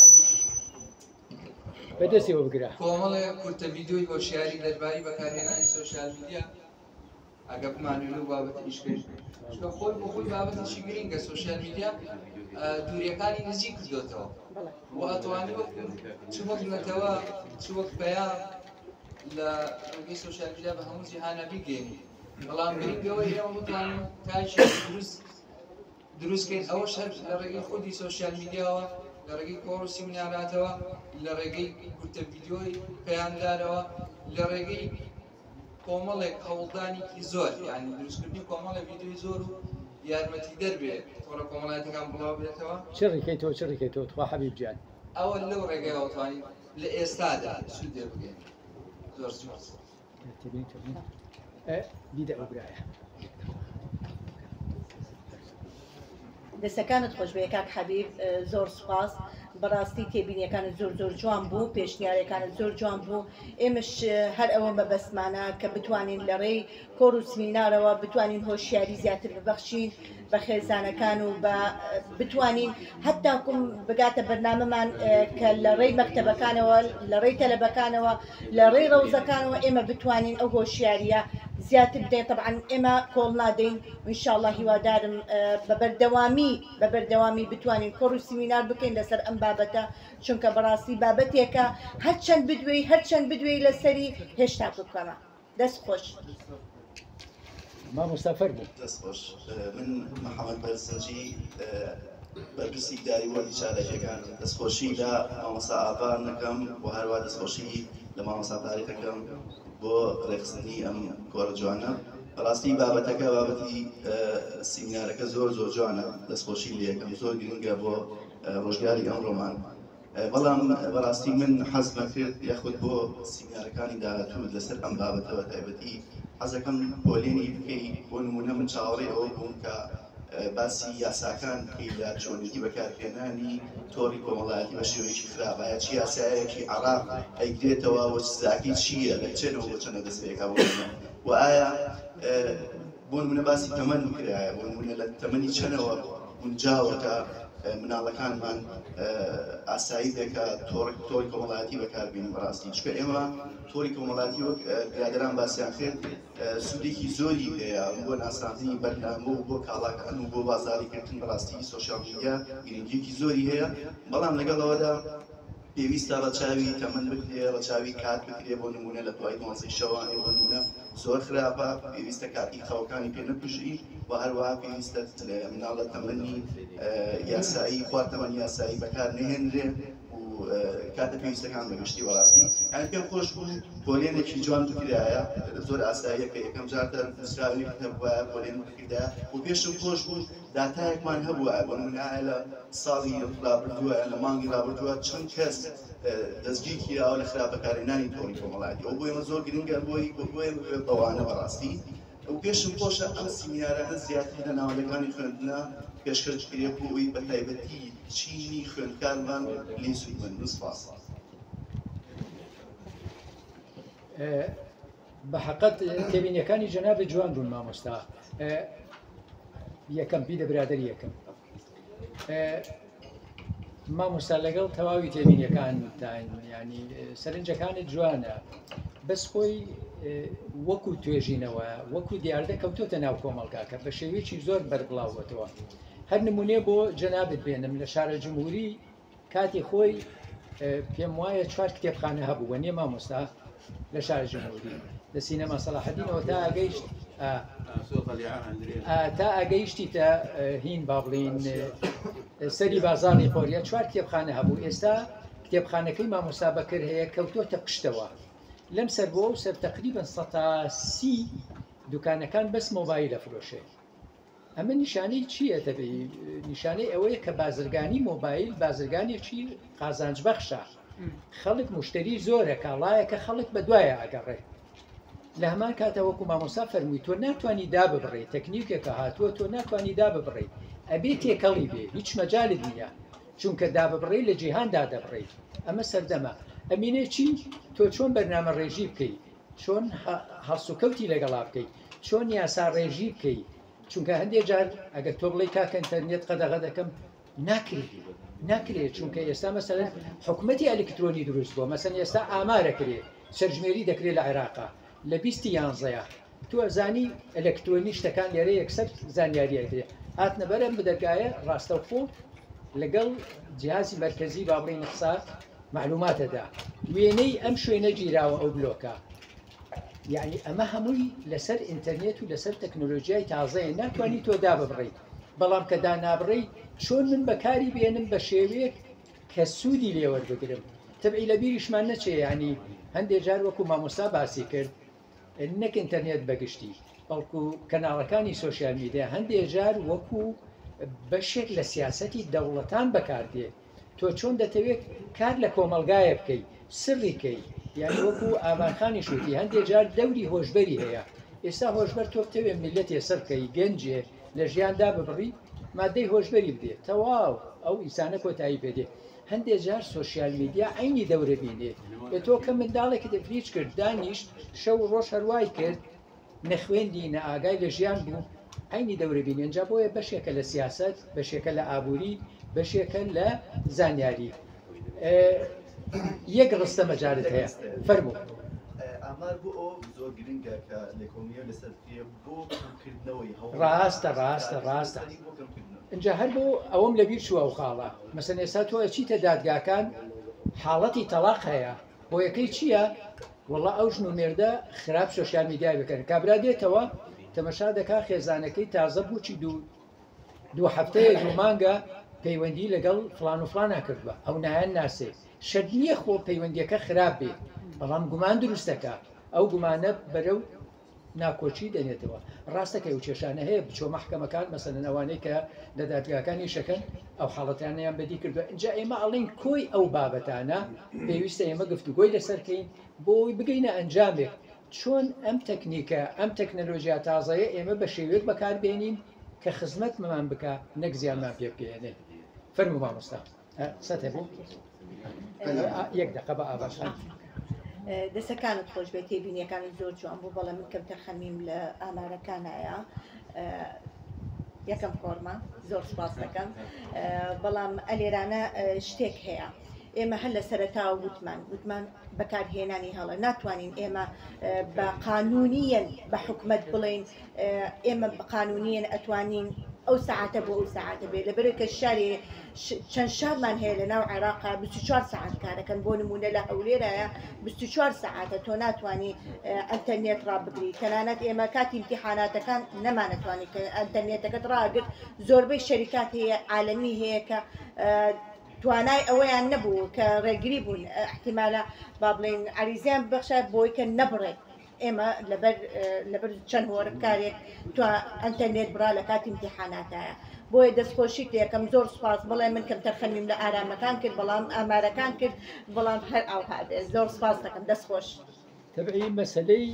بەدەستیەوە بگرە کۆمەڵێ کورتە ڤیدیۆی هۆشیاری دەرباری بەکارهێنانی سوشیال میدیا ئەگە بمانوێن و بابەتی ئیشکەین چکە خۆی بۆ خۆی بابەتێکی گرینگە سوشیال میدیا دووریەکانی نزیک کردوتەوە و ئەتوانی چ وەک نەتەوە چ وەک پەیام لە ڕێگەی سوشیال میدیا بە هەموو جیهانە بیگەینی بەڵام گرینگەوە ئێمە بتوانین تایشی دروستکەین ئەوەش هەر لە ڕێگەی خودی سوشیال میدیاوە لە ڕێگەی کۆڕ و سیمیناراتەوە لە ڕێگەی کورتە ڤیدیۆی پەیامدارەوە لە ڕێگەی کۆمەڵێک هەوڵدانێکی زۆر یعنی دروستکردنی کۆمەڵێک ڤیدیۆی زۆر و یارمەتی دەربێت تۆڕە کۆمەڵایەتەکان بڵاو بێتەوە چ ڕێکەیتەوە تخوا حەبیب گیان ئەوە لەو ڕێگەیەوە توانین لە ئێستادا سوود لێ بگەین زۆر سپاس بیدە ئەو برایە دەستەکانت خۆش بێ کاک حەبیب زۆر سوپاس بەڕاستی تێبینیەکانت زۆر زۆر جوان بوو پێشنیارەکانت زۆر جوان بوو ئێمەش هەر ئەوە بەبەسمانە کە بتوانین لە ڕێی کۆڕ و سمینارەوە بتوانین هۆشیاری زیاتر ببەخشین بە خێزانەکان و بتوانین هەتاکم بگاتە بەرنامەمان کە لە ڕێی مەکتەبەکانەوە لە ڕێی تەلەبەکانەوە لە ڕێی ڕەوزەکانەوە ئێمە بتوانین ئەو هۆشیاریە زیاتر بدەین طبعا ئێمە کۆڵ نادەین ئینشاءالله هیوادارم بەبەردەوامی بتوانین کۆڕ و سیمینار بکەین لەسەر ئەم بابەتە چونکە بەڕاستی بابەتێکە هەرچەند بدوێی لەسەری هێشتا بکەمە دەست خۆش مامۆستا فەرموو دەست خۆش من محەممەد بەرزنجی بەرپرسی داری وەرگی چالەکیەکان دەستخۆشی لە مامۆستا ئاوا نەکەم و هەروە دەستخۆشی لە مامۆستا تاریخەکەم بۆ ڕێخستنی ئەم گۆڕە جوانە بەڕاستی بابەتەکە بابەتی سیمینارەکە زۆر جوانە دەستخۆشی لە یەکەم زۆر گرنگە بۆ ڕۆژگاری ئەمڕۆمان بەڵام بەڕاستی من حەزمە کرد یاخود بۆ سیمینارەکانی داهاتوو لەسەر ئەم بابەتەوە تایبەتی حەزەکەم پۆلێنی بکەی بۆ نمونە من چاوەڕێ ئەوە بووم کە باسی یاساکان بکەی لە چۆنیتی بەکارهێنانی تۆڕی کۆمەڵایەتی بە شێوەیەکی خراپایە چی یاسایەکی عەراق ئەیگرێتەوە و سزاکەی چییە لە چێنەوە بۆ چەندە دەستپێکا و ئایا بۆ نمونە باسی تەمەن بکرایە بۆ نمونە لە تەمەنی چەنەوە گونجاوە کە مناڵەکانمان ئاسایی دەکە تۆڕی کۆمەڵایەتی بەکاربێنین بەڕاستی چکە ئێمە تۆڕی کۆمەڵایەتی وەک برادران باسییان کرد سوودێکی زۆری هەیە بۆ ناساندنی بەرنامە و بۆ کاڵاکان و بۆ بازاریکردن بەڕاستی سۆشیال میدیا گرنگیەکی زۆری هەیە بەڵام لەگەڵەوەدا پێویستە ڕەچاوی تەمەن بکرێ ڕەچاوی کات بکرێ بۆ نمونە لە دوای 12 شەوانێ بۆ نمونە زۆر خراپە پێویستە کاتی خەوەکانی پێ نەپژی و هەروەها پێویستە مناڵە تەمەنی یاسایی خوارتەمەنی یاسایی بەکار نهێنرێ و کاتە پێویستەکان بەگشتی بەڕاستی یان پێم خۆش بوو پۆلێنێکی جوان بکرایە زۆر ئاساییە کە یەکەم جارتە نووسراوی هەبووە پۆلێن بکردا و پێشم خۆش بوو داتایەکمان هەبووە بۆ نمونە لە ساڵی ڕابردووە لە مانگی ڕابردووە چەند کەس دەستگیر کراوە لە خراپ بەکارهێنانی تۆڕی کۆمەڵایەتی ئەو بۆ ئێمە زۆر گرنگە بۆی بەوانە بەڕاستی و پێشم خۆشە ئەم سیمینارانە زیاتر لە ناوەندەکانی خوێندنە پێشکەش کرێ بۆ ئەوی بە تایبەتی چینی خوێندکارمان لێ سوودمەند سپاس بە حەقەت تێبینیەکانی جەنابێت جوان بوون مامۆستا یەکەم بیدە برادەری یەکەم مامۆستا لەگەڵ تەواوی تێبینیەکانتان ینی سەرنجەکانت جوانە بەس خۆی وەکو توێژینەوە وەکو دیاردە کەوتۆتە ناو کۆمەڵگاکە بە شێوەیەکی زۆر بەربڵاوەتەوە هەر نمونێ بۆ جەنابێت بێنم لە شارە جمهوری کاتی خۆی پێم وایە 4 کتێبخانە هەبوو وە نیە مامۆستا لە شارە جمهوری لە سینەما سەلاحەدینەوە تا ئەگەیشت تا ئەگەیشتی تە هین با بڵین سەری بازاڕی خۆریە 4 کتێبخانە هەبوو ئێستا کتێبخانەکەی مامۆستا بەکر هەیە کەوتۆتە قشتەوە لەم سەر بۆ و سەر تقریبا 130 دوکانەکان بەس مۆبایلە فرۆشێ ئەمە نیشانەی چییە دەبێ نیشانەی ئەوەیە کە بازرگانی مۆبایل بازرگانێکی قازانجبەخشە خەڵک مشتری زۆرە کاڵایە کە خەڵک بە دوایە ئەگەڕێ لە هەمان کاتە وەکو مامۆستا فەرمووی تۆ ناتوانانی دا ببڕێ تەکنیکێکە هاتووە تۆ ناتوانانی دا ببڕێ ئەبێ تێکەڵی بێ هیچ مەجالت نییە چونکە دا ببڕێ لە جیهاندا دەبڕێ ئەمە سەردەمە ئەمینێ چی تۆ چۆن بەرنامە ڕێژی بکەیت چۆن هەڵسوکەوتی لەگەڵا بکەیت چۆن یاسا ڕێژی بکەیت چونکە هەندێک جار ئەگەر تۆ بڵێ کاکە ئینتەرنێت قەدەغە دەکەم ناکرێت چونکە ئێستا مەسەلەن حکوومەتی ئەلکترۆنی دروست بووە مەسەن ئێستا ئامارەکرێت سەرژمێری دەکرێت لە عێراقا لە 2011 تو ئەزانی ئەلکترۆنی شتەکان لێرە یەکسەر زانیاریەکرێت هاتنە بەرەم بدەرگایە ڕاستەوخۆ لەگەڵ جیهازی مەرکەزی بابڕی نقسا معلوماتەدا وێنەی ئەم شوێنە گیراوە ئەو بلۆکە یعنی ئەمە هەمووی لەسەر ئینتەرنێت و لەسەر تەکنۆلۆژیای تازەیە ناتوانانی تۆ دا ببڕیت بەڵام کە دانابڕی چۆن من بەکاری بێنم بە شێوەیەک کە سوودی لێوەربگرم تەبعی لە بیریشمان نەچێ ینی هەندێک جار وەکو مامۆستا باسی کرد نەک ئینتەرنێت بەگشتی بەڵکو کەناڵەکانی سۆشیال میدیا هەندێک جار وەکو بەشێک لە سیاسەتی دەوڵەتان بەکاردێ تۆ چۆن دەتەوێت کار لە کۆمەلگایە بکەیت سڕیکەی یان وەکو ئامانخانی شووتی هەندێک جار دەوری هۆشبەری هەیە ئێستا هۆشبەر تۆ بتەوێت میلەتێ سەرکەی گەنجێ لە ژیاندا ببڕی مادەی هۆشبەری بدێت تەواو ئەو ئیسانە کۆتایی پێدێ هەندێک جار سۆشیال میدیا عینی دەورە بینێ تۆ کە منداڵێکی دەفریچ کرد دانیشت شەو ڕۆژ هەروای کرد نەخوێندی نە ئاگای لە ژیان بوو عینی دەورە بینێ اینجا بۆیە بەشێکە لە سیاست بەشێکە لە ئابووری بەشێکە لە زانیاری یەک ڕستە مەجارت هەیە فەرموو ئامار بۆ ئەو زۆر گرنگە کە لێکۆڵینەوە لەسەر پێ بۆ کردنەوەی ڕاستە اینجا هەر بۆ ئەوەم لەبیر چووە ئەو خاڵە مەسەن ئێستا تۆ ئەچیتە دادگاکان حاڵەتی تەلاق هەیە بۆ یەکەی چییە وەڵا ئەو ژن و مێردە خراپ سۆشیال میدیا بکەن کابرا دێتەوە تەمەشا دەکا خێزانەکەی تازە بووچی دوو هەفتەیە دوو مانگە پەیوەندی لەگەڵ فلان و فلانە کردووە ئەو نایەن ناسێ شەد نییە خۆ پەیوەندیەکە خراپ بێت بەڵام گومان دروستەکە ئەو گومانە بەرەو ناکۆچی دەنێتەوە ڕاستەکەی و کێشانە هەیە بچۆ مەحکەمەکان مەسەلەن ئەوانەی کە لە دادگاکانی شەکەن ئەو حاڵەتیانیان بەدی کردووە اینجا ئێمە ئەڵین کۆی ئەو بابەتانە پێویستە ئێمە گفتوگۆی لەسەرکەین بۆی بگەینە ئەنجامێک چۆن ئەم تەکنیکە ئەم تەکنەلۆژیا تازەیە ئێمە بە شێوێک بەکاربێنین کە خزمەت مەمان بکە نەک زیانمان پێ بکەێنێ فەرموو مامۆستا سەت هەبوو یەک دقە بە ئاباشان دەسەکانت خۆش بێت تێبینیەکانی زۆر جوان بوو بەڵام من کەم تەرخەمیم لە ئامارەکانایە یەکەم فۆرمە زۆر سپاس دەکەم بەڵام ئەلێرانە شتێک هەیە ئێمە هەر لە سەرەتاوە وتمان بەکارهێنانی هەڵە ناتوانین ئێمە بە قانونیەن بە حکومەت بڵێن ئێمە بە قانونیەن ئەتوانین ئەو ساعتە بۆ ئەو ساعتە بێت لەبەرێک کە شاری چەند شارمان هەیە لە ناو عێراقا 24 ساعت کارەکەن بۆ نمونە لە هەولێرایە 24 ساعتە تۆ ناتوانانی ئەنتەرنێت ڕابگری تەنانەت ئێمە کاتی امتیحاناتەکان نەمانەتوانی ئەنتەرنێتەکەت ڕاگرت زۆربەی شەریکات هەیە عالەمی هەیە کە توانای ئەوەیان نەبوو کە ڕێگری بوون احتیمالە با بڵێن عریزیان بەخشە بۆی کە نەبڕێت ئێمە لەبەر چەند هۆرە کارێک تو ئەنتەرنێت برا لە کاتی امتیحاناتایە بۆیە دەستخۆشی یەکەم زۆر سپاس بڵێ من کەم تەرخەمیم لە ئارامەکان کرد بەڵام ئامارەکان کرد بەڵام هەر ئەوها زۆر سپاس دەکەم دەستخۆش تەبعی مەسلەی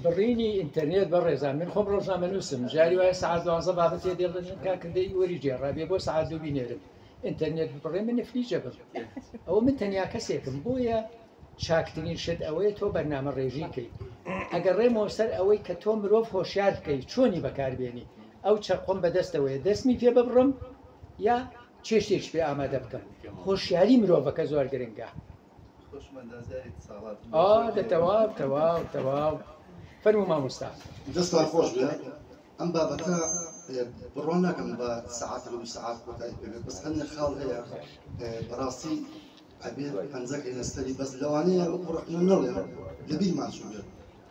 بڕینی ئینتەرنێت بە ڕێزان من خۆم ڕۆژنامە نووسم جاری وایە سەعات 12 بابەتێ دێڵن کاکردەی وەری جێڕابێ بۆ سەعات 2 بینێرم ئینتەرنێت بڕێ من نفلیجە بم ئەوە من تەنیا کەسێکم بۆیە چاکترین شت ئەوەیە تۆ بەرنامە ڕێژی کەیت ئەگەر ڕێمەوە سەر ئەوەی کە تۆ مرۆڤ هۆشیار بکەیت چۆنی بەکاربێنی ئەو چەقۆم بەدەستەوەیە دەستمی پێ ببڕم یا چێشتێک پێ ئامادە بکەم هۆشیاری مرۆڤەکە زۆر گرنگە تەواو فەرموو مامۆستا دەستان خۆش بێ ئەم بابەتە بڕۆن ناکەم بە سەعات بە 2 سەعات کۆتایی پێ بەس هەندێک خاڵ هەیە بەڕاستی ئەبێت پەنجەکەی نەستەری بەس لەوانەیە ڕحنە نەڵێ لە بیرمان چوو بێت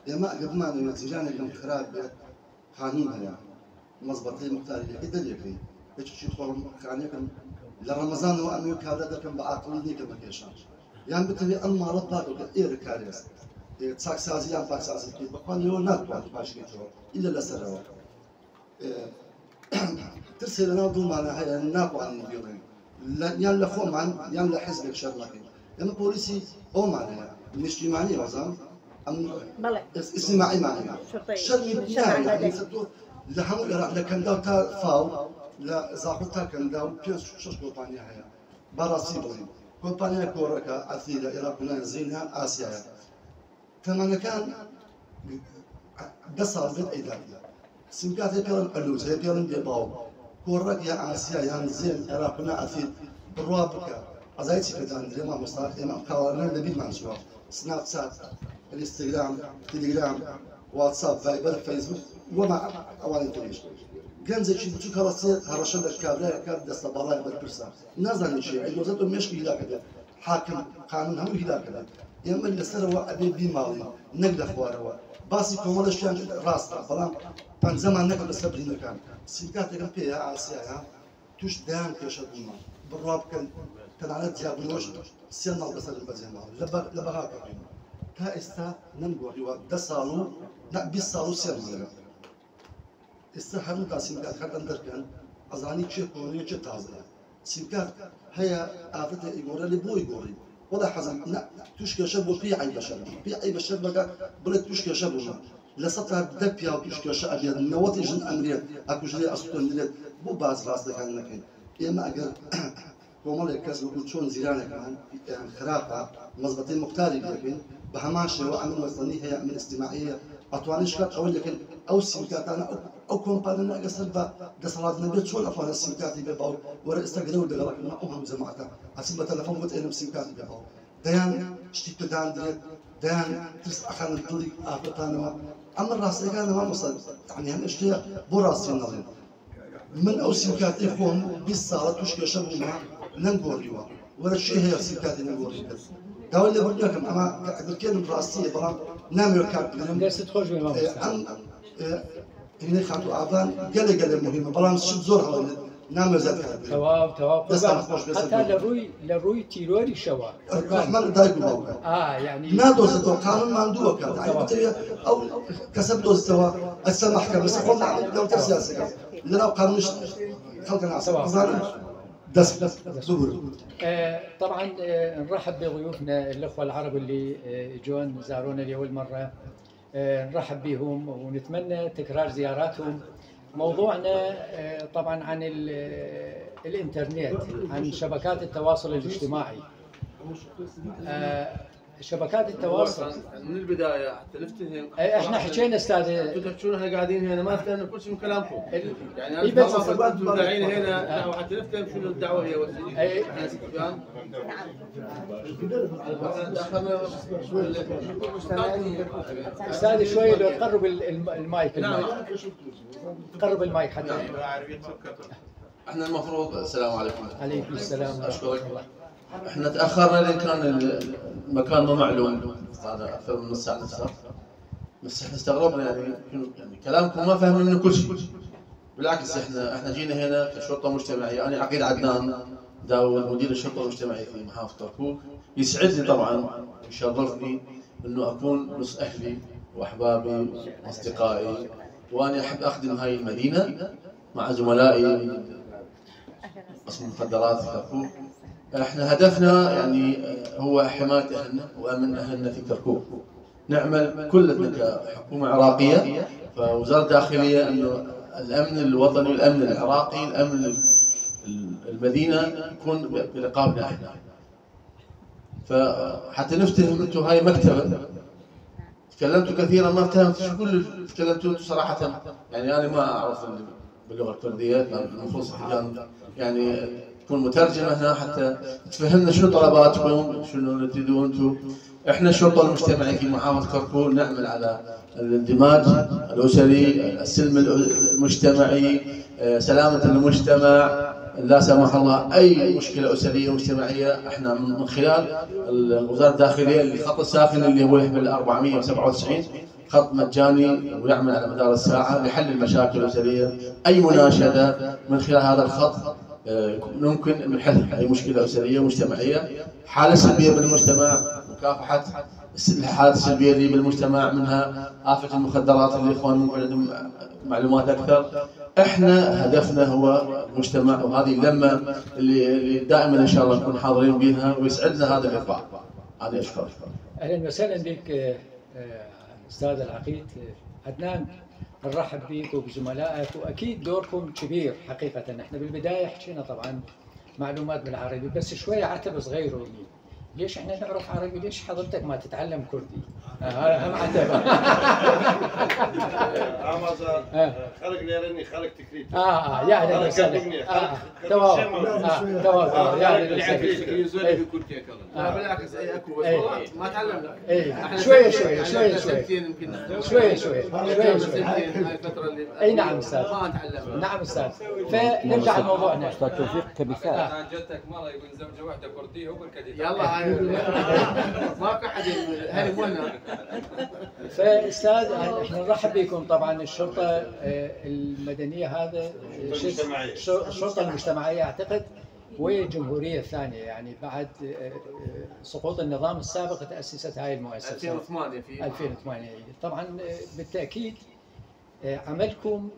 ئێمە ئەگە بمانەوێت جیرانێکم خراپ بێت قانون هەیە مەزبەتەی مختاریەکەی دەرێکەی بچی خۆڵم خانەکەم لە ڕەمەزانەوە ئەمێ کادە دەکەم بە عاقڵی نیکە بەکێشان یان بتەوێت ئەم ماڵە پاکەکە ئێرە کارێست چاکسازی یان پاکسازی بکەیت بەخوانەوە ناتوانێت پاشکێتەوە ئیلە لەسەرەوە ترسێ لەناو دوومانە هەیە ناتوانین بێڵێن یان لە خۆمان یان لە حیزبێک شەڕ نەکەین ئێمە پۆلیسی ئەومان هەیە نیشتیمانی وەزان اجتماعي معنا شرمي يعني لهم لكن داو تا فاو لا زاخو تا كان داو بيس شش كومبانيا هيا براسي بلين كومبانيا كوركا اثيلا إراقنا زينها آسيا تماما كان دسال بيت إيداريا سمكات يبيرن ألوز يبيرن بيباو كورك يا آسيا يا زين إراقنا أثيل بروابك أزايتي كتان دريما مصطلح إمام كوارنا نبي منشور سناب شات الانستغرام تليجرام واتساب فايبر فيسبوك وما أولا تريش جنزة شيء بتشوف هرسية هرشان الكابلا كاب دست بالله بالبرسا نازل شيء الموضوع مش هلا كذا حاكم قانون هم هلا كذا يوم اللي صار هو أبي بمالي نقل أخواره باسي كمال الشيء راس فلان كان زمان نقل السبرين مكان سيكات كان فيها آسيا توش دان كشدنا بالراب كان على جابلوش سينا بس البزيمة لبغاك كاستا نمجوري ودسالو لا بيسالو سينا استحرم كاسيمكات خد أندر كان أزاني شيء كوني شيء تازه سيمكات هي عادة يقول لي بو يقولي ولا حزن لا تشكي شاب في أي بشر في أي بشر بقى بلد تشكي شاب لسطها دبيا وتشكي شاب أبيض نواتي جن أمريات أكوجلي أسطون دليل بو باز راس لكان لكن إما أجر كومال الكاس وقول شون زيرانة كمان يعني خرافة مزبطين مختاري لكن بهماشة وعمل وطني هي من استماعية أطواني شكات أول لكن أو سيمكات أنا أو كومبانينا قصد بقصرات نبيت شو الأطوان السيمكات بيباو ورا استقروا دقلك ما أهم جماعتها حسب تلفون قلت أنا بسيمكات بيباو ديان اشتيت دان دريت ديان ترس أخان الطريق أفتانا أما الراس كان ما مصد يعني هم اشتيا براسي نظيم من أو سيمكات يكون بالصالة وش يشبه مع ننقوريوا ولا شيء هي سيمكات ننقوري داول اللي بقول لكم أما بالكلمة براسية برام نام يركب أنا درست تخرج من أم هنا خاطر أبان قال مهمة برام شد زورها نام زاد تواب حتى لروي تيروري شوا الرحمن دايق موقع يعني نادوز تو قانون ما عنده كذا يعني بتري أو كسب دوز توا السماح كذا بس قلنا لو ترسياسة لنا قانون خلقنا عصام دس زبور طبعا نرحب بضيوفنا الأخوة العرب اللي جون زارونا لأول مرة نرحب بهم ونتمنى تكرار زياراتهم. موضوعنا طبعا عن الانترنت، عن شبكات التواصل الاجتماعي. شبكات التواصل من البدايه حتى نفتهم احنا حكينا استاذ انتم تحكون احنا قاعدين هنا ما فهمنا كل شيء من كلامكم يعني انا ما داعين هنا حتى نفهم شنو الدعوه هي احنا سفيان استاذ شوي لو تقرب المايك. نعم قرب المايك حتى احنا المفروض السلام عليكم. عليكم السلام. اشكرك. احنا تاخرنا لان كان المكان ما معلوم، هذا اكثر من نص ساعه نفسها، بس احنا استغربنا يعني كلامكم ما فهمنا منه كل شيء. بالعكس احنا جينا هنا كشرطه مجتمعيه. انا عقيد عدنان داود مدير الشرطه المجتمعيه في محافظه كركوك. يسعدني طبعا ويشرفني انه اكون نص اهلي واحبابي واصدقائي، وانا احب اخدم هاي المدينه مع زملائي قسم المخدرات في كركوك. احنا هدفنا يعني هو حمايه اهلنا وامن اهلنا في كركوك. نعمل كلنا كحكومه عراقيه، فوزاره الداخليه انه الامن الوطني والامن العراقي، الامن المدينه يكون برقابنا احنا. فحتى نفتهم انتم هاي مكتبه. تكلمتوا كثيرا ما فهمت شو كل تكلمتوا انتم صراحه، يعني انا ما اعرف باللغه الكرديه، المفروض كان يعني تكون مترجمه هنا حتى تفهمنا شنو طلباتكم، شنو تريدون انتم. احنا الشرطه المجتمعيه في محافظه كركوك نعمل على الاندماج الاسري، السلم المجتمعي، سلامه المجتمع، لا سمح الله اي مشكله اسريه مجتمعيه. احنا من خلال وزاره الداخليه الخط الساخن اللي هو يحمل 497 خط مجاني ويعمل على مدار الساعه لحل المشاكل الاسريه. اي مناشده من خلال هذا الخط ممكن نحل اي مشكله اسريه مجتمعيه، حاله سلبيه بالمجتمع، مكافحه الحالات السلبيه اللي بالمجتمع، منها آفة المخدرات اللي الاخوان ممكن عندهم معلومات اكثر. احنا هدفنا هو المجتمع، وهذه اللمه اللي دائما ان شاء الله نكون حاضرين بها، ويسعدنا هذا اللقاء. انا اشكرك. اهلا وسهلا بك استاذ العقيد عدنان، نرحب بك وبزملائك، واكيد دوركم كبير حقيقه. احنا بالبدايه حكينا طبعا معلومات بالعربي، بس شويه عتب صغير ولي. ليش احنا نعرف عربي؟ ليش حضرتك ما تتعلم كردي؟ هذا هم عتب. خلق ليرني خلق تكريت. يعني تمام يعني لا بالعكس اكو بس ما تعلمنا. شويه اي نعم استاذ، ما تعلمنا. نعم استاذ. فنرجع لموضوعنا. استاذ توفيق كمثال جدك مره يقول زوجه واحده كرديه وبالكدي يلا ماكو احد هذه مولنا. فاستاذ احنا نرحب بكم. طبعا الشرطه المدنيه هذا الشرطه المجتمعيه اعتقد، والجمهوريه الثانيه، يعني بعد سقوط النظام السابق تاسست هاي المؤسسه 2008 في 2008. طبعا بالتاكيد عملكم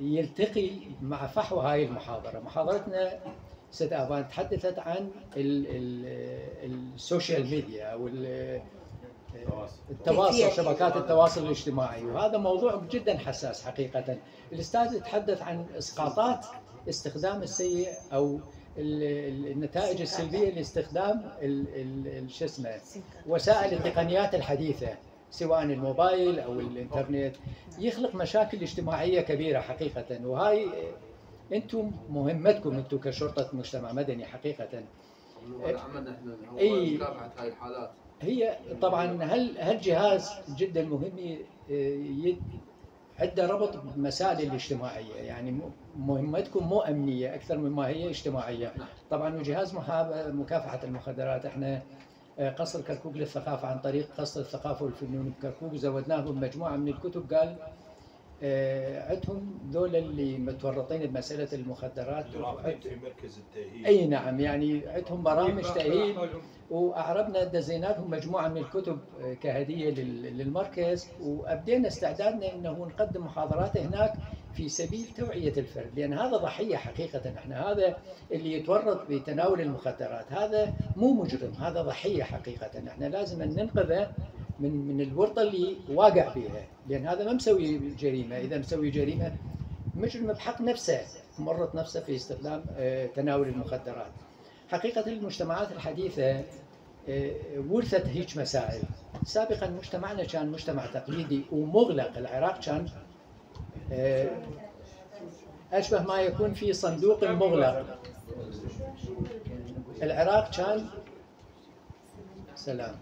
يلتقي مع فحوى هاي المحاضره. محاضرتنا ست آبان تحدثت عن السوشيال ميديا او التواصل، شبكات التواصل الاجتماعي، وهذا موضوع جدا حساس حقيقه. الاستاذ يتحدث عن اسقاطات استخدام السيء او النتائج السلبيه لاستخدام شو اسمه وسائل التقنيات الحديثه، سواء الموبايل او الانترنت، يخلق مشاكل اجتماعيه كبيره حقيقه. وهاي انتم مهمتكم انتم كشرطه مجتمع مدني حقيقه. عملنا احنا هو متابعه هاي الحالات. هي طبعا هالجهاز جدا مهم، عنده ربط بالمسائل الاجتماعيه، يعني مهمتكم مو امنيه اكثر مما هي اجتماعيه. طبعا وجهاز مكافحه المخدرات، احنا قصر كركوك للثقافه عن طريق قصر الثقافه والفنون بكركوك زودناه بمجموعه من الكتب. قال عندهم ذول اللي متورطين بمساله المخدرات في مركز التاهيل. اي نعم، يعني عندهم برامج تاهيل، واعربنا دزينا لهم مجموعه من الكتب كهديه للمركز، وابدينا استعدادنا انه نقدم محاضرات هناك في سبيل توعيه الفرد، لان هذا ضحيه حقيقه. احنا هذا اللي يتورط بتناول المخدرات هذا مو مجرم، هذا ضحيه حقيقه. احنا لازم ننقذه من الورطه اللي واقع فيها، لان هذا ما مسوي جريمه. اذا مسوي جريمه مجرم بحق نفسه، مرت نفسه في استخدام تناول المخدرات. حقيقه المجتمعات الحديثه ورثت هيك مسائل. سابقا مجتمعنا كان مجتمع تقليدي ومغلق. العراق كان اشبه ما يكون في صندوق مغلق. العراق كان سلام،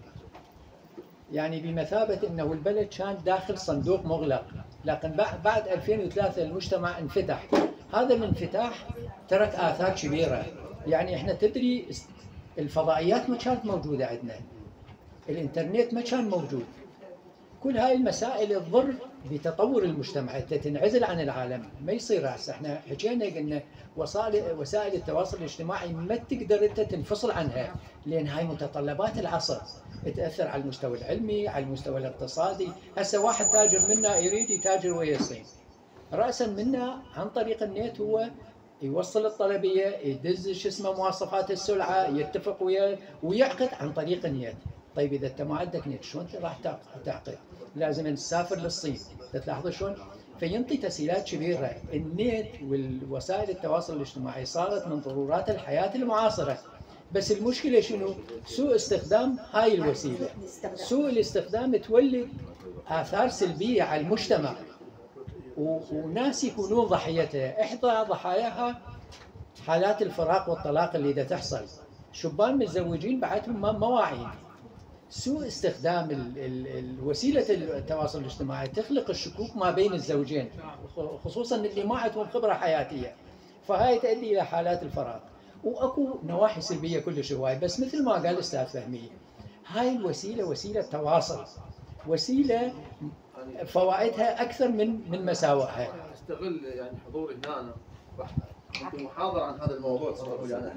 يعني بمثابة أنه البلد كان داخل صندوق مغلق. لكن بعد 2003 المجتمع انفتح. هذا الانفتاح ترك آثار كبيرة. يعني احنا تدري الفضائيات ما كانت موجودة عندنا، الانترنت ما كان موجود. كل هاي المسائل تضر بتطور المجتمع. انت تنعزل عن العالم ما يصير. هسه احنا حكينا قلنا وسائل التواصل الاجتماعي ما تقدر انت تنفصل عنها، لان هاي متطلبات العصر، تاثر على المستوى العلمي، على المستوى الاقتصادي. هسه واحد تاجر منا يريد يتاجر ويا الصين، راسا منا عن طريق النت هو يوصل الطلبيه، يدز شو اسمه مواصفات السلعه، يتفق ويعقد عن طريق النت. طيب اذا انت ما عندك نت شلون راح تعقد؟ لازم نسافر للصين. تلاحظوا شلون؟ فينطي تسهيلات كبيره. النت والوسائل التواصل الاجتماعي صارت من ضرورات الحياه المعاصره. بس المشكله شنو؟ سوء استخدام هاي الوسيله. سوء الاستخدام تولد آثار سلبيه على المجتمع، وناس يكونون ضحيتها. إحدى ضحاياها حالات الفراق والطلاق اللي دا تحصل. شبان متزوجين بعدهم ما واعيين. سوء استخدام وسيلة التواصل الاجتماعي تخلق الشكوك ما بين الزوجين، خصوصا اللي ما عندهم خبرة حياتية، فهاي تؤدي إلى حالات الفراق. واكو نواحي سلبية كلش هواي. بس مثل ما قال الأستاذ فهمي، هاي الوسيلة وسيلة تواصل، وسيلة فوائدها أكثر من مساوئها. استغل يعني حضوري هنا راح أعطي محاضرة عن هذا الموضوع. صراحة يعني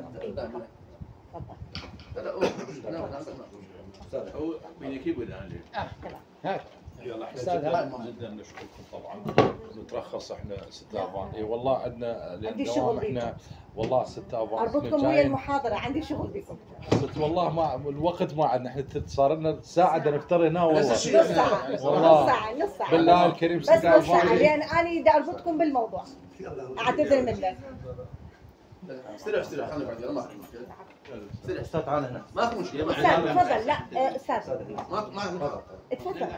لا هو بيني كيبورد عندي. هات يلا احنا جدا نشكركم طبعا. نترخص احنا 6 افان. اي والله عندنا دوام احنا والله 6 افان. اربطكم ويا المحاضره، عندي شغل بكم. والله ما الوقت ما عندنا، احنا صار لنا ساعه نفطر هنا والله. نص ساعه والله نص ساعه بالله الكريم 6 افان. بس نص ساعه لان انا بدي اربطكم بالموضوع. اعتذر منك. استريح خليني بعد ما في مشكله. استريح استاذ تعال هنا ما في مشكله. استاذ تفضل. لا استاذ ما تفضل.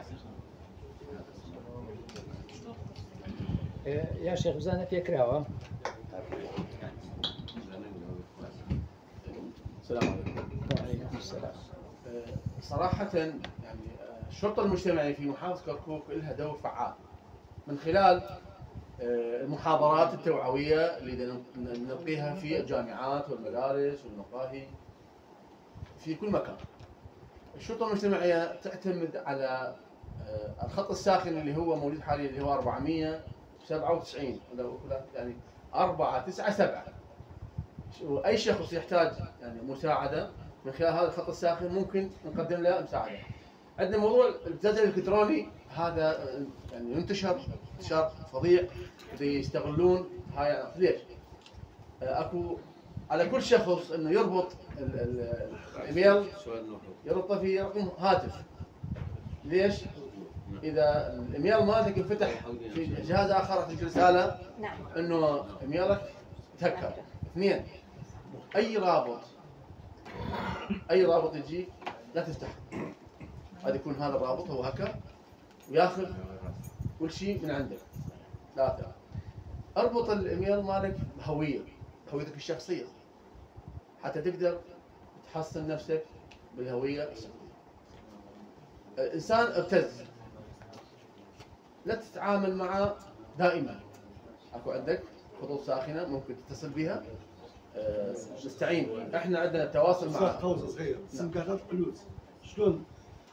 يا شيخ بزانه فكره. السلام عليكم. وعليكم السلام. صراحة يعني الشرطة المجتمعية في محافظة كركوك لها دور فعال من خلال المحاضرات التوعوية اللي نلقيها في الجامعات والمدارس والمقاهي في كل مكان. الشرطة المجتمعية تعتمد على الخط الساخن اللي هو موجود حاليا اللي هو 497 يعني 497. واي شخص يحتاج يعني مساعده من خلال هذا الخط الساخن ممكن نقدم له مساعده. عندنا موضوع الابتزاز الالكتروني هذا يعني ينتشر انتشار فظيع يستغلون هاي. ليش؟ اكو على كل شخص انه يربط الايميل يربطه في رقم هاتف. ليش؟ اذا الايميل مالك انفتح في جهاز اخر تجي رساله انه ايميلك تهكر. اثنين، اي رابط يجيك لا تفتح. قد يكون هذا الرابط هو هكر وياخذ كل شيء من عندك. ثلاثة، اربط الايميل مالك بهويتك الشخصيه حتى تقدر تحصن نفسك بالهويه الشخصيه. الانسان ابتز لا تتعامل معه دائما. اكو عندك خطوط ساخنه ممكن تتصل بها. نستعين احنا عندنا تواصل مع قوس صغير سم كارت فلوس شلون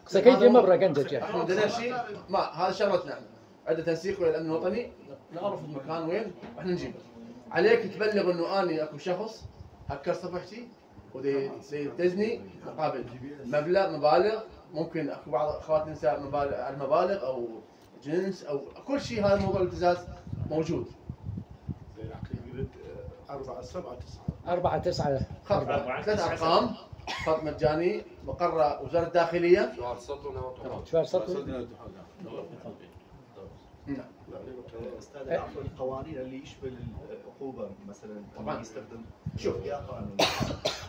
سكيت مبرق عندك احنا عندنا شيء ما هذا شغلتنا احنا عندنا تنسيق ويا الامن الوطني نعرف المكان وين واحنا نجيبه. عليك تبلغ انه اني اكو شخص هكر صفحتي ويبتزني مقابل مبالغ. ممكن اكو بعض اخوات نساء المبالغ او جنس او كل شيء. هذا موضوع الابتزاز موجود. 479 خط 3 ارقام خط مجاني مقر وزاره الداخليه. شوار سطو نعم. استاذ عفوا القوانين اللي يشمل العقوبه مثلا طبعا يستخدم شوف يا قانون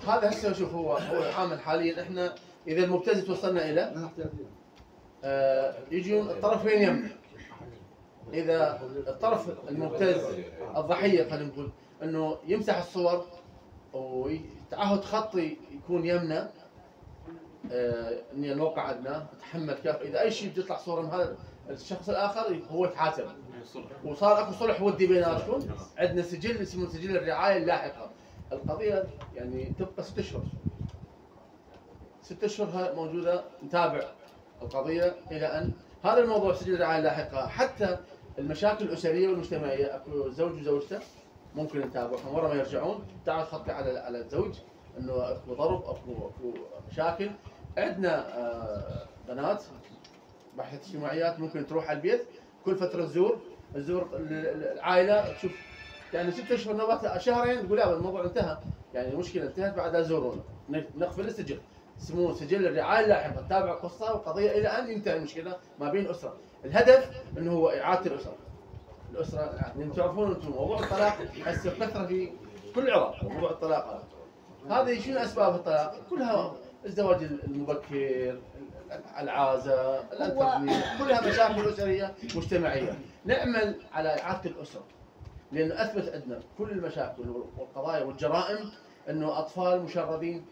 هذا هسه شوف هو العامل حاليا احنا اذا المبتز توصلنا الى يجون الطرفين يمنع. اذا الطرف المبتز الضحيه خلينا نقول انه يمسح الصور وتعهد خطي يكون يمنى ان الموقع عندنا يتحمل كافه. اذا اي شيء بتطلع صوره من هذا الشخص الاخر هو يتحاسب. وصار اكو صلح ودي بيناتكم. عندنا سجل اسمه سجل الرعايه اللاحقه. القضيه يعني تبقى 6 اشهر. 6 اشهر موجوده نتابع القضيه الى ان هذا الموضوع سجل الرعايه اللاحقه. حتى المشاكل الاسريه والمجتمعيه اكو زوج وزوجته ممكن نتابعهم ورا ما يرجعون. تعال خطي على الزوج انه اكو ضرب اكو مشاكل. عندنا بنات بحث اجتماعيات ممكن تروح على البيت كل فتره تزور العائله تشوف يعني 6 اشهر نوبات شهرين تقول لا الموضوع انتهى يعني المشكله انتهت بعدها زورونا نقفل السجل. اسمه سجل الرعايه اللاحقه. نتابع القصه والقضيه الى ان ينتهي المشكله ما بين اسره. الهدف انه هو اعاده الاسره يعني تعرفون انتم موضوع الطلاق هسه كثره في كل العراق. موضوع الطلاق هذه شنو اسباب الطلاق؟ كلها الزواج المبكر، العازه، الانترنت، كلها مشاكل اسريه مجتمعيه. نعمل على اعاده الاسره لانه اثبت عندنا كل المشاكل والقضايا والجرائم انه اطفال مشردين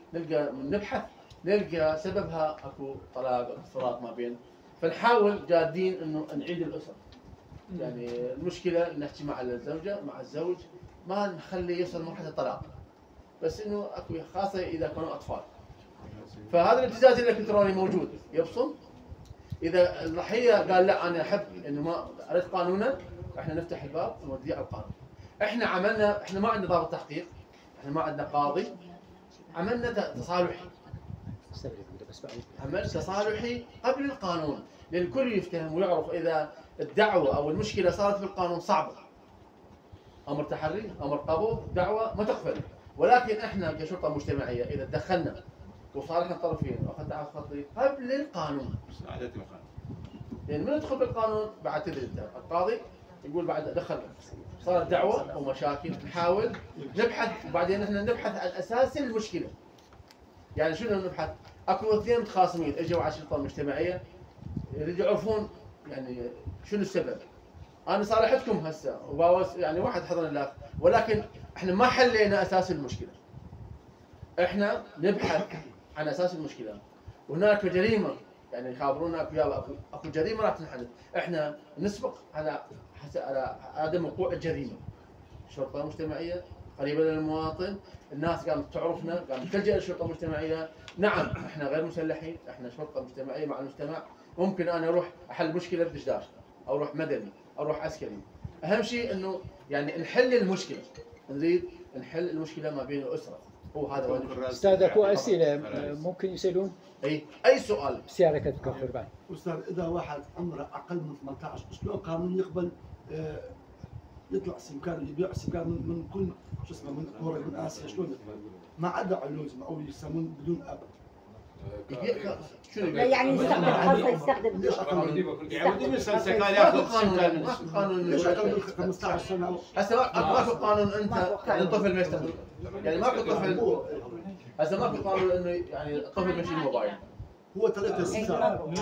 نبحث نلقى سببها اكو طلاق اختلاط ما بين. فنحاول جادين انه نعيد الاسره. يعني المشكله نحكي مع الزوجه مع الزوج ما نخليه يوصل مرحله الطلاق بس انه اكو خاصه اذا كانوا اطفال. فهذا الابتزاز الالكتروني موجود يبصم. اذا الضحيه قال لا انا احب انه ما اريد قانونا احنا نفتح الباب ونوديه على القانون. احنا ما عندنا ضابط تحقيق، احنا ما عندنا قاضي، عملنا تصالحي عمل تصالحي قبل القانون، لان الكل يفتهم ويعرف اذا الدعوه او المشكله صارت في القانون صعبه. امر تحري، امر قبول، دعوه ما تقبل، ولكن احنا كشرطه مجتمعيه اذا تدخلنا وصالحنا الطرفين واخذنا خطي قبل القانون. لان من ندخل بالقانون بعد تدري انت القاضي يقول بعد دخل صارت دعوه ومشاكل نحاول نبحث، وبعدين احنا نبحث عن اساس المشكله. يعني شنو نبحث؟ اكو اثنين متخاصمين اجوا على الشرطه المجتمعيه يريدوا يعرفون يعني شنو السبب. انا صالحتكم هسه وباوس يعني واحد حضن الاخ، ولكن احنا ما حلينا اساس المشكله. احنا نبحث عن اساس المشكله، وهناك جريمه يعني يخابرونا اكو جريمه راح تنحدث، احنا نسبق على عدم وقوع الجريمه. الشرطه المجتمعيه قريبه للمواطن، الناس قامت تعرفنا، قامت تلجا للشرطه المجتمعيه. نعم احنا غير مسلحين، احنا شرطه مجتمعيه مع المجتمع. ممكن انا اروح احل مشكله بدشداش، او اروح مدني، او اروح عسكري. اهم شيء انه يعني نحل المشكله، نريد نحل المشكله ما بين الاسره. هو هذا واجب. استاذ اكو اسئله ممكن يسالون؟ اي سؤال سيارك تكفر بعد. استاذ اذا واحد عمره اقل من 18 شلون قانون يقبل يطلع سيم كارد يبيع سيم كارد من كل شو اسمه من كوريا من اسيا شلون يقبل؟ ما عدا علوز او يسمون بدون اب. لا يعني يستخدم خاصه يستخدم ليش اقل يعني مثل سكان ياخذ قانون ليش اقل من 15 سنه؟ هسه ماكو قانون انت يعني الطفل ما يستخدم، يعني ماكو طفل هسه ماكو قانون انه يعني الطفل ماشي الموبايل. هو طريقه السكر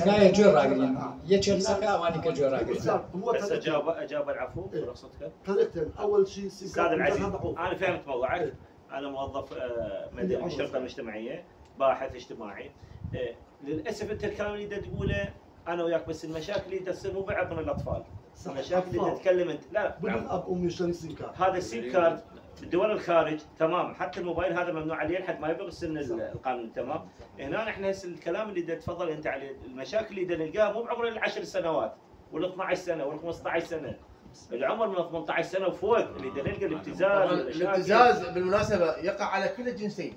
كاية جوراقلين يتشل سكا واني كجوراقلين. هو بس اجاب العفو برخصتك. طريقتين، اول شيء استاذ العزيز انا فهمت موضوعك، انا موظف مدني بالشرطه المجتمعيه، باحث اجتماعي. للاسف انت الكلام اللي تقوله انا وياك، بس المشاكل اللي تصير مو بعض من الاطفال. المشاكل اللي تتكلم انت لا بدون اب امي شلون السيم كارد؟ هذا السيم كارد بالدول الخارج تمام، حتى الموبايل هذا ممنوع عليه لحد ما يبلغ سن القانون تمام. هنا احنا هسه الكلام اللي تفضل انت عليه، المشاكل اللي نلقاها مو بعمر ال10 سنوات ولا 12 سنه ولا 15 سنه، العمر من 18 سنه وفوق اللي نلقى الابتزاز. الابتزاز بالمناسبه يقع على كل الجنسين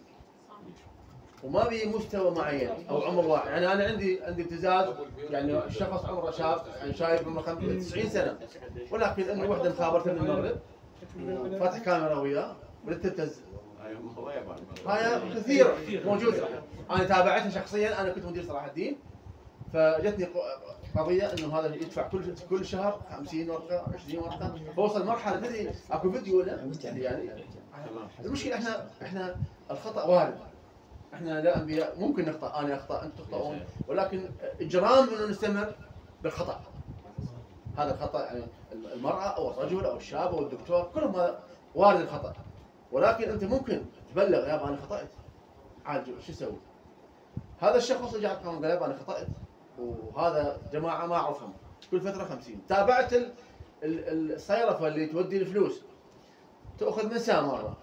وما بي مستوى معين او عمر واحد. يعني انا عندي ابتزاز يعني الشخص عمره شاب يعني شايب عمره 90 سنه، ولكن انه وحده مخابرته من المغرب فاتح كاميرا وياه ولتبتز. هاي كثير موجوده، انا تابعتها شخصيا، انا كنت مدير صلاح الدين، فجتني قضيه انه هذا يدفع كل شهر 50 ورقه 20 ورقه، فوصل مرحله تدري اكو فيديو له يعني المشكله احنا الخطا وارد، احنا لا انبياء، ممكن نخطا، انا اخطا انت تخطئون، ولكن اجرام انه نستمر بالخطا. هذا الخطا يعني المراه او الرجل او الشاب او الدكتور كلهم هذا وارد الخطا، ولكن انت ممكن تبلغ يابا انا خطأت عالجوا شو اسوي؟ هذا الشخص رجع قام قال يابا انا خطأت وهذا جماعه ما اعرفهم كل فتره 50. تابعت الصيرفه اللي تودي الفلوس تاخذ من ساماره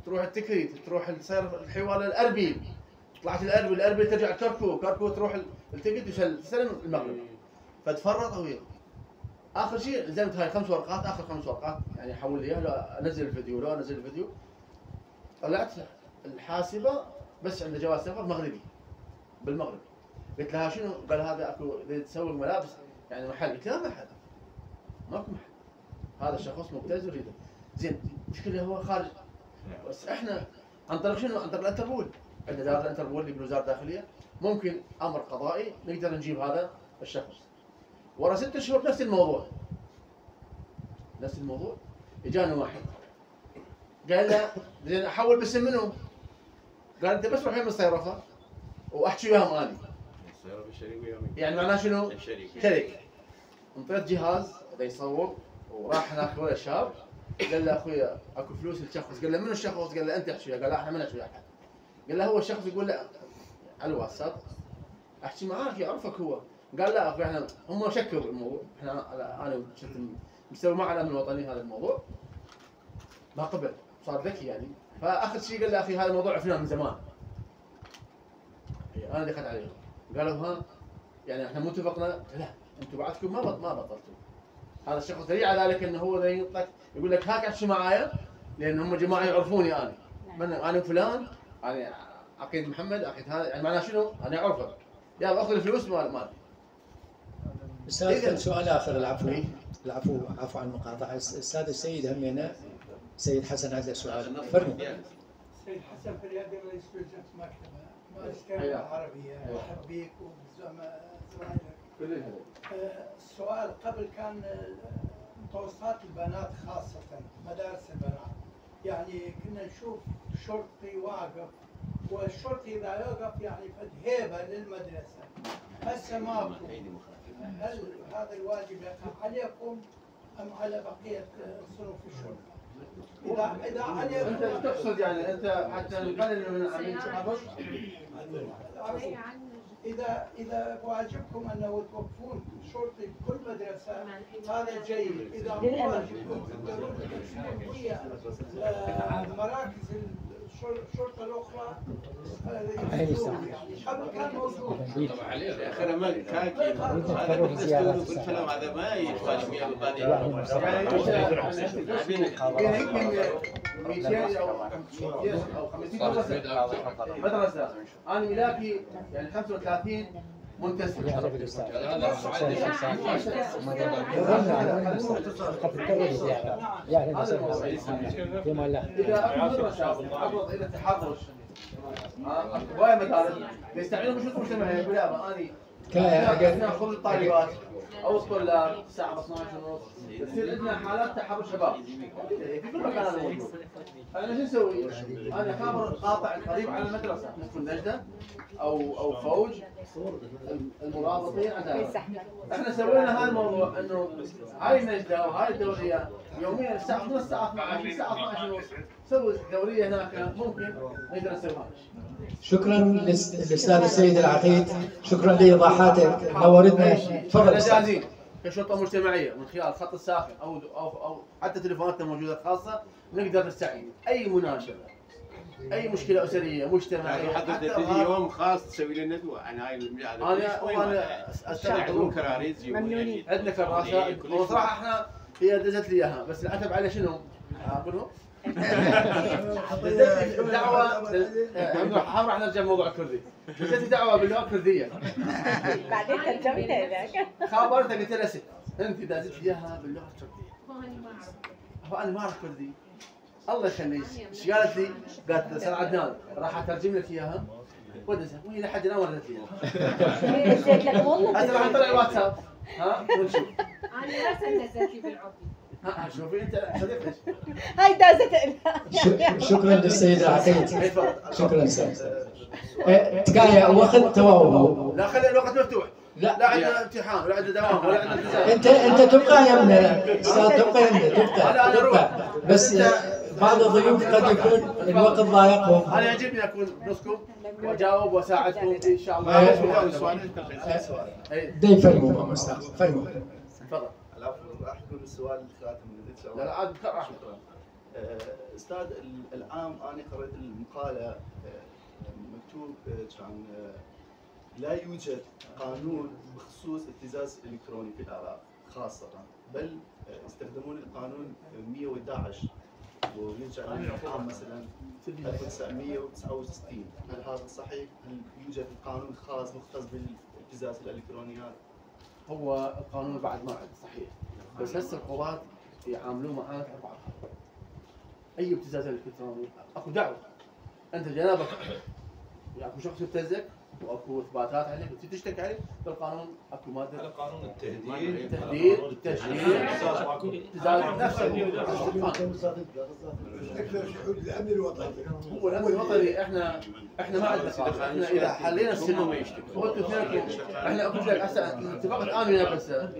تروح التكريت تروح الصيرفه الحواله الاربيل، طلعت الاربيل ترجع كركو تروح التكريت تسلم المغرب، فتفرط وياه. اخر شيء نزلت هاي 5 ورقات، اخر 5 ورقات يعني حول لي اياها لو انزل الفيديو، طلعت الحاسبه بس عنده جواز سفر مغربي بالمغرب. قلت لها شنو؟ قال هذا اكو تسوق ملابس يعني محل. قلت لها ما حد، ماكو محل، هذا الشخص مبتز يريده. زين المشكله هو خارج، بس احنا عن طريق شنو؟ عن طريق الانتربول، عندنا دائره الانتربول اللي بالوزاره الداخليه، ممكن امر قضائي نقدر نجيب هذا الشخص. ورا 6 شهور نفس الموضوع اجانا واحد قال له زين احول باسم منو؟ قال انت بس روح يم الصيرفه واحكي وياهم اني. الصيرفه شريك وياهم. يعني معناه شنو؟ شريك. انطيت جهاز بده يصور وراح هناك ولا شاب قال له اخويا اكو فلوس للشخص، قال له منو الشخص؟ قال له انت احكي وياه، قال لا احنا ما نحكي ويا احد. قال له هو الشخص يقول له على الواتساب احكي معاك يعرفك هو. قال لا اخوي احنا هم شكوا الموضوع، انا كنت مسوي مع الامن الوطني هذا الموضوع ما قبل، صار ذكي يعني. فاخر شيء قال لي اخي هذا الموضوع عرفناه من زمان. انا دخلت عليهم قالوا ها يعني احنا مو اتفقنا؟ لا انتم بعدكم ما بطلتوا. هذا الشخص دليل على ذلك انه هو يطلق يقول لك هاك احكي معايا لان هم جماعه يعرفوني انا فلان، عقيد محمد عقيد هذا، يعني معناه شنو؟ انا اعرفه يا باخذ الفلوس مالي. استاذ سؤال اخر، العفو عفوا عن المقاطعه. استاذ السيد همينه سيد حسن عنده سؤال، فرموا. سيد حسن فريادي رئيس لجنه مكتبه ماجستير العربيه، اهلا بيك وزمايلك. السؤال قبل كان متوسطات البنات خاصه مدارس البنات، يعني كنا نشوف شرطي واقف، والشرطي اذا يوقف يعني فد هيبه للمدرسه. هسه ماكو. هل هذا الواجب يقع عليكم ام على بقيه صنوف الشرطه؟ اذا عليكم انت تقصد يعني انت حتى نقلل من التحرش؟ اذا واجبكم انه توقفون شرطي بكل مدرسه هذا جيد، اذا مو واجبكم تقدرون تكشفون فيها مراكز الشرطه الاخرى قبل كان موجود. طبعا عليه اخر ما كاكي هذا بالكلام هذا ما يحتاج فيها القضيه. يعني يمكن 200 او 50 مدرسه انا ملاكي يعني 35 منتسب. إذا أكو مدرسة تعرض إلى التحرش هواية مدارس يستعملوا بشروط مجتمعية يقول يا أنا أخذ الطالبات أو الطلاب الساعة 12:30 تصير عندنا حالات تحرش شباب في كل مكان هذا موجود. أنا شو نسوي؟ أنا خابر قاطع القريب على المدرسة مثل نجدة أو فوج المرابطين عندنا. احنا سوينا هذا الموضوع انه هاي النجدة وهاي الدورية يوميا الساعة 12 الساعة 12 الساعة 12 ونص سوي دورية هناك ممكن نقدر نسويها. شكرا للاستاذ السيد العقيد، شكرا لايضاحاتك، نورتنا. تفضل. احنا جاهزين كشرطة مجتمعية من خلال خط الساخن او حتى تليفوناتنا موجودة خاصة نقدر نستعين اي مناشدة اي مشكله اسريه مجتمعيه. حتى تجي يوم خاص تسوي لنا ندوه عن هاي انا استخدمون كراريس ممنونين. عندنا كراسات وصراحه احنا هي دزت لي اياها بس العتب على شنو؟ اقوله دعوه راح نرجع موضوع الكردي. دزت لي دعوه باللغه الكرديه بعدين ترجمتها هناك خابرتها قلت لها ست انت دازت لي اياها باللغه الكرديه. انا ما اعرف كردي. الله يخليك ايش قالت لي؟ قالت استاذ عدنان راح اترجم لك اياها ودزها وهي لحد الان ردت لي اياها. دزيت لك والله. هسه راح نطلع الواتساب ونشوف. انا راسا دزت لي بالعربي. شوفي انت صديقتك هاي دازت. شكرا للسيد العقيد. شكرا استاذ. تقايا وقت تواوب. لا خلي الوقت مفتوح. لا عندنا امتحان ولا عندنا دوام ولا عندنا التزام. انت تبقى يمنا استاذ، تبقى بس بعض الضيوف قد يكون الوقت ضايقهم. انا يعجبني اكون بنصكم واجاوب واساعدكم ان شاء الله. دي فرموا استاذ فرموا. تفضل. العفو راح يكون السؤال الخاتم ان شاء الله. لا عاد شكرا. استاذ العام انا قرأت المقاله مكتوب كان لا يوجد قانون بخصوص ابتزاز الكتروني في العراق خاصه، بل يستخدمون القانون 111 ويرجع للعام مثلا 1969. هل هذا صحيح؟ هل يوجد قانون خاص مختص بالابتزاز الالكترونيات؟ هو القانون بعد ما عاد صحيح، بس هسه القضاة يعاملون معاه ببعض. اي ابتزاز الكتروني اكو دعوه، انت جنابك اكو شخص يبتزك واكو اثباتات عليك وتشتكي عليه بالقانون. اكو ماده على قانون التهديد التشهير ابتزاز نفسه. الامن الوطني هو الامن الوطني احنا ما عندنا قانون. احنا اذا حلينا السنه ما يشتكوا وانتم اثنينكم احنا قلت لك هسه اتفاق الان وياك هسه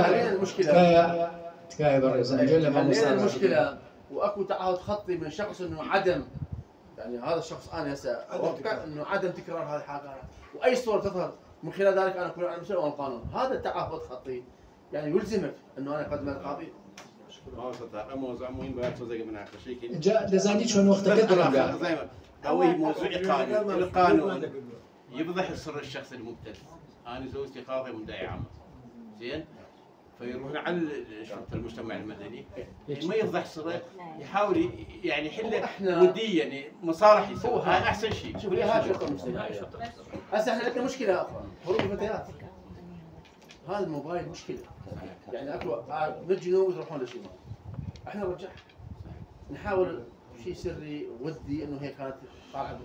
حلينا المشكله. تكايا بالرزق حلينا المشكله واكو تعهد خطي من شخص انه عدم، يعني هذا الشخص انا هسه اوقع انه عدم تكرار هذه الحاجه واي صوره تظهر من خلال ذلك انا اكون على مستوى القانون. هذا التعهد خطي يعني يلزمك انه انا اقدم القاضي. لزاني شلون وقت قدر قوي موضوع قانون. القانون يفضح سر الشخص المبتز. انا زوجتي قاضي مدعي عام زين، فيروحون على شرطه المجتمع المدني ما يفضح صدق يحاول يعني يحل وديا يعني مصالح يسوي هذا احسن شيء. شوف لي هاي شرطه المجتمع. هسه احنا عندنا مشكله اخرى هروب الفتيات. هذا الموبايل مشكله يعني اكو بالجنوب يروحون للشمال. احنا نرجع نحاول شيء سري ودي انه هي كانت طالعه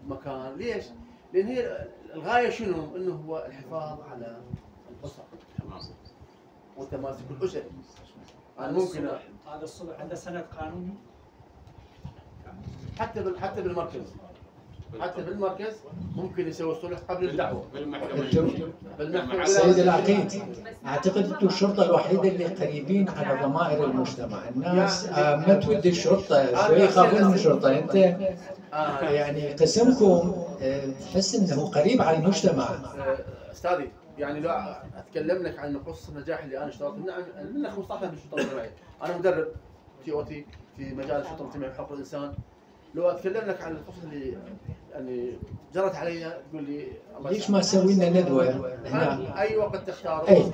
مكان. ليش؟ لان هي الغايه شنو؟ انه هو الحفاظ على الاسره والتماسك الاسري. انا ممكن هذا الصلح عنده سند قانوني حتى بالمركز. حتى بالمركز ممكن يسوي الصلح قبل الدعوه بالمحكمه. سيد العقيد، اعتقد انتم الشرطه الوحيده اللي قريبين على ضمائر المجتمع. الناس ما تودي الشرطه شوي يخافون من الشرطه. انت يعني قسمكم تحس انه قريب على المجتمع. استاذي يعني لو اتكلم لك عن قصه النجاح اللي انا اشتغلت من 15 سنه بالشرطه الاجتماعيه. انا مدرب TOT في مجال الشرطه الاجتماعيه وحقوق الانسان. لو اتكلم لك عن القصص اللي يعني جرت علي تقول لي ليش ما سوي لنا ندوه هنا؟ اي وقت تختار.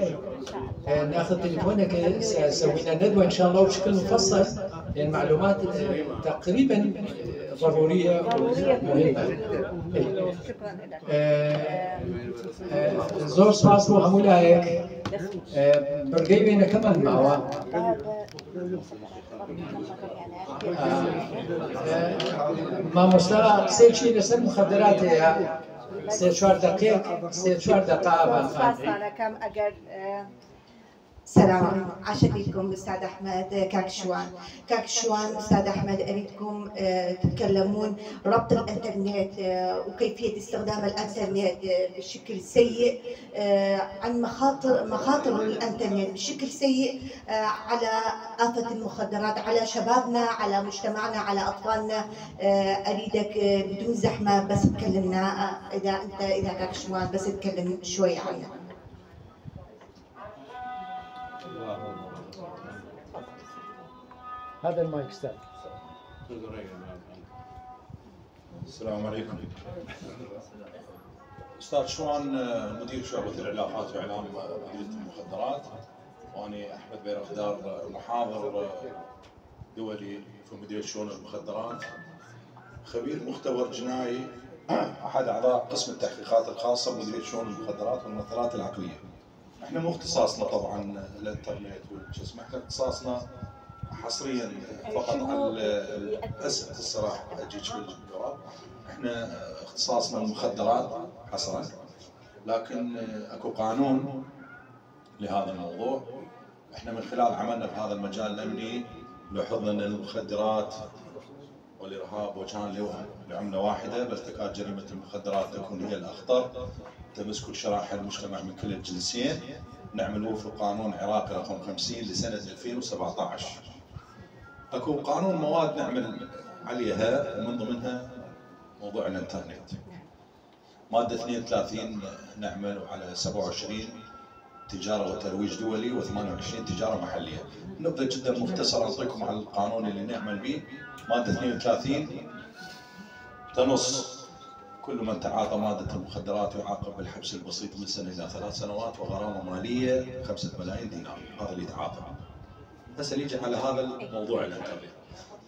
ناخذ تليفونك سوي لنا ندوه ان شاء الله بشكل مفصل لان المعلومات تقريبا ضروريه ومهمه. زور سباس بو همو لايك برقي بينا كمان معه ما مستوى سيد شيء لسه مخدرات يا سيد 4 دقائق 4 دقائق أنا كم أجر سلام عليكم عشتكم استاذ احمد كاكشوان استاذ احمد اريدكم تتكلمون ربط الانترنت وكيفيه استخدام الانترنت بشكل سيء عن مخاطر الانترنت بشكل سيء على آفة المخدرات على شبابنا على مجتمعنا على اطفالنا. اريدك بدون زحمه بس تكلمنا اذا كاكشوان بس تكلم شوي عنه. هذا المايك استاذ. السلام عليكم. استاذ شوان مدير شعبة العلاقات واعلام مديرية المخدرات، واني احمد بيرغدار محاضر دولي في مديرية شؤون المخدرات، خبير مختبر جنائي، احد اعضاء قسم التحقيقات الخاصة بمديرية شؤون المخدرات والمؤثرات العقلية. احنا مو اختصاصنا طبعا الانترنت والشو اسمه، احنا اختصاصنا حصريا فقط على اسئله الصراحه اجيك بالجواب. احنا اختصاصنا المخدرات حصرا، لكن اكو قانون لهذا الموضوع. احنا من خلال عملنا في هذا المجال الامني لاحظنا ان المخدرات والارهاب وجهان لعمله واحده، بل تكاد جريمه المخدرات تكون هي الاخطر، تمس كل شرائح المجتمع من كل الجنسين. نعمل وفق قانون عراقي رقم 50 لسنه 2017. اكو قانون مواد نعمل عليها ومن ضمنها موضوع الانترنت. ماده 32 نعمل على 27 تجاره وترويج دولي و28 تجاره محليه. نبذه جدا مختصره اعطيكم على القانون اللي نعمل به. ماده 32 تنص كل من تعاطى ماده المخدرات يعاقب بالحبس البسيط من سنه الى 3 سنوات وغرامه ماليه 5 ملايين دينار. هذا اللي يتعاطى. هسه نيجي على هذا الموضوع الانترنت.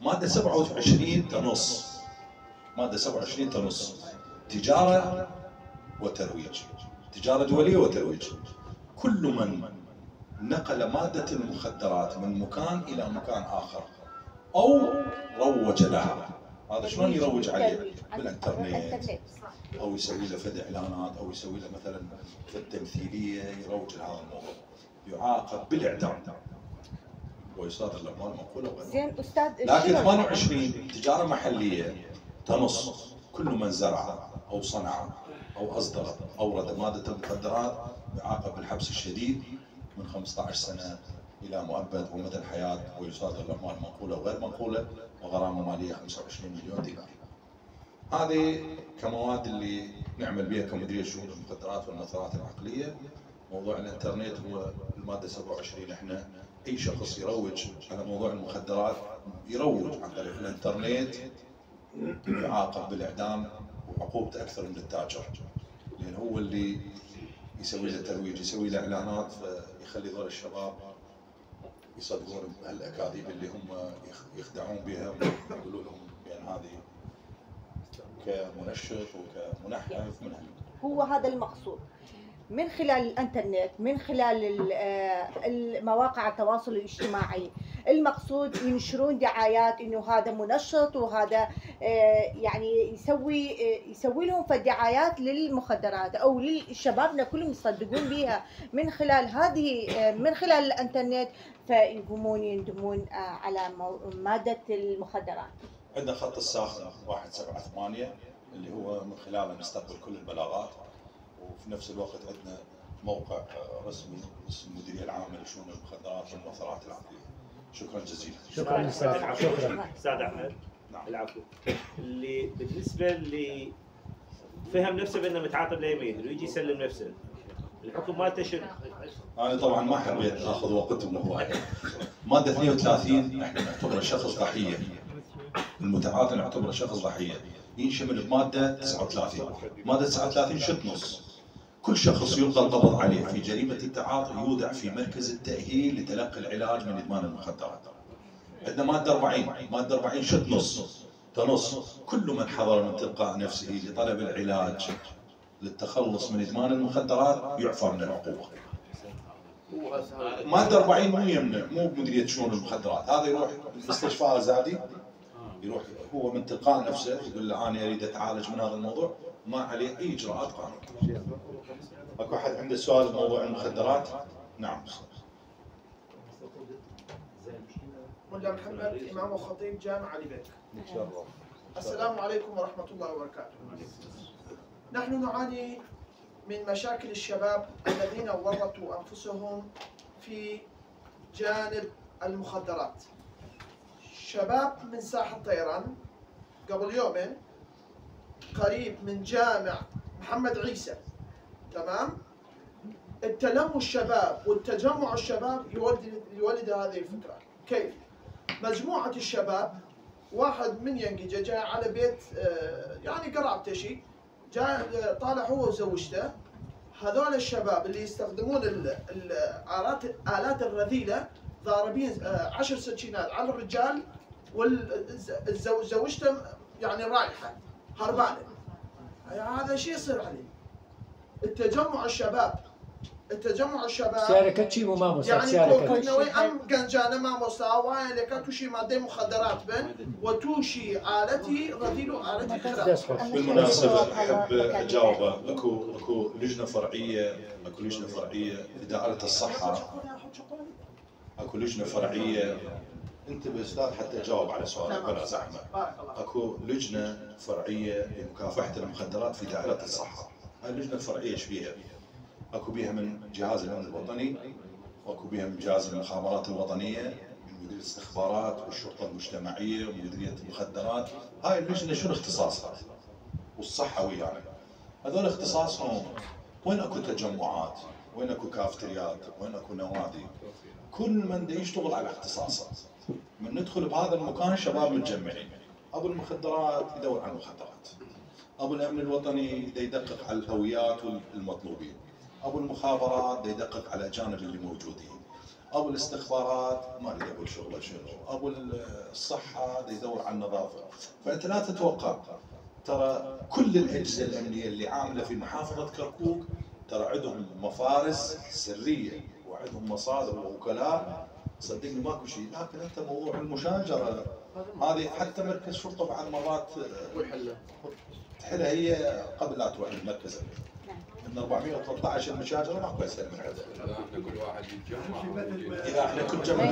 ماده 27 تنص تجاره وترويج، تجاره دوليه وترويج. كل من نقل ماده المخدرات من مكان الى مكان اخر او روج لها، هذا شلون يروج عليه؟ بالانترنت، او يسوي له فد اعلانات، او يسوي له مثلا فد تمثيليه يروج لهذا الموضوع، يعاقب بالاعدام ويصادر الاموال منقوله وغيرها. زين استاذ، لكن 28 تجاره محليه تنص كل من زرع او صنع او اصدر اورد ماده المخدرات يعاقب بالحبس الشديد من 15 سنه الى مؤبد ومدى الحياه، ويصادر الاموال منقوله وغير منقوله وغرامه ماليه 25 مليون دينار. هذه كمواد اللي نعمل بها كمديريه شؤون المخدرات والمؤثرات العقليه. موضوع الانترنت هو الماده 27. احنا اي شخص يروج على موضوع المخدرات يروج عن طريق الانترنت يعاقب بالاعدام وعقوبته اكثر من التاجر، لان هو اللي يسوي له ترويج، يسوي له اعلانات، فيخلي ذول الشباب يصدقون هالاكاذيب اللي هم يخدعون بها ويقولوا لهم بان هذه كمنشط وكمنحف من هو هذا المقصود من خلال الانترنت، من خلال المواقع التواصل الاجتماعي. المقصود ينشرون دعايات انه هذا منشط وهذا يعني يسوي لهم فدعايات للمخدرات او للشبابنا كلهم يصدقون بها من خلال من خلال الانترنت، فيقومون يندمون على ماده المخدرات. عندنا خط الساخن 178 اللي هو من خلاله نستقبل كل البلاغات، وفي نفس الوقت عندنا موقع رسمي اسمه المديريه العامه لشؤون المخدرات والمؤثرات العقليه. شكرا جزيلا. شكرا استاذ. شكرا استاذ احمد. نعم. العفو. اللي بالنسبه اللي فهم نفسه بانه متعاطي باليمين ويجي يسلم نفسه، الحكم مالته شنو؟ انا طبعا ما حبيت اخذ وقتكم هوايه. ماده 32 احنا نعتبره شخص ضحيه. المتعاطي نعتبره شخص ضحيه. ينشمل بماده 39. ماده 39 شت نص. كل شخص يلقى القبض عليه في جريمه التعاطي يودع في مركز التاهيل لتلقي العلاج من ادمان المخدرات. عندنا ماده 40. ماده 40 شت نص. تنص كل من حضر من تلقاء نفسه لطلب العلاج للتخلص من ادمان المخدرات يعفى من العقوبه. ماده 40 مو يمنع، مو بمديريه شؤون المخدرات، هذا يروح المستشفى الزادي، يروح هو من تلقاء نفسه يقول له انا اريد اتعالج من هذا الموضوع، ما عليه اي اجراءات قانونيه. اكو احد عنده سؤال بموضوع المخدرات؟ نعم. ملا محمد، امام وخطيب جامع علي بيك. السلام عليكم ورحمه الله وبركاته. نحن نعاني من مشاكل الشباب الذين ورطوا انفسهم في جانب المخدرات. شباب من ساحة طيران قبل يومين قريب من جامع محمد عيسى، تمام؟ التلموا الشباب والتجمع الشباب يولد هذه الفكرة. كيف؟ مجموعة الشباب، واحد من ينقجة جاء على بيت يعني قرابته شيء، جاء طالع هو وزوجته. هذول الشباب اللي يستخدمون الآلات الرذيلة ضاربين 10 سكينات على الرجال، وزوجته يعني رايحة هربانة. هذا شيء يصير عليه. التجمع الشباب سيارة شيء مو ماموس يعني كنوي ام جانجانا ماموس واي لك توشي ماده مخدرات بن وتوشي آلتي رذيلو آلتي خراب. بالمناسبة أحب أجاوب. أكو لجنة فرعية لإدارة الصحة. أكو لجنة فرعية. انتبه استاذ حتى اجاوب على سؤالك بلا زحمه. اكو لجنه فرعيه لمكافحه المخدرات في دائره الصحه. هاي اللجنه الفرعيه ايش بيها؟ اكو بيها من جهاز الامن الوطني، واكو بيها من جهاز المخابرات الوطنيه، من مديريه الاستخبارات والشرطه المجتمعيه ومديريه المخدرات. هاي اللجنه شنو اختصاصها؟ والصحه ويانا. هذول اختصاصهم وين اكو تجمعات، وين اكو كافتريات، وين اكو نوادي. كل من دا يشتغل على اختصاصه. من ندخل بهذا المكان شباب متجمعين. ابو المخدرات يدور على المخدرات. ابو الامن الوطني دا يدقق على الهويات والمطلوبين. ابو المخابرات دا يدقق على الاجانب اللي موجودين. ابو الاستخبارات ما اريد اقول شغله شنو. ابو الصحه دا يدور على النظافه. فانت لا تتوقع، ترى كل الاجهزه الامنيه اللي عامله في محافظه كركوك ترى عندهم مفارس سريه وعندهم مصادر ووكلاء. صدقني ماكو شيء، لكن انت موضوع المشاجره هذه حتى مركز شرطه بعض مرات تحلها هي قبل لا تروح المركز. من 413 المشاجره ماكو اسهل من عندها. كل واحد يتجمع. اذا احنا كل جمع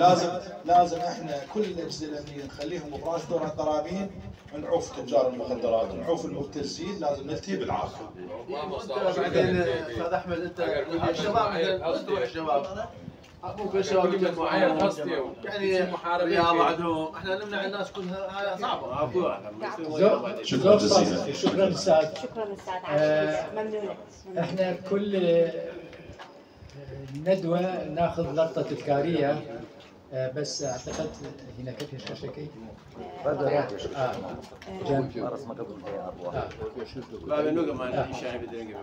لازم احنا كل الاجهزه الامنيه نخليهم براس دور الضرابين، نعوف تجار المخدرات، نعوف المبتزين، لازم نلتهي بالعافيه. بعدين استاذ احمد انت الشباب ممكن الشباب يجمعوا يعني رياضه عندهم، احنا نمنع الناس كلها هاي صعبه. شكرا جزيلا. شكرا استاذ. شكرا استاذ. ممنونه. احنا كل ندوه ناخذ لقطه تذكاريه بس اعتقد هنا كيف شاشكي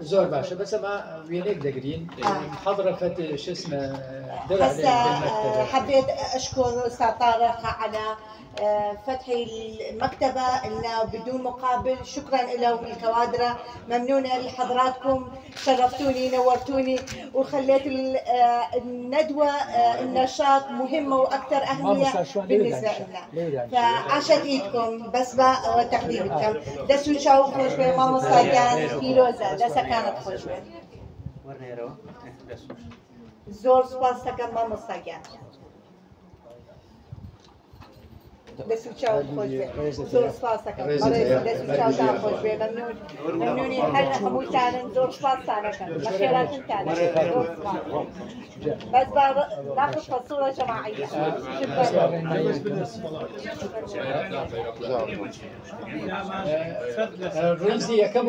زور باشا بس ما وينك دقرين محاضرة فت شو اسمه هسه حبيت اشكر استاذ طارق على فتح المكتبة إنه بدون مقابل. شكرا له والكوادرة، ممنونة لحضراتكم، شرفتوني نورتوني وخليت الندوة النشاط مهمة وأكثر أهمية بالنسبة لنا. فعاشت إيدكم بس وتقديمكم دسو شاو خوشبه ماما صايقان فيروزة دسا كانت خوشبه زور سپاس دەکەم ماما صايقان دەسو چاو خۆش بێ زۆر سپاس دەکەم دەسو چاوتان خۆش بێ مەمنونی هەر هەمووتانن زۆر سپاستان دەکەم بە خێراتتان بس ناخذ الصورة جماعية. رمزي كم